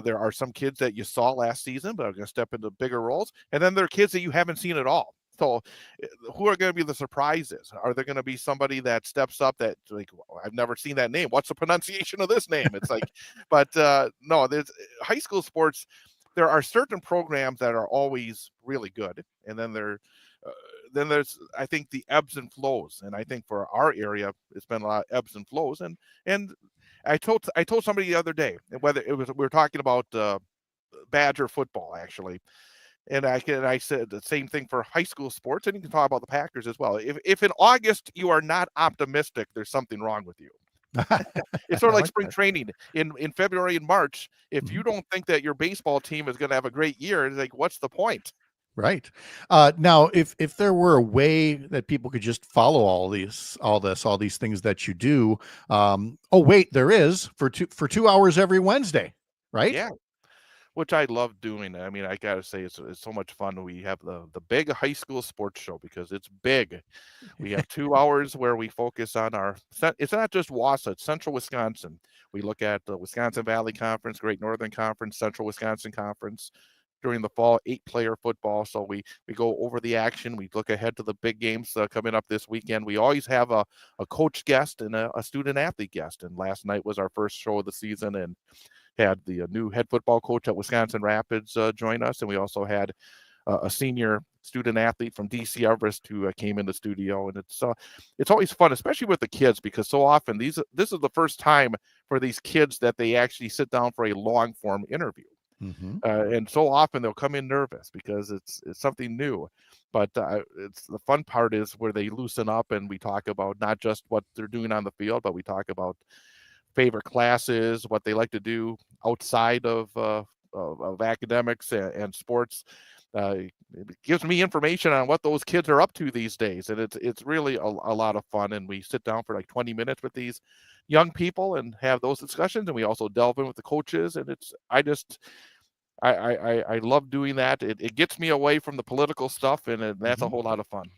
There are some kids that you saw last season but are going to step into bigger roles, and then there are kids that you haven't seen at all. So who are going to be the surprises? Are there going to be somebody that steps up that, like, I've never seen that name, what's the pronunciation of this name? It's like, but no, there's high school sports. There are certain programs that are always really good, and then there's, I think, the ebbs and flows. And I think for our area, it's been a lot of ebbs and flows. And I told somebody the other day, whether it was, we were talking about Badger football, actually, and I said the same thing for high school sports, and you can talk about the Packers as well. If in August you are not optimistic, there's something wrong with you. It's sort of like spring training in February and March. If you don't think that your baseball team is going to have a great year, it's like, what's the point? Right. Now, if there were a way that people could just follow all these things that you do, there is for 2 hours every Wednesday, right? Yeah. which I love doing. I mean, I gotta say, it's so much fun. We have the big high school sports show because it's big. We have 2 hours where we focus on it's not just Wausau, it's Central Wisconsin. We look at the Wisconsin Valley Conference, Great Northern Conference, Central Wisconsin Conference. During the fall, 8-player football. So we go over the action. We look ahead to the big games coming up this weekend. We always have a coach guest and a student athlete guest. And last night was our first show of the season, and had the new head football coach at Wisconsin Rapids join us. And we also had a senior student athlete from DC Everest who came in the studio. And it's always fun, especially with the kids, because so often this is the first time for these kids that they actually sit down for a long form interview. And so often they'll come in nervous because it's something new, but it's the fun part is where they loosen up and we talk about not just what they're doing on the field, but we talk about favorite classes, what they like to do outside of academics and sports. It gives me information on what those kids are up to these days, and it's really a lot of fun. And we sit down for like 20 minutes with these young people and have those discussions, and we also delve in with the coaches. And I love doing that. It gets me away from the political stuff, and that's a whole lot of fun.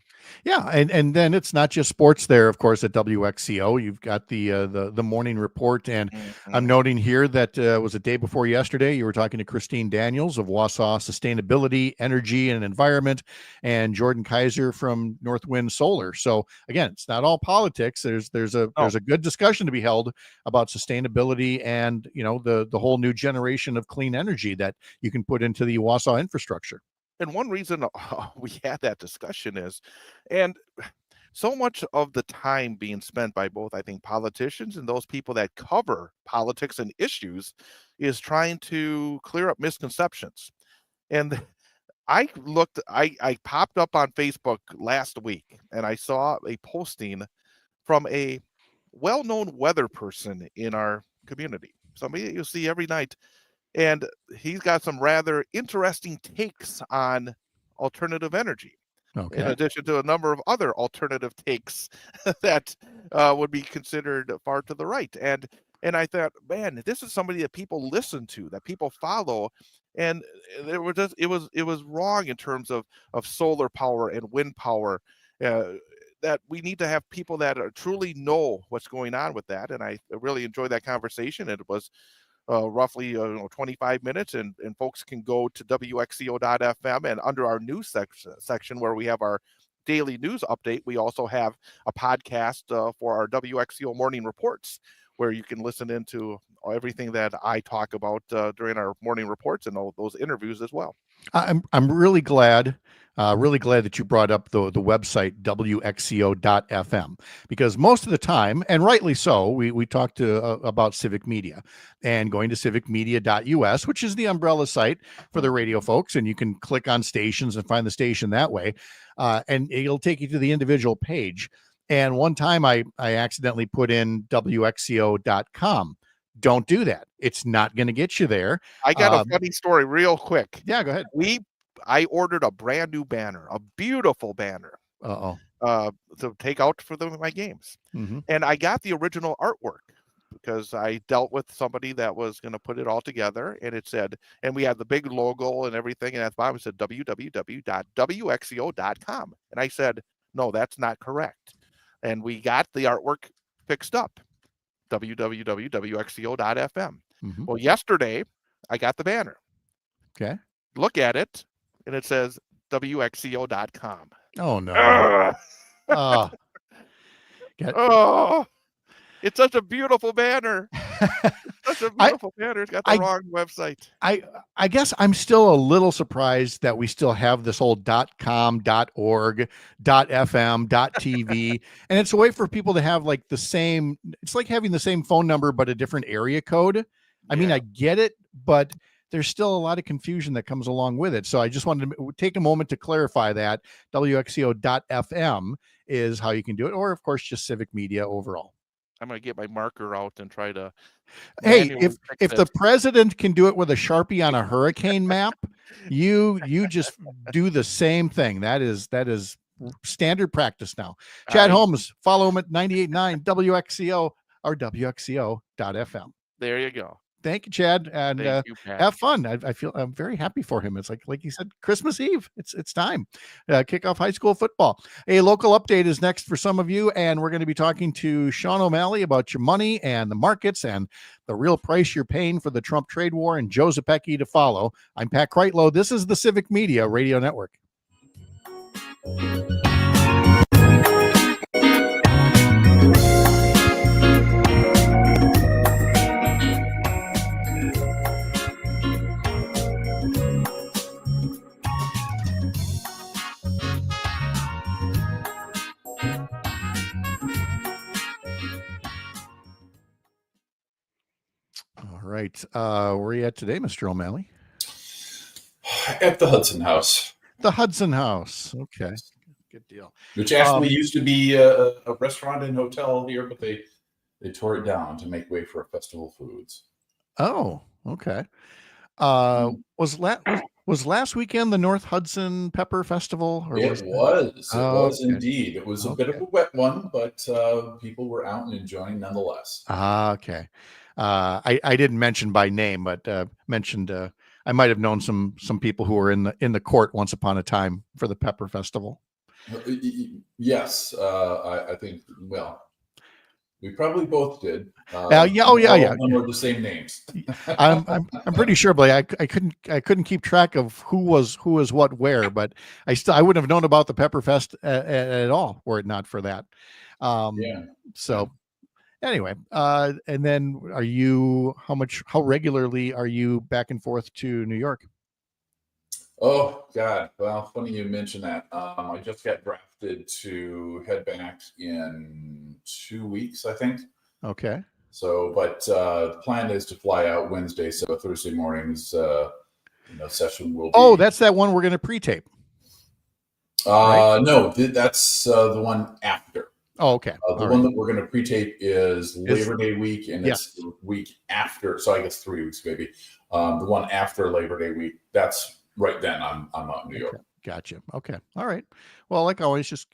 Yeah, and then it's not just sports there, of course, at WXCO. You've got the morning report, and I'm noting here that was the day before yesterday. You were talking to Christine Daniels of Wausau Sustainability, Energy, and Environment, and Jordan Kaiser from Northwind Solar. So again, it's not all politics. There's a good discussion to be held about sustainability and the whole new generation of clean energy that you can put into the Wausau infrastructure. And one reason we had that discussion is, and so much of the time being spent by both, I think, politicians and those people that cover politics and issues is trying to clear up misconceptions. And I popped up on Facebook last week and I saw a posting from a well-known weather person in our community, somebody that you'll see every night. And he's got some rather interesting takes on alternative energy, in addition to a number of other alternative takes that would be considered far to the right. And I thought, man, this is somebody that people listen to, that people follow. And it was wrong in terms of solar power and wind power. That we need to have people that truly know what's going on with that. And I really enjoyed that conversation. It was roughly 25 minutes, and folks can go to WXCO.FM, and under our news section where we have our daily news update, we also have a podcast for our WXCO morning reports, where you can listen into everything that I talk about during our morning reports and all those interviews as well. I'm really glad that you brought up the website WXCO.FM, because most of the time, and rightly so, we talked about civic media and going to civicmedia.us, which is the umbrella site for the radio folks, and you can click on stations and find the station that way, and it'll take you to the individual page. And one time I accidentally put in WXCO.com. Don't do that. It's not going to get you there. I got a funny story real quick. Yeah, go ahead. I ordered a brand new banner, a beautiful banner, to take out for my games. And I got the original artwork because I dealt with somebody that was going to put it all together, and it said, and we had the big logo and everything, and at the bottom it said www.wxco.com. And I said, no, that's not correct. And we got the artwork fixed up. www.wxco.fm. Well, yesterday I got the banner. Okay. Look at it, and it says WXCO.com. Oh no. It's such a beautiful banner. Such a beautiful banner. It's got the wrong website. I guess I'm still a little surprised that we still have this old .com, .org, .fm, .tv, and it's a way for people to have like the same. It's like having the same phone number but a different area code. I mean, I get it, but there's still a lot of confusion that comes along with it. So I just wanted to take a moment to clarify that WXCO.fm is how you can do it, or of course just civic media overall. I'm going to get my marker out and try to. Hey, if the president can do it with a Sharpie on a hurricane map, you just do the same thing. That is standard practice now. Chad Holmes, follow him at 98.9 WXCO or WXCO.FM. There you go. Thank you, Chad, and Thank you, Pat. have fun. I'm very happy for him. It's like you said, Christmas Eve. It's time. Kick off high school football. A local update is next for some of you, and we're going to be talking to Sean O'Malley about your money and the markets and the real price you're paying for the Trump trade war, and Joe Zepecki to follow. I'm Pat Kreitlow. This is the Civic Media Radio Network. All right. Where are you at today, Mr. O'Malley? At the Hudson House. The Hudson House. Okay. Good deal. Which actually used to be a restaurant and hotel here, but they tore it down to make way for Festival Foods. Oh, okay. Was last weekend the North Hudson Pepper Festival? It was okay. indeed. It was a bit of a wet one, but people were out and enjoying nonetheless. Okay. I didn't mention by name, but mentioned I might have known some people who were in the court once upon a time for the Pepper Festival. Yes, I think. Well, we probably both did. Yeah. All of them were the same names. I'm pretty sure, but I couldn't keep track of who was what where, but I wouldn't have known about the Pepper Fest at all were it not for that. So anyway, and then how regularly are you back and forth to New York? Oh God! Well, funny you mentioned that. I just got drafted to head back in 2 weeks, I think. Okay. So, but the plan is to fly out Wednesday, so Thursday morning's session will be. Oh, that's that one we're going to pre-tape. Right? No, that's the one after. Oh, okay. The one that we're going to pre-tape is Labor Day week, and it's the week after. So I guess 3 weeks maybe. The one after Labor Day week, that's right then. I'm out in New York. Gotcha. Okay. All right. Well, like always, just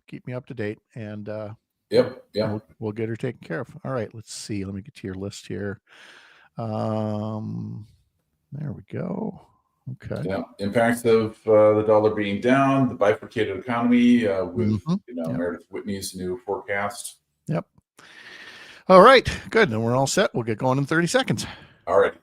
keep me up to date, and Yep. we'll get her taken care of. All right. Let's see. Let me get to your list here. There we go. Okay. Yeah. Impacts of the dollar being down, the bifurcated economy with Meredith Whitney's new forecast. Yep. All right. Good. And we're all set. We'll get going in 30 seconds. All right.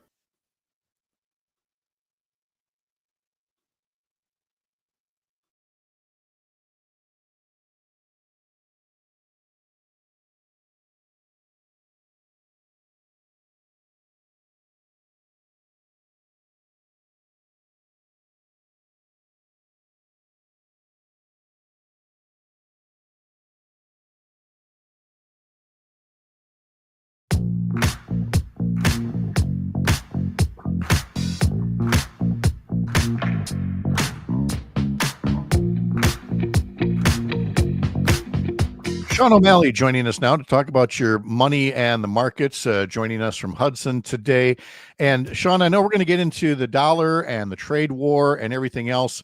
Sean O'Malley joining us now to talk about your money and the markets, joining us from Hudson today. And Sean, I know we're going to get into the dollar and the trade war and everything else,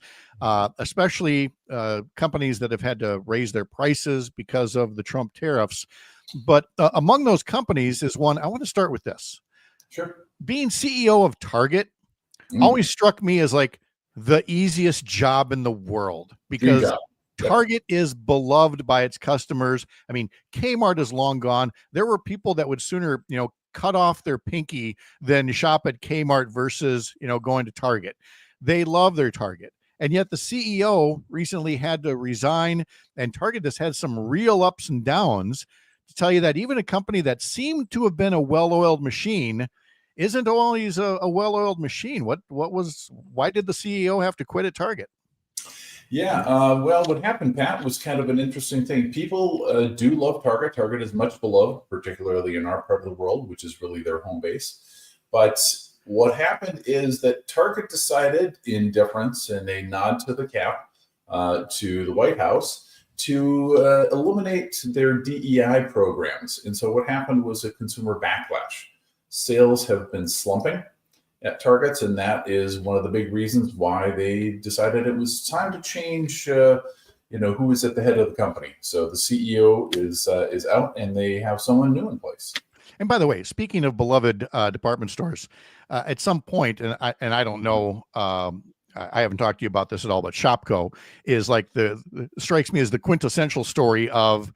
especially companies that have had to raise their prices because of the Trump tariffs. But among those companies is one, I want to start with this. Sure. Being CEO of Target always struck me as like the easiest job in the world because Target is beloved by its customers. I mean, Kmart is long gone. There were people that would sooner, cut off their pinky than shop at Kmart versus, going to Target. They love their Target. And yet the CEO recently had to resign, and Target has had some real ups and downs to tell you that even a company that seemed to have been a well-oiled machine isn't always a well-oiled machine. Why did the CEO have to quit at Target? Yeah, well, what happened, Pat, was kind of an interesting thing. People do love Target. Target is much beloved, particularly in our part of the world, which is really their home base. But what happened is that Target decided, in deference and a nod to the cap, to the White House, to eliminate their DEI programs. And so what happened was a consumer backlash. Sales have been slumping at Targets, and that is one of the big reasons why they decided it was time to change who is at the head of the company. So the CEO is out, and they have someone new in place. And by the way, speaking of beloved department stores, at some point, and I don't know, I haven't talked to you about this at all, but Shopko is like strikes me as the quintessential story of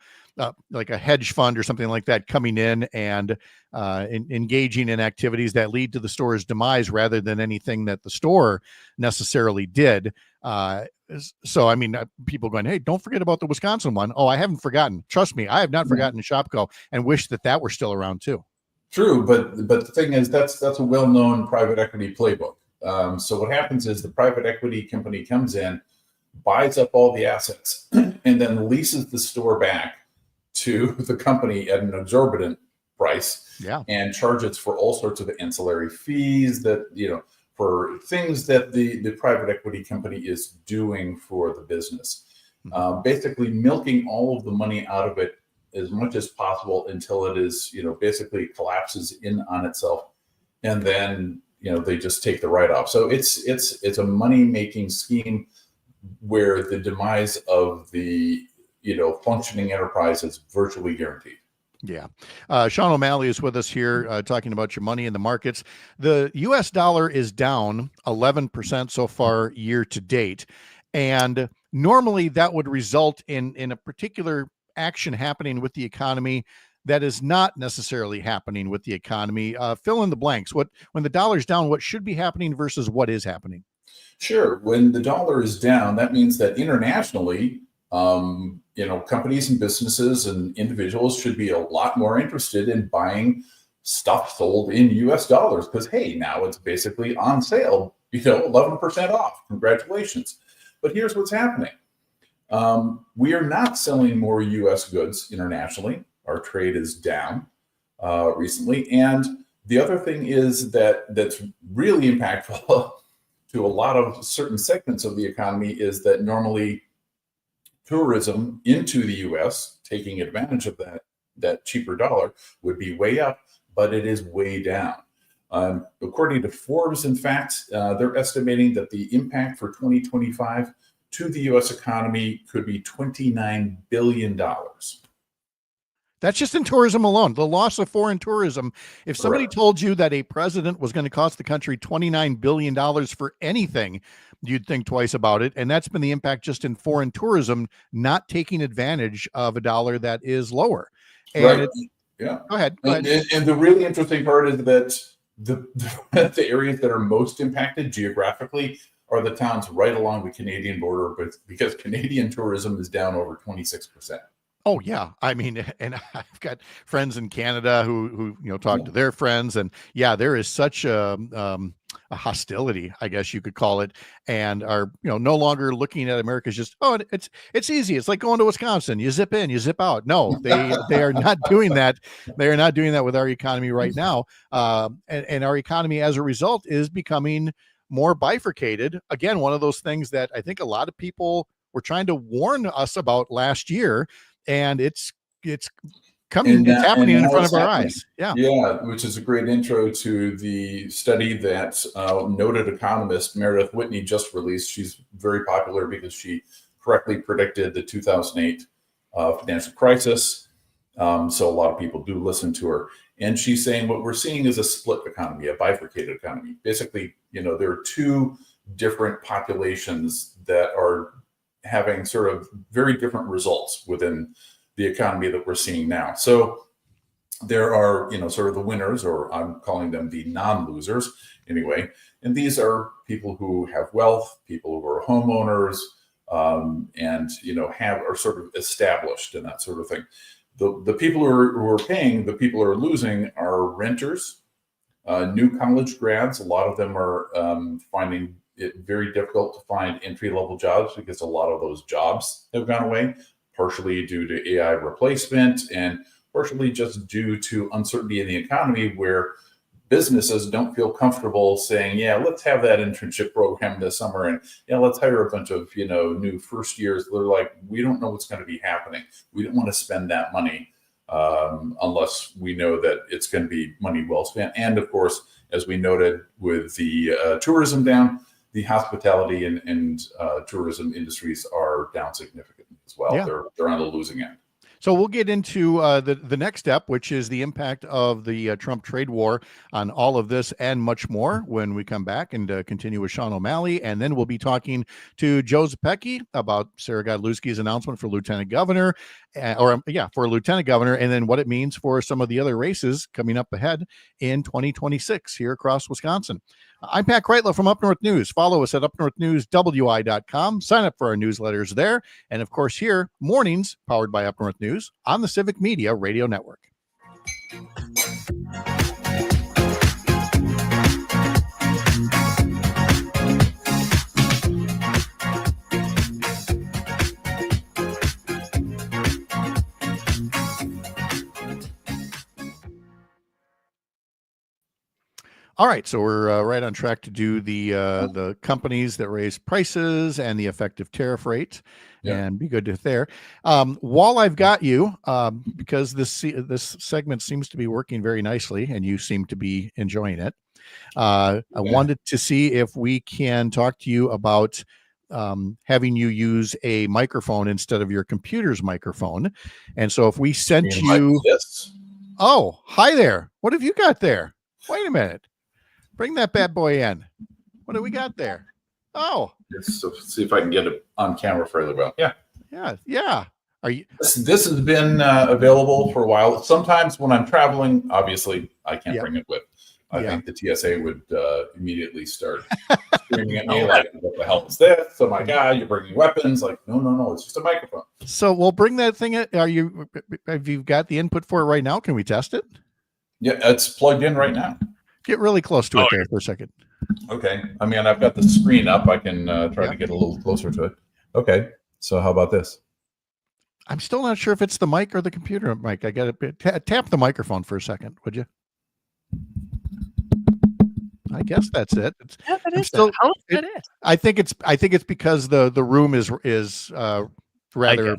like a hedge fund or something like that coming in and engaging in activities that lead to the store's demise rather than anything that the store necessarily did. So, I mean, people going, hey, don't forget about the Wisconsin one. Oh, I haven't forgotten. Trust me, I have not forgotten Shopko, and wish that were still around too. True, but the thing is, that's a well-known private equity playbook. So what happens is the private equity company comes in, buys up all the assets, and then leases the store back to the company at an exorbitant price. Yeah. And charges for all sorts of ancillary fees that, for things that the private equity company is doing for the business. Basically milking all of the money out of it as much as possible until it is, basically collapses in on itself. And then, they just take the write-off. So it's a money-making scheme where the demise of the, functioning enterprise is virtually guaranteed. Yeah. Sean O'Malley is with us here talking about your money in the markets. The U.S. dollar is down 11% so far year to date. And normally that would result in a particular action happening with the economy that is not necessarily happening with the economy. Fill in the blanks. When the dollar's down, what should be happening versus what is happening? Sure. When the dollar is down, that means that internationally, companies and businesses and individuals should be a lot more interested in buying stuff sold in US dollars because, hey, now it's basically on sale, 11% off. Congratulations. But here's what's happening. We are not selling more US goods internationally. Our trade is down recently. And the other thing is that's really impactful to a lot of certain segments of the economy is that normally tourism into the U.S., taking advantage of that cheaper dollar, would be way up, but it is way down. According to Forbes, in fact, they're estimating that the impact for 2025 to the U.S. economy could be $29 billion. That's just in tourism alone. The loss of foreign tourism. If somebody Correct. told you that a president was going to cost the country $29 billion for anything, you'd think twice about it. And that's been the impact just in foreign tourism, not taking advantage of a dollar that is lower. And Right. Yeah. Go ahead. And the really interesting part is that the areas that are most impacted geographically are the towns right along the Canadian border, but because Canadian tourism is down over 26%. Oh yeah, I mean, and I've got friends in Canada who talk to their friends, and yeah, there is such a hostility, I guess you could call it, and are no longer looking at America as just it's easy. It's like going to Wisconsin. You zip in, you zip out. No, they are not doing that. They are not doing that with our economy right now, and our economy as a result is becoming more bifurcated. Again, one of those things that I think a lot of people were trying to warn us about last year. And it's coming, it's happening in front of our eyes. Yeah. Yeah. Which is a great intro to the study that noted economist Meredith Whitney just released. She's very popular because she correctly predicted the 2008 financial crisis. So a lot of people do listen to her. And she's saying what we're seeing is a split economy, a bifurcated economy. Basically, there are two different populations that are having sort of very different results within the economy that we're seeing now. So there are, sort of the winners, or I'm calling them the non-losers anyway. And these are people who have wealth, people who are homeowners, and, are sort of established and that sort of thing. The people who are paying, the people who are losing are renters, new college grads. A lot of them are finding it very difficult to find entry-level jobs because a lot of those jobs have gone away, partially due to AI replacement and partially just due to uncertainty in the economy where businesses don't feel comfortable saying, yeah, let's have that internship program this summer and let's hire a bunch of, new first years. They're like, we don't know what's going to be happening. We don't want to spend that money unless we know that it's going to be money well spent. And of course, as we noted with the tourism down, the hospitality and tourism industries are down significantly as well. Yeah. They're on the losing end. So we'll get into the next step, which is the impact of the Trump trade war on all of this and much more when we come back and continue with Sean O'Malley. And then we'll be talking to Joe Zepecki about Sara Godlewski's announcement for lieutenant governor, for lieutenant governor, and then what it means for some of the other races coming up ahead in 2026 here across Wisconsin. I'm Pat Kreitlow from Up North News. Follow us at upnorthnewswi.com. Sign up for our newsletters there. And of course, here, mornings powered by Up North News on the Civic Media Radio Network. All right, so we're right on track to do the companies that raise prices and the effective tariff rate, and be good to there. While I've got you, because this segment seems to be working very nicely, and you seem to be enjoying it, I wanted to see if we can talk to you about having you use a microphone instead of your computer's microphone. And so if we sent you, oh, hi there, what have you got there? Wait a minute. Bring that bad boy in. What do we got there? Oh, so see if I can get it on camera fairly well. Yeah. Are you? This has been available for a while. Sometimes when I'm traveling, obviously I can't bring it with. I think the TSA would immediately start screaming at me like, "What the hell is this? Oh my God, you're bringing weapons!" Like, no, it's just a microphone. So we'll bring that thing. Have you got the input for it right now? Can we test it? Yeah, it's plugged in right now. Get really close to it there for a second. Okay. I mean, I've got the screen up. I can try to get a little closer to it. Okay. So how about this? I'm still not sure if it's the mic or the computer mic. I got to tap the microphone for a second, would you? I guess that's it. I think it's because the room is rather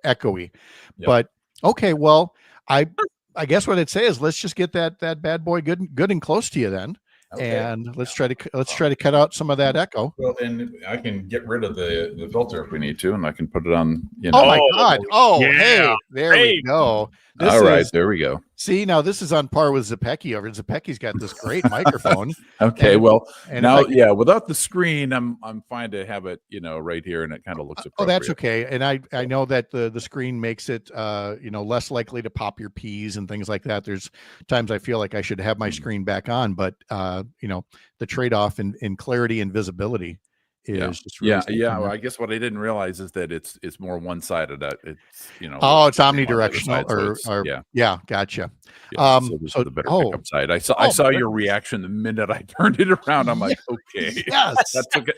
echoey. Yep. But okay, well, I guess what I'd say is let's just get that bad boy good and close to you then, and let's try to cut out some of that echo. Well, and I can get rid of the filter if we need to, and I can put it on. Oh my God! Oh, hey, there we go. All right, there we go. See, now this is on par with Zepecki over. Zepecki's got this great microphone. Okay, now, without the screen, I'm fine to have it, right here, and it kind of looks appropriate. Oh, that's okay. And I know that the screen makes it, less likely to pop your peas and things like that. There's times I feel like I should have my screen back on, but the trade-off in clarity and visibility is just really Well, I guess what I didn't realize is that it's more one-sided. It's it's omnidirectional or gotcha. So this is the better pickup side. I saw your reaction the minute I turned it around. I'm like, okay, yes,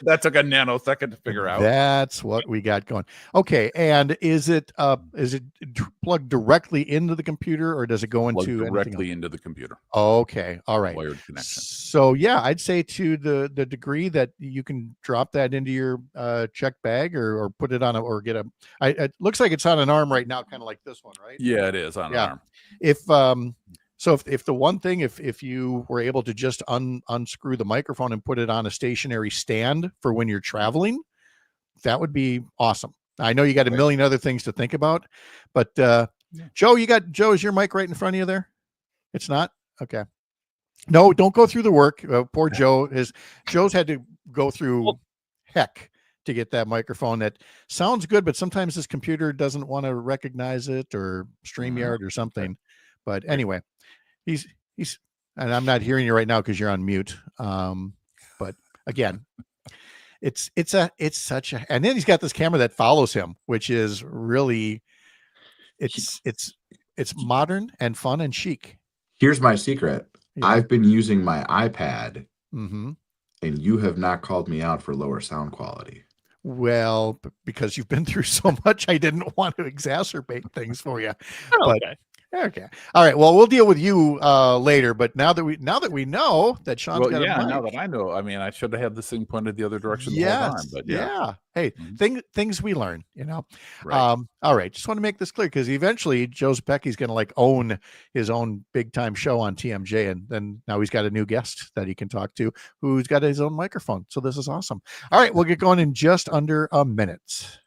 that took a nanosecond to figure out. That's what we got going. Okay, and is it plugged directly into the computer, or does it go into directly into the computer? Okay, all right. Wired connection. So I'd say to the degree that you can drop that into your check bag or put it on or get it looks like it's on an arm right now, kind of like this one, right? Yeah, it is on an arm. If the one thing, if you were able to just unscrew the microphone and put it on a stationary stand for when you're traveling, that would be awesome. I know you got a million other things to think about, but Joe, is your mic right in front of you there? It's not? Okay. No, don't go through the work. Poor Joe. Joe's had to go through heck to get that microphone that sounds good, but sometimes his computer doesn't want to recognize it, or StreamYard or something. But anyway, he's and I'm not hearing you right now because you're on mute. But again, it's such a, and then he's got this camera that follows him, which is really it's modern and fun and chic. Here's my secret. I've been using my iPad, mm-hmm. and you have not called me out for lower sound quality. Well, because you've been through so much, I didn't want to exacerbate things for you. Okay. All right. Well, we'll deal with you later. But now that we know that Sean's got a mic, now that I know, I mean, I should have had this thing pointed the other direction the whole time. But hey, things we learn, Right. All right. Just want to make this clear because eventually Joe Zepecki's going to own his own big time show on TMJ, and then now he's got a new guest that he can talk to who's got his own microphone. So this is awesome. All right, we'll get going in just under a minute.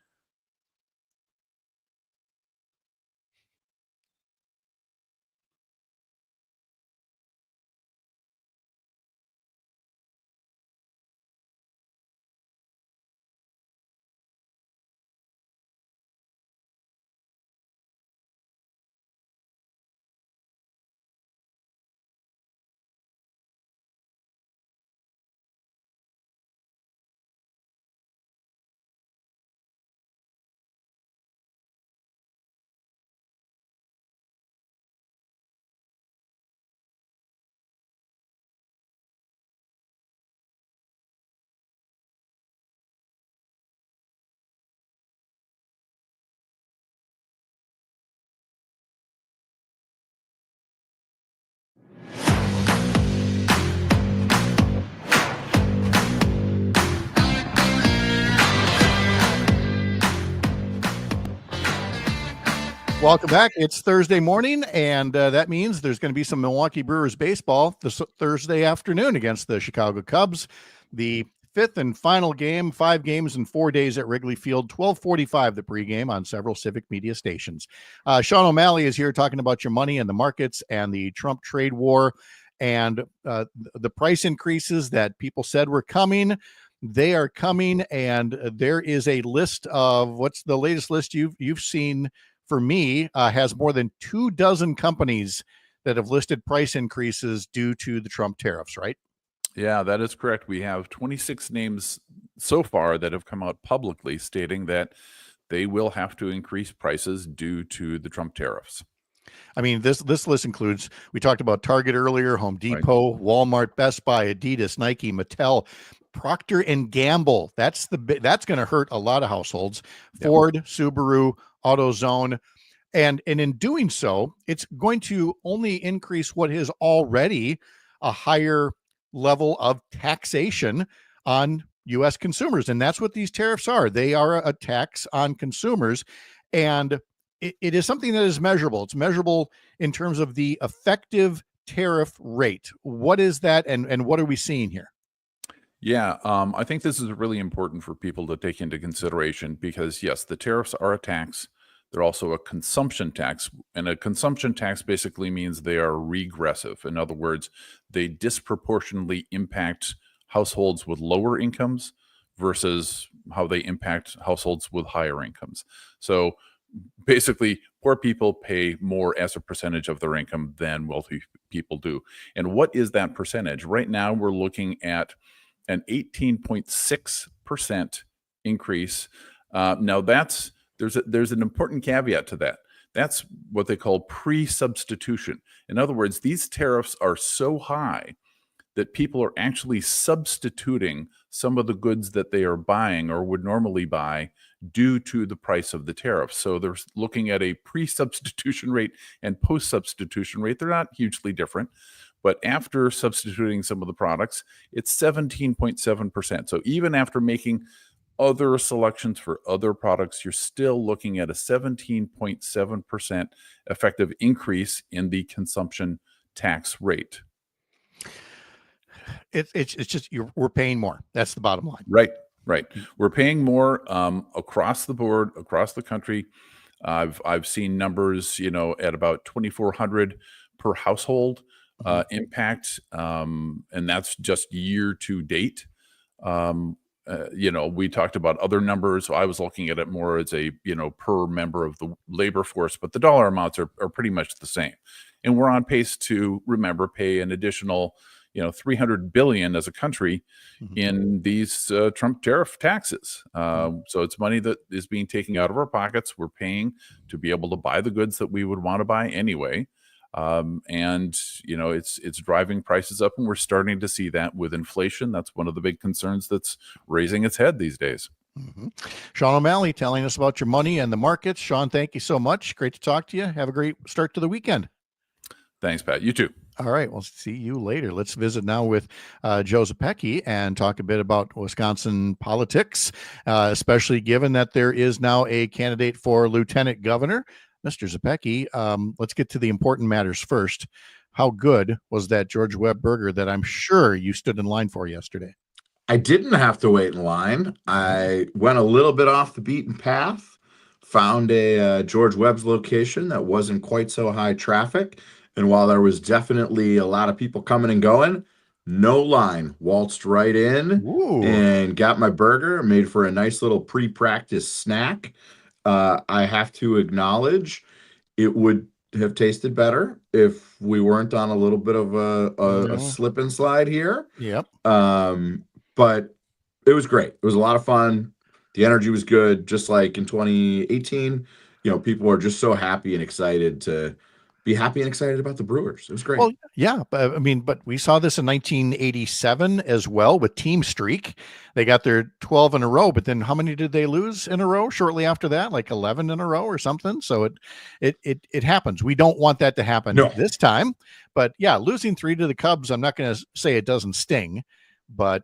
Welcome back. It's Thursday morning, and that means there's going to be some Milwaukee Brewers baseball this Thursday afternoon against the Chicago Cubs. The fifth and final game, 5 games in 4 days at Wrigley Field, 12:45 the pregame on several Civic Media stations. Sean O'Malley is here talking about your money and the markets and the Trump trade war and the price increases that people said were coming. They are coming, and there is a list of what's the latest list you've seen. For me, has more than 24 companies that have listed price increases due to the Trump tariffs, right? Yeah, that is correct. We have 26 names so far that have come out publicly stating that they will have to increase prices due to the Trump tariffs. I mean, this list includes, we talked about Target earlier, Home Depot, Walmart, Best Buy, Adidas, Nike, Mattel, Procter and Gamble. That's going to hurt a lot of households. Ford, Subaru, AutoZone. And in doing so, it's going to only increase what is already a higher level of taxation on U.S. consumers. And that's what these tariffs are. They are a tax on consumers. And it is something that is measurable. It's measurable in terms of the effective tariff rate. What is that? And what are we seeing here? Yeah, I think this is really important for people to take into consideration because, yes, the tariffs are a tax. They're also a consumption tax. And a consumption tax basically means they are regressive. In other words, they disproportionately impact households with lower incomes versus how they impact households with higher incomes. So basically, poor people pay more as a percentage of their income than wealthy people do. And what is that percentage? Right now, we're looking at an 18.6% increase. Now there's an important caveat to that. That's what they call pre-substitution. In other words, these tariffs are so high that people are actually substituting some of the goods that they are buying or would normally buy due to the price of the tariff. So they're looking at a pre-substitution rate and post-substitution rate. They're not hugely different. But after substituting some of the products, it's 17.7%. So even after making other selections for other products, you're still looking at a 17.7% effective increase in the consumption tax rate. It's just we're paying more. That's the bottom line. Right. We're paying more across the board, across the country. I've seen numbers, at about $2,400 per household. Impact, and that's just year to date. We talked about other numbers. So I was looking at it more as a, per member of the labor force, but the dollar amounts are pretty much the same. And we're on pace to, remember, pay an additional, $300 billion as a country in these Trump tariff taxes. So it's money that is being taken out of our pockets. We're paying to be able to buy the goods that we would want to buy anyway. It's driving prices up, and we're starting to see that with inflation. That's one of the big concerns that's raising its head these days. Sean O'Malley telling us about your money and the markets. Sean, thank you so much. Great to talk to you. Have a great start to the weekend. Thanks, Pat. You too. All right. We'll see you later. Let's visit now with Joe Zepecki and talk a bit about Wisconsin politics, especially given that there is now a candidate for lieutenant governor. Mr. Zepecki, let's get to the important matters first. How good was that George Webb burger that I'm sure you stood in line for yesterday? I didn't have to wait in line. I went a little bit off the beaten path, found a George Webb's location that wasn't quite so high traffic. And while there was definitely a lot of people coming and going, no line, waltzed right in and got my burger, made for a nice little pre-practice snack. I have to acknowledge it would have tasted better if we weren't on a little bit of a slip and slide here. Yep. But it was great. It was a lot of fun. The energy was good. Just like in 2018, people are just so happy and excited to be happy and excited about the Brewers. It was great. Well, yeah, but we saw this in 1987 as well with Team Streak. They got their 12 in a row, but then how many did they lose in a row shortly after that? Like 11 in a row or something. So it happens. We don't want that to happen this time. But yeah, losing 3 to the Cubs, I'm not going to say it doesn't sting, but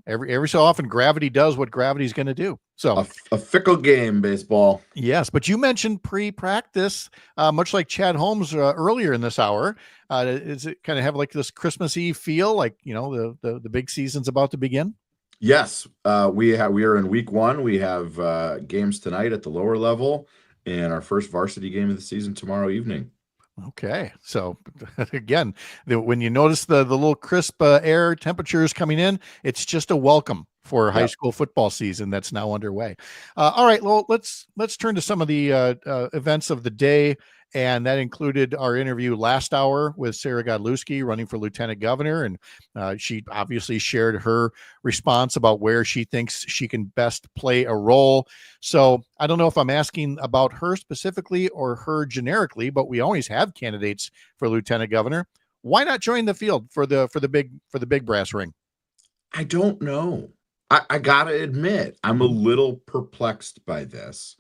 every so often gravity does what gravity's going to do. So a fickle game, baseball. Yes, but you mentioned pre-practice, much like Chad Holmes earlier in this hour. Is it kind of have like this Christmas Eve feel, like the big season's about to begin? Yes, we are in week 1. We have games tonight at the lower level, and our first varsity game of the season tomorrow evening. Okay, so again, when you notice the little crisp air temperatures coming in, it's just a welcome for high school football season that's now underway. All right, well, let's turn to some of the events of the day, and that included our interview last hour with Sara Godlewski, running for lieutenant governor, and she obviously shared her response about where she thinks she can best play a role. So I don't know if I'm asking about her specifically or her generically, but we always have candidates for lieutenant governor. Why not join the field for the big brass ring? I don't know. I gotta admit, I'm a little perplexed by this.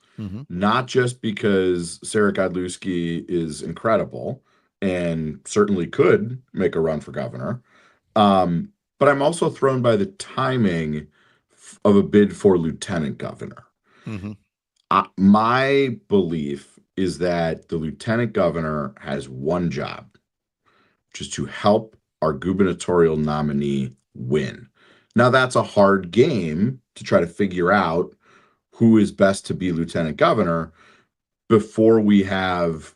Not just because Sara Godlewski is incredible and certainly could make a run for governor, but I'm also thrown by the timing of a bid for lieutenant governor. My belief is that the lieutenant governor has one job, which is to help our gubernatorial nominee win. Now, that's a hard game to try to figure out who is best to be lieutenant governor before we have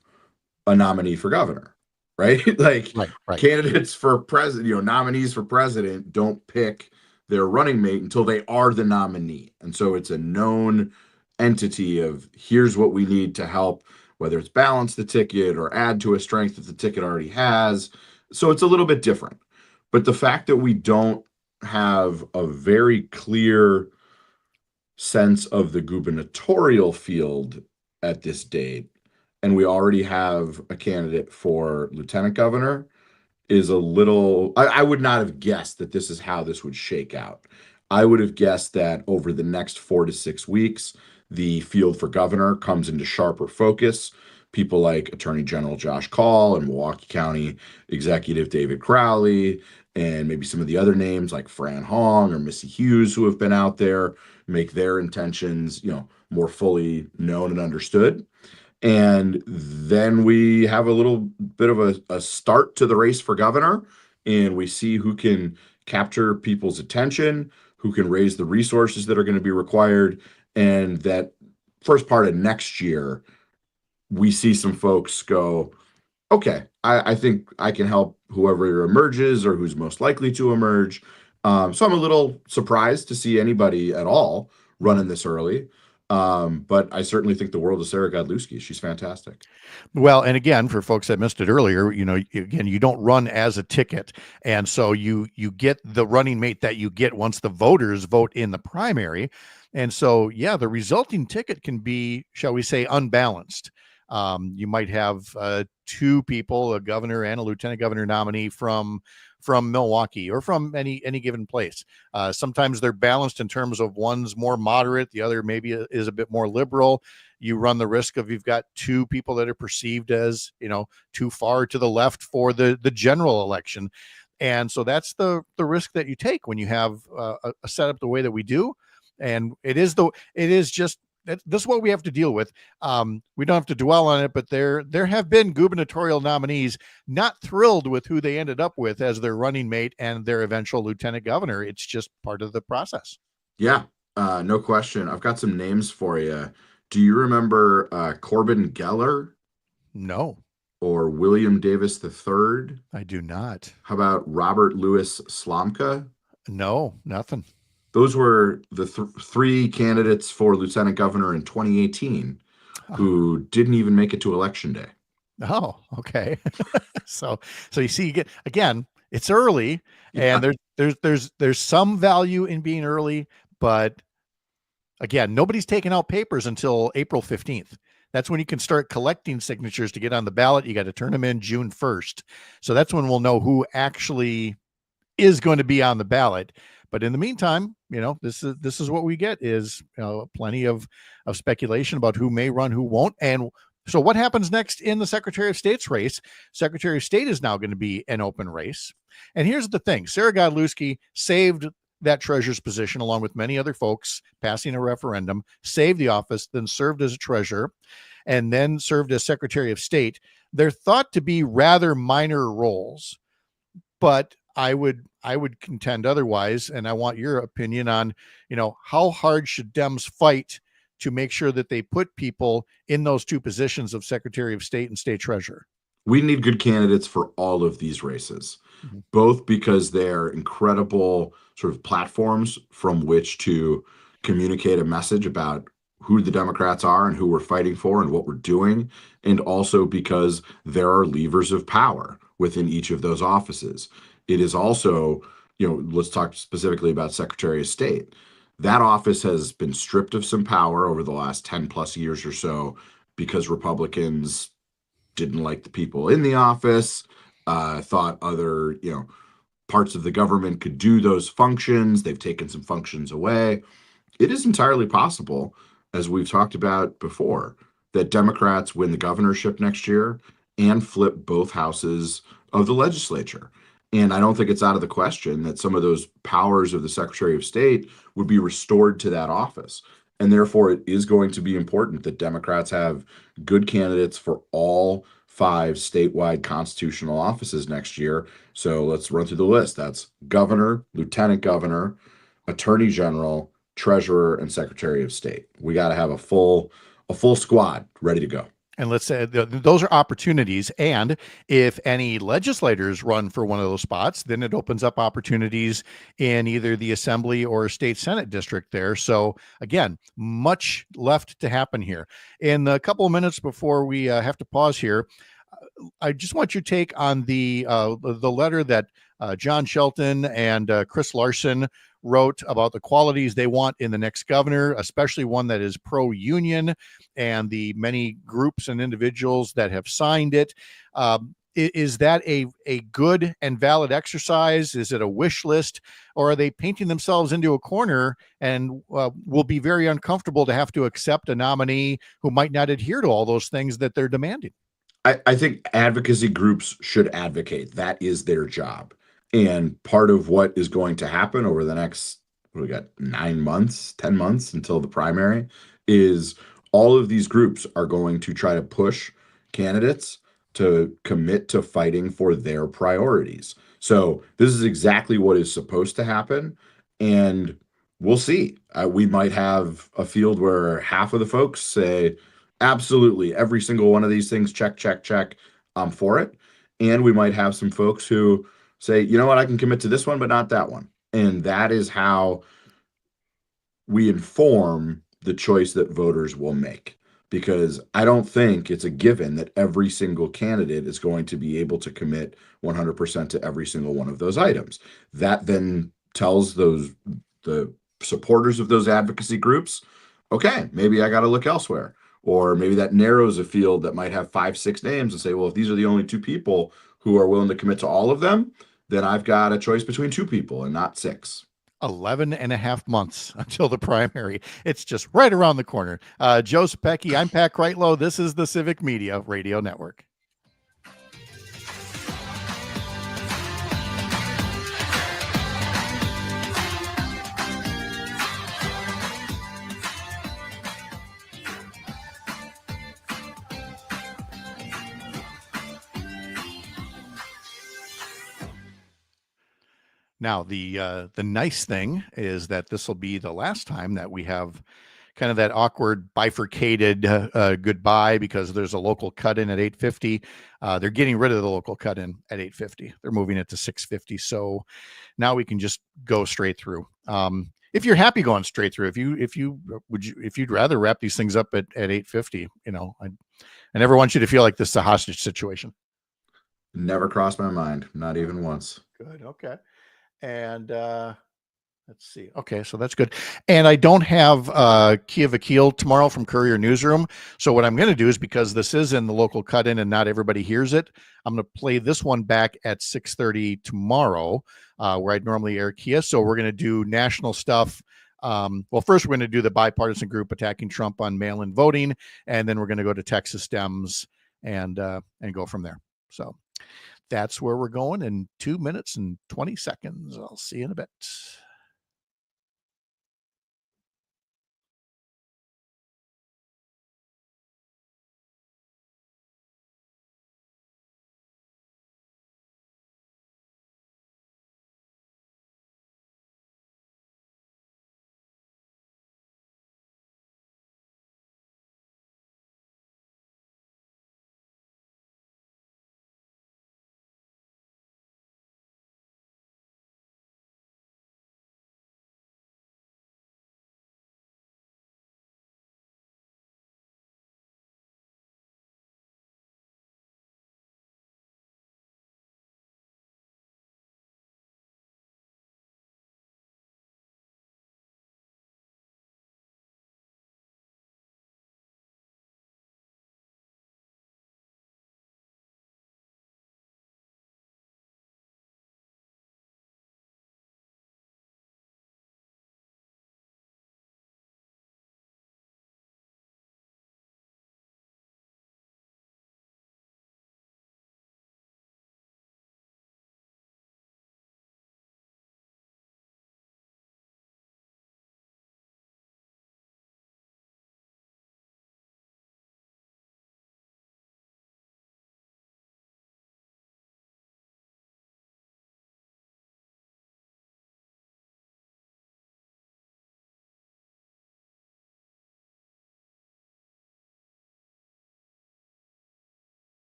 a nominee for governor, right? Like candidates for president, nominees for president don't pick their running mate until they are the nominee. And so it's a known entity of here's what we need to help, whether it's balance the ticket or add to a strength that the ticket already has. So it's a little bit different. But the fact that we don't have a very clear sense of the gubernatorial field at this date, and we already have a candidate for lieutenant governor, is a little, I would not have guessed that this is how this would shake out. I would have guessed that over the next 4 to 6 weeks, the field for governor comes into sharper focus. People like Attorney General Josh Call and Milwaukee County Executive David Crowley, and maybe some of the other names like Fran Hong or Missy Hughes who have been out there, make their intentions, more fully known and understood. And then we have a little bit of a start to the race for governor, and we see who can capture people's attention, who can raise the resources that are going to be required. And that first part of next year, we see some folks go, okay, I think I can help whoever emerges or who's most likely to emerge. So I'm a little surprised to see anybody at all running this early. But I certainly think the world of Sara Godlewski. She's fantastic. Well, and again, for folks that missed it earlier, again, you don't run as a ticket. And so you get the running mate that you get once the voters vote in the primary. And so, yeah, the resulting ticket can be, shall we say, unbalanced. You might have 2 people, a governor and a lieutenant governor nominee from Milwaukee or from any given place. Sometimes they're balanced in terms of one's more moderate, the other maybe is a bit more liberal. You run the risk of you've got 2 people that are perceived as, too far to the left for the general election. And so that's the risk that you take when you have a setup the way that we do. And it is just, this is what we have to deal with. We don't have to dwell on it, but there have been gubernatorial nominees not thrilled with who they ended up with as their running mate and their eventual lieutenant governor. It's just part of the process. Yeah, no question. I've got some names for you. Do you remember Corbin Geller? No. Or William Davis III? I do not. How about Robert Louis Slomka? No, nothing. Those were the 3 candidates for lieutenant governor in 2018 who didn't even make it to election day. Oh, okay. So you see, again, it's early, and there's some value in being early, but again, nobody's taking out papers until April 15th. That's when you can start collecting signatures to get on the ballot. You got to turn them in June 1st. So that's when we'll know who actually is going to be on the ballot. But in the meantime, this is what we get is plenty of speculation about who may run, who won't. And so what happens next in the Secretary of State's race? Secretary of State is now going to be an open race. And here's the thing. Sara Godlewski saved that treasurer's position along with many other folks, passing a referendum, saved the office, then served as a treasurer, and then served as Secretary of State. They're thought to be rather minor roles, but I would contend otherwise. And I want your opinion on, how hard should Dems fight to make sure that they put people in those two positions of Secretary of State and State Treasurer? We need good candidates for all of these races, both because they're incredible sort of platforms from which to communicate a message about who the Democrats are and who we're fighting for and what we're doing, and also because there are levers of power within each of those offices. It is also, let's talk specifically about Secretary of State. That office has been stripped of some power over the last 10 plus years or so because Republicans didn't like the people in the office, thought other, parts of the government could do those functions. They've taken some functions away. It is entirely possible, as we've talked about before, that Democrats win the governorship next year and flip both houses of the legislature. And I don't think it's out of the question that some of those powers of the Secretary of State would be restored to that office. And therefore, it is going to be important that Democrats have good candidates for all 5 statewide constitutional offices next year. So let's run through the list. That's governor, lieutenant governor, attorney general, treasurer, and Secretary of State. We got to have a full squad ready to go. And let's say those are opportunities. And if any legislators run for one of those spots, then it opens up opportunities in either the Assembly or State Senate district there. So again, much left to happen here. In the couple of minutes before we have to pause here, I just want your take on the letter that John Shelton and Chris Larson wrote about the qualities they want in the next governor, especially one that is pro-union, and the many groups and individuals that have signed it. Is that a good and valid exercise? Is it a wish list, or are they painting themselves into a corner and will be very uncomfortable to have to accept a nominee who might not adhere to all those things that they're demanding? I think advocacy groups should advocate. That is their job. And part of what is going to happen over the next, we got 9 months, 10 months until the primary, is all of these groups are going to try to push candidates to commit to fighting for their priorities. So this is exactly what is supposed to happen. And we'll see. We might have a field where half of the folks say, absolutely, every single one of these things, check, check, check, I'm for it. And we might have some folks who say, you know what, I can commit to this one, but not that one. And that is how we inform the choice that voters will make. Because I don't think it's a given that every single candidate is going to be able to commit 100% to every single one of those items. That then tells the supporters of those advocacy groups, okay, maybe I got to look elsewhere. Or maybe that narrows a field that might have 5, 6 names and say, well, if these are the only 2 people who are willing to commit to all of them, then I've got a choice between 2 people and not 6. 11 and a half months until the primary. It's just right around the corner. Joe Sapecki, I'm Pat Kreitlow. This is the Civic Media Radio Network. Now, the nice thing is that this will be the last time that we have kind of that awkward bifurcated goodbye, because there's a local cut-in at 8:50. They're getting rid of the local cut-in at 8:50. They're moving it to 6:50. So now we can just go straight through. If you're happy going straight through, if you'd rather wrap these things up at 8:50, I never want you to feel like this is a hostage situation. Never crossed my mind, not even once. Good. Okay. And let's see. Okay, so that's good. And I don't have Kia Vakil tomorrow from Courier Newsroom. So what I'm going to do is, because this is in the local cut-in and not everybody hears it, I'm going to play this one back at 6:30 tomorrow, where I'd normally air Kia. So we're going to do national stuff. Well, first we're going to do the bipartisan group attacking Trump on mail-in voting, and then we're going to go to Texas Dems and go from there. So that's where we're going in 2 minutes and 20 seconds. I'll see you in a bit.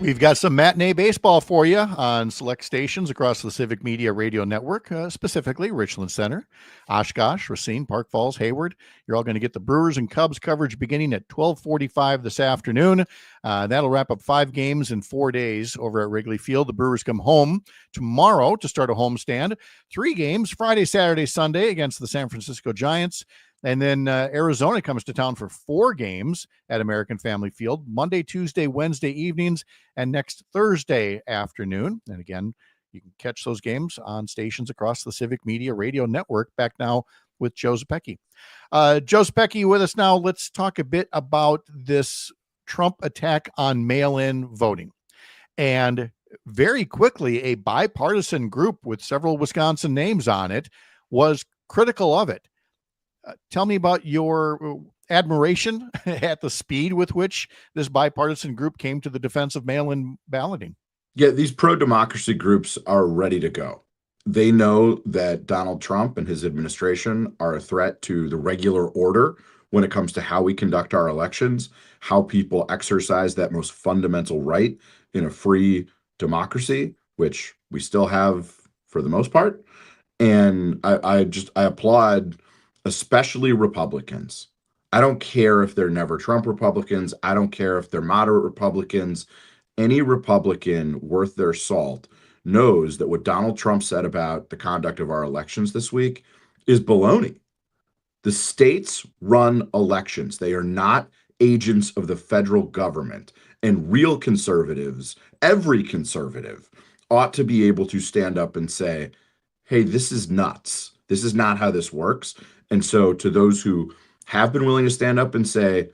We've got some matinee baseball for you on select stations across the Civic Media Radio Network, specifically Richland Center, Oshkosh, Racine, Park Falls, Hayward. You're all going to get the Brewers and Cubs coverage beginning at 12:45 this afternoon. That'll wrap up 5 games in 4 days over at Wrigley Field. The Brewers come home tomorrow to start a homestand. 3 games, Friday, Saturday, Sunday against the San Francisco Giants. And then Arizona comes to town for 4 games at American Family Field, Monday, Tuesday, Wednesday evenings, and next Thursday afternoon. And again, you can catch those games on stations across the Civic Media Radio Network. Back now with Joe Zepecki. Joe Zepecki with us now. Let's talk a bit about this Trump attack on mail-in voting. And very quickly, a bipartisan group with several Wisconsin names on it was critical of it. Tell me about your admiration at the speed with which this bipartisan group came to the defense of mail-in balloting. Yeah, these pro-democracy groups are ready to go. They know that Donald Trump and his administration are a threat to the regular order when it comes to how we conduct our elections, how people exercise that most fundamental right in a free democracy, which we still have for the most part. And I applaud especially Republicans. I don't care if they're never Trump Republicans. I don't care if they're moderate Republicans. Any Republican worth their salt knows that what Donald Trump said about the conduct of our elections this week is baloney. The states run elections. They are not agents of the federal government. And real conservatives, every conservative, ought to be able to stand up and say, hey, this is nuts. This is not how this works. And so to those who have been willing to stand up and say,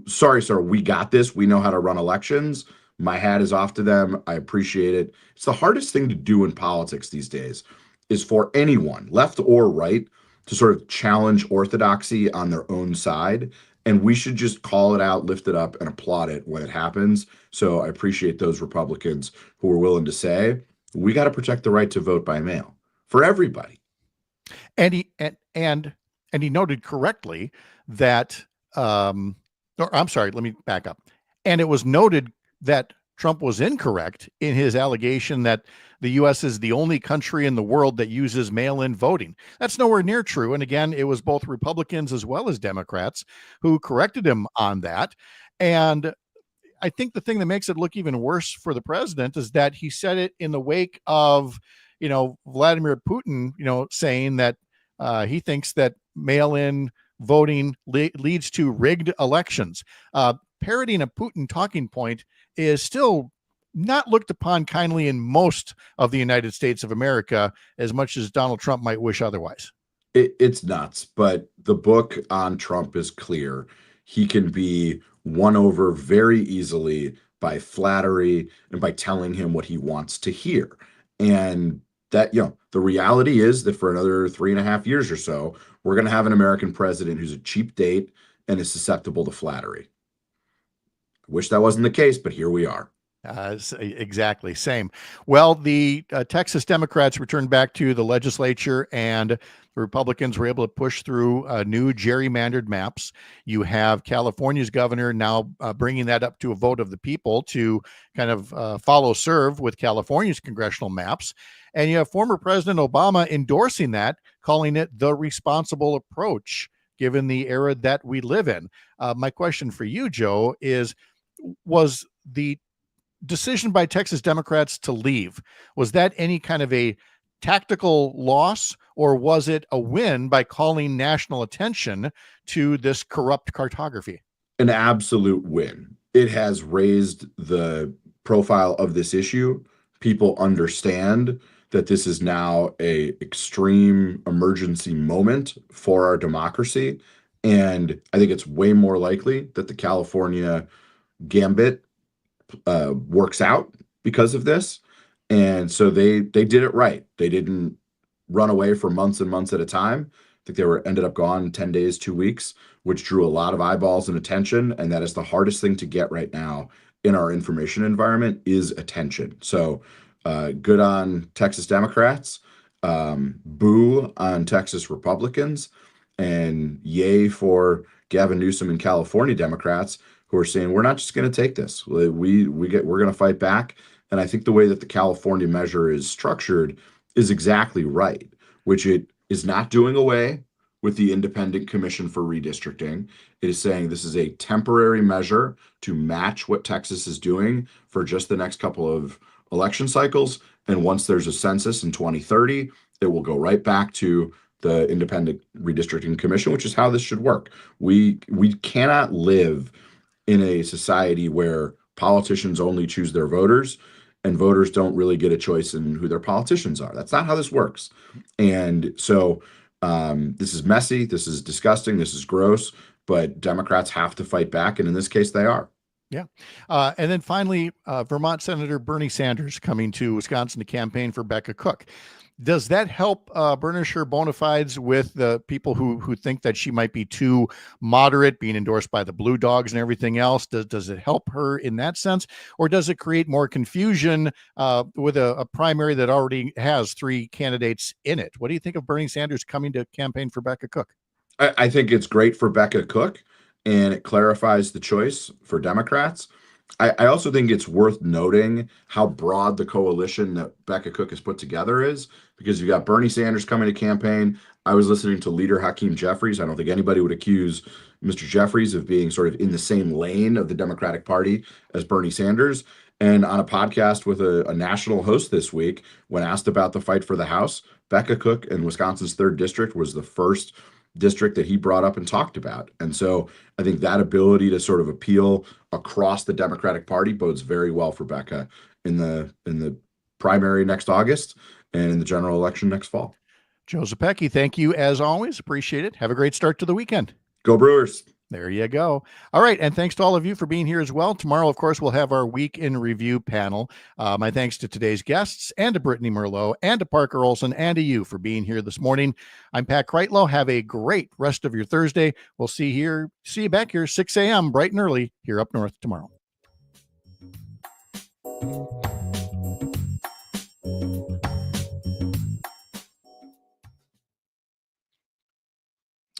sorry, sir, we got this. We know how to run elections. My hat is off to them. I appreciate it. It's the hardest thing to do in politics these days is for anyone, left or right, to sort of challenge orthodoxy on their own side. And we should just call it out, lift it up, and applaud it when it happens. So I appreciate those Republicans who are willing to say, we got to protect the right to vote by mail for everybody. And he noted correctly that, let me back up. And it was noted that Trump was incorrect in his allegation that the U.S. is the only country in the world that uses mail-in voting. That's nowhere near true. And again, it was both Republicans as well as Democrats who corrected him on that. And I think the thing that makes it look even worse for the president is that he said it in the wake of, Vladimir Putin, saying that he thinks that mail-in voting leads to rigged elections. Parroting a Putin talking point is still not looked upon kindly in most of the United States of America, as much as Donald Trump might wish otherwise. It's nuts, but the book on Trump is clear. He can be won over very easily by flattery and by telling him what he wants to hear. And that, the reality is that for another 3.5 years or so, we're going to have an American president who's a cheap date and is susceptible to flattery. I wish that wasn't the case, but here we are. Exactly. Same. Well, the Texas Democrats returned back to the legislature, and the Republicans were able to push through new gerrymandered maps. You have California's governor now bringing that up to a vote of the people to kind of follow serve with California's congressional maps. And you have former President Obama endorsing that, calling it the responsible approach, given the era that we live in. My question for you, Joe, was the decision by Texas Democrats to leave, was that any kind of a tactical loss, or was it a win by calling national attention to this corrupt cartography? An absolute win. It has raised the profile of this issue. People understand that this is now a extreme emergency moment for our democracy. And I think it's way more likely that the California gambit works out because of this. And so they did it right. They didn't run away for months and months at a time. I think they ended up gone 10 days, 2 weeks, which drew a lot of eyeballs and attention. And that is the hardest thing to get right now in our information environment is attention. So good on Texas Democrats, boo on Texas Republicans. and yay for Gavin Newsom and California Democrats who are saying, we're not just going to take this. We're going to fight back. And I think the way that the California measure is structured is exactly right, which it is not doing away with the Independent Commission for Redistricting. It is saying this is a temporary measure to match what Texas is doing for just the next couple of election cycles. And once there's a census in 2030, it will go right back to the Independent Redistricting Commission, which is how this should work. We cannot live in a society where politicians only choose their voters and voters don't really get a choice in who their politicians are. That's not how this works. And so this is messy, this is disgusting, this is gross, but Democrats have to fight back. And in this case, they are. Yeah. And then finally, Vermont Senator Bernie Sanders coming to Wisconsin to campaign for Becca Cook. Does that help burnish her bona fides with the people who think that she might be too moderate, being endorsed by the Blue Dogs and everything else? Does it help her in that sense? Or does it create more confusion with a primary that already has 3 candidates in it? What do you think of Bernie Sanders coming to campaign for Becca Cook? I think it's great for Becca Cook, and it clarifies the choice for Democrats. I also think it's worth noting how broad the coalition that Becca Cook has put together is, because you've got Bernie Sanders coming to campaign. I was listening to leader Hakeem Jeffries. I don't think anybody would accuse Mr. Jeffries of being sort of in the same lane of the Democratic Party as Bernie Sanders. And on a podcast with a national host this week, when asked about the fight for the House, Becca Cook in Wisconsin's 3rd district was the first district that he brought up and talked about. And so I think that ability to sort of appeal across the Democratic Party bodes very well for Becca in the primary next August and in the general election next fall. Joe Zepecki, thank you as always. Appreciate it. Have a great start to the weekend. Go Brewers. There you go. All right. And thanks to all of you for being here as well. Tomorrow, of course, we'll have our week in review panel. My thanks to today's guests and to Brittany Merlot and to Parker Olson and to you for being here this morning. I'm Pat Kreitlow. Have a great rest of your Thursday. We'll see you back here 6 a.m. bright and early here up north tomorrow.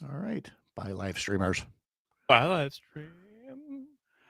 All right. Bye, live streamers. Bye, live stream.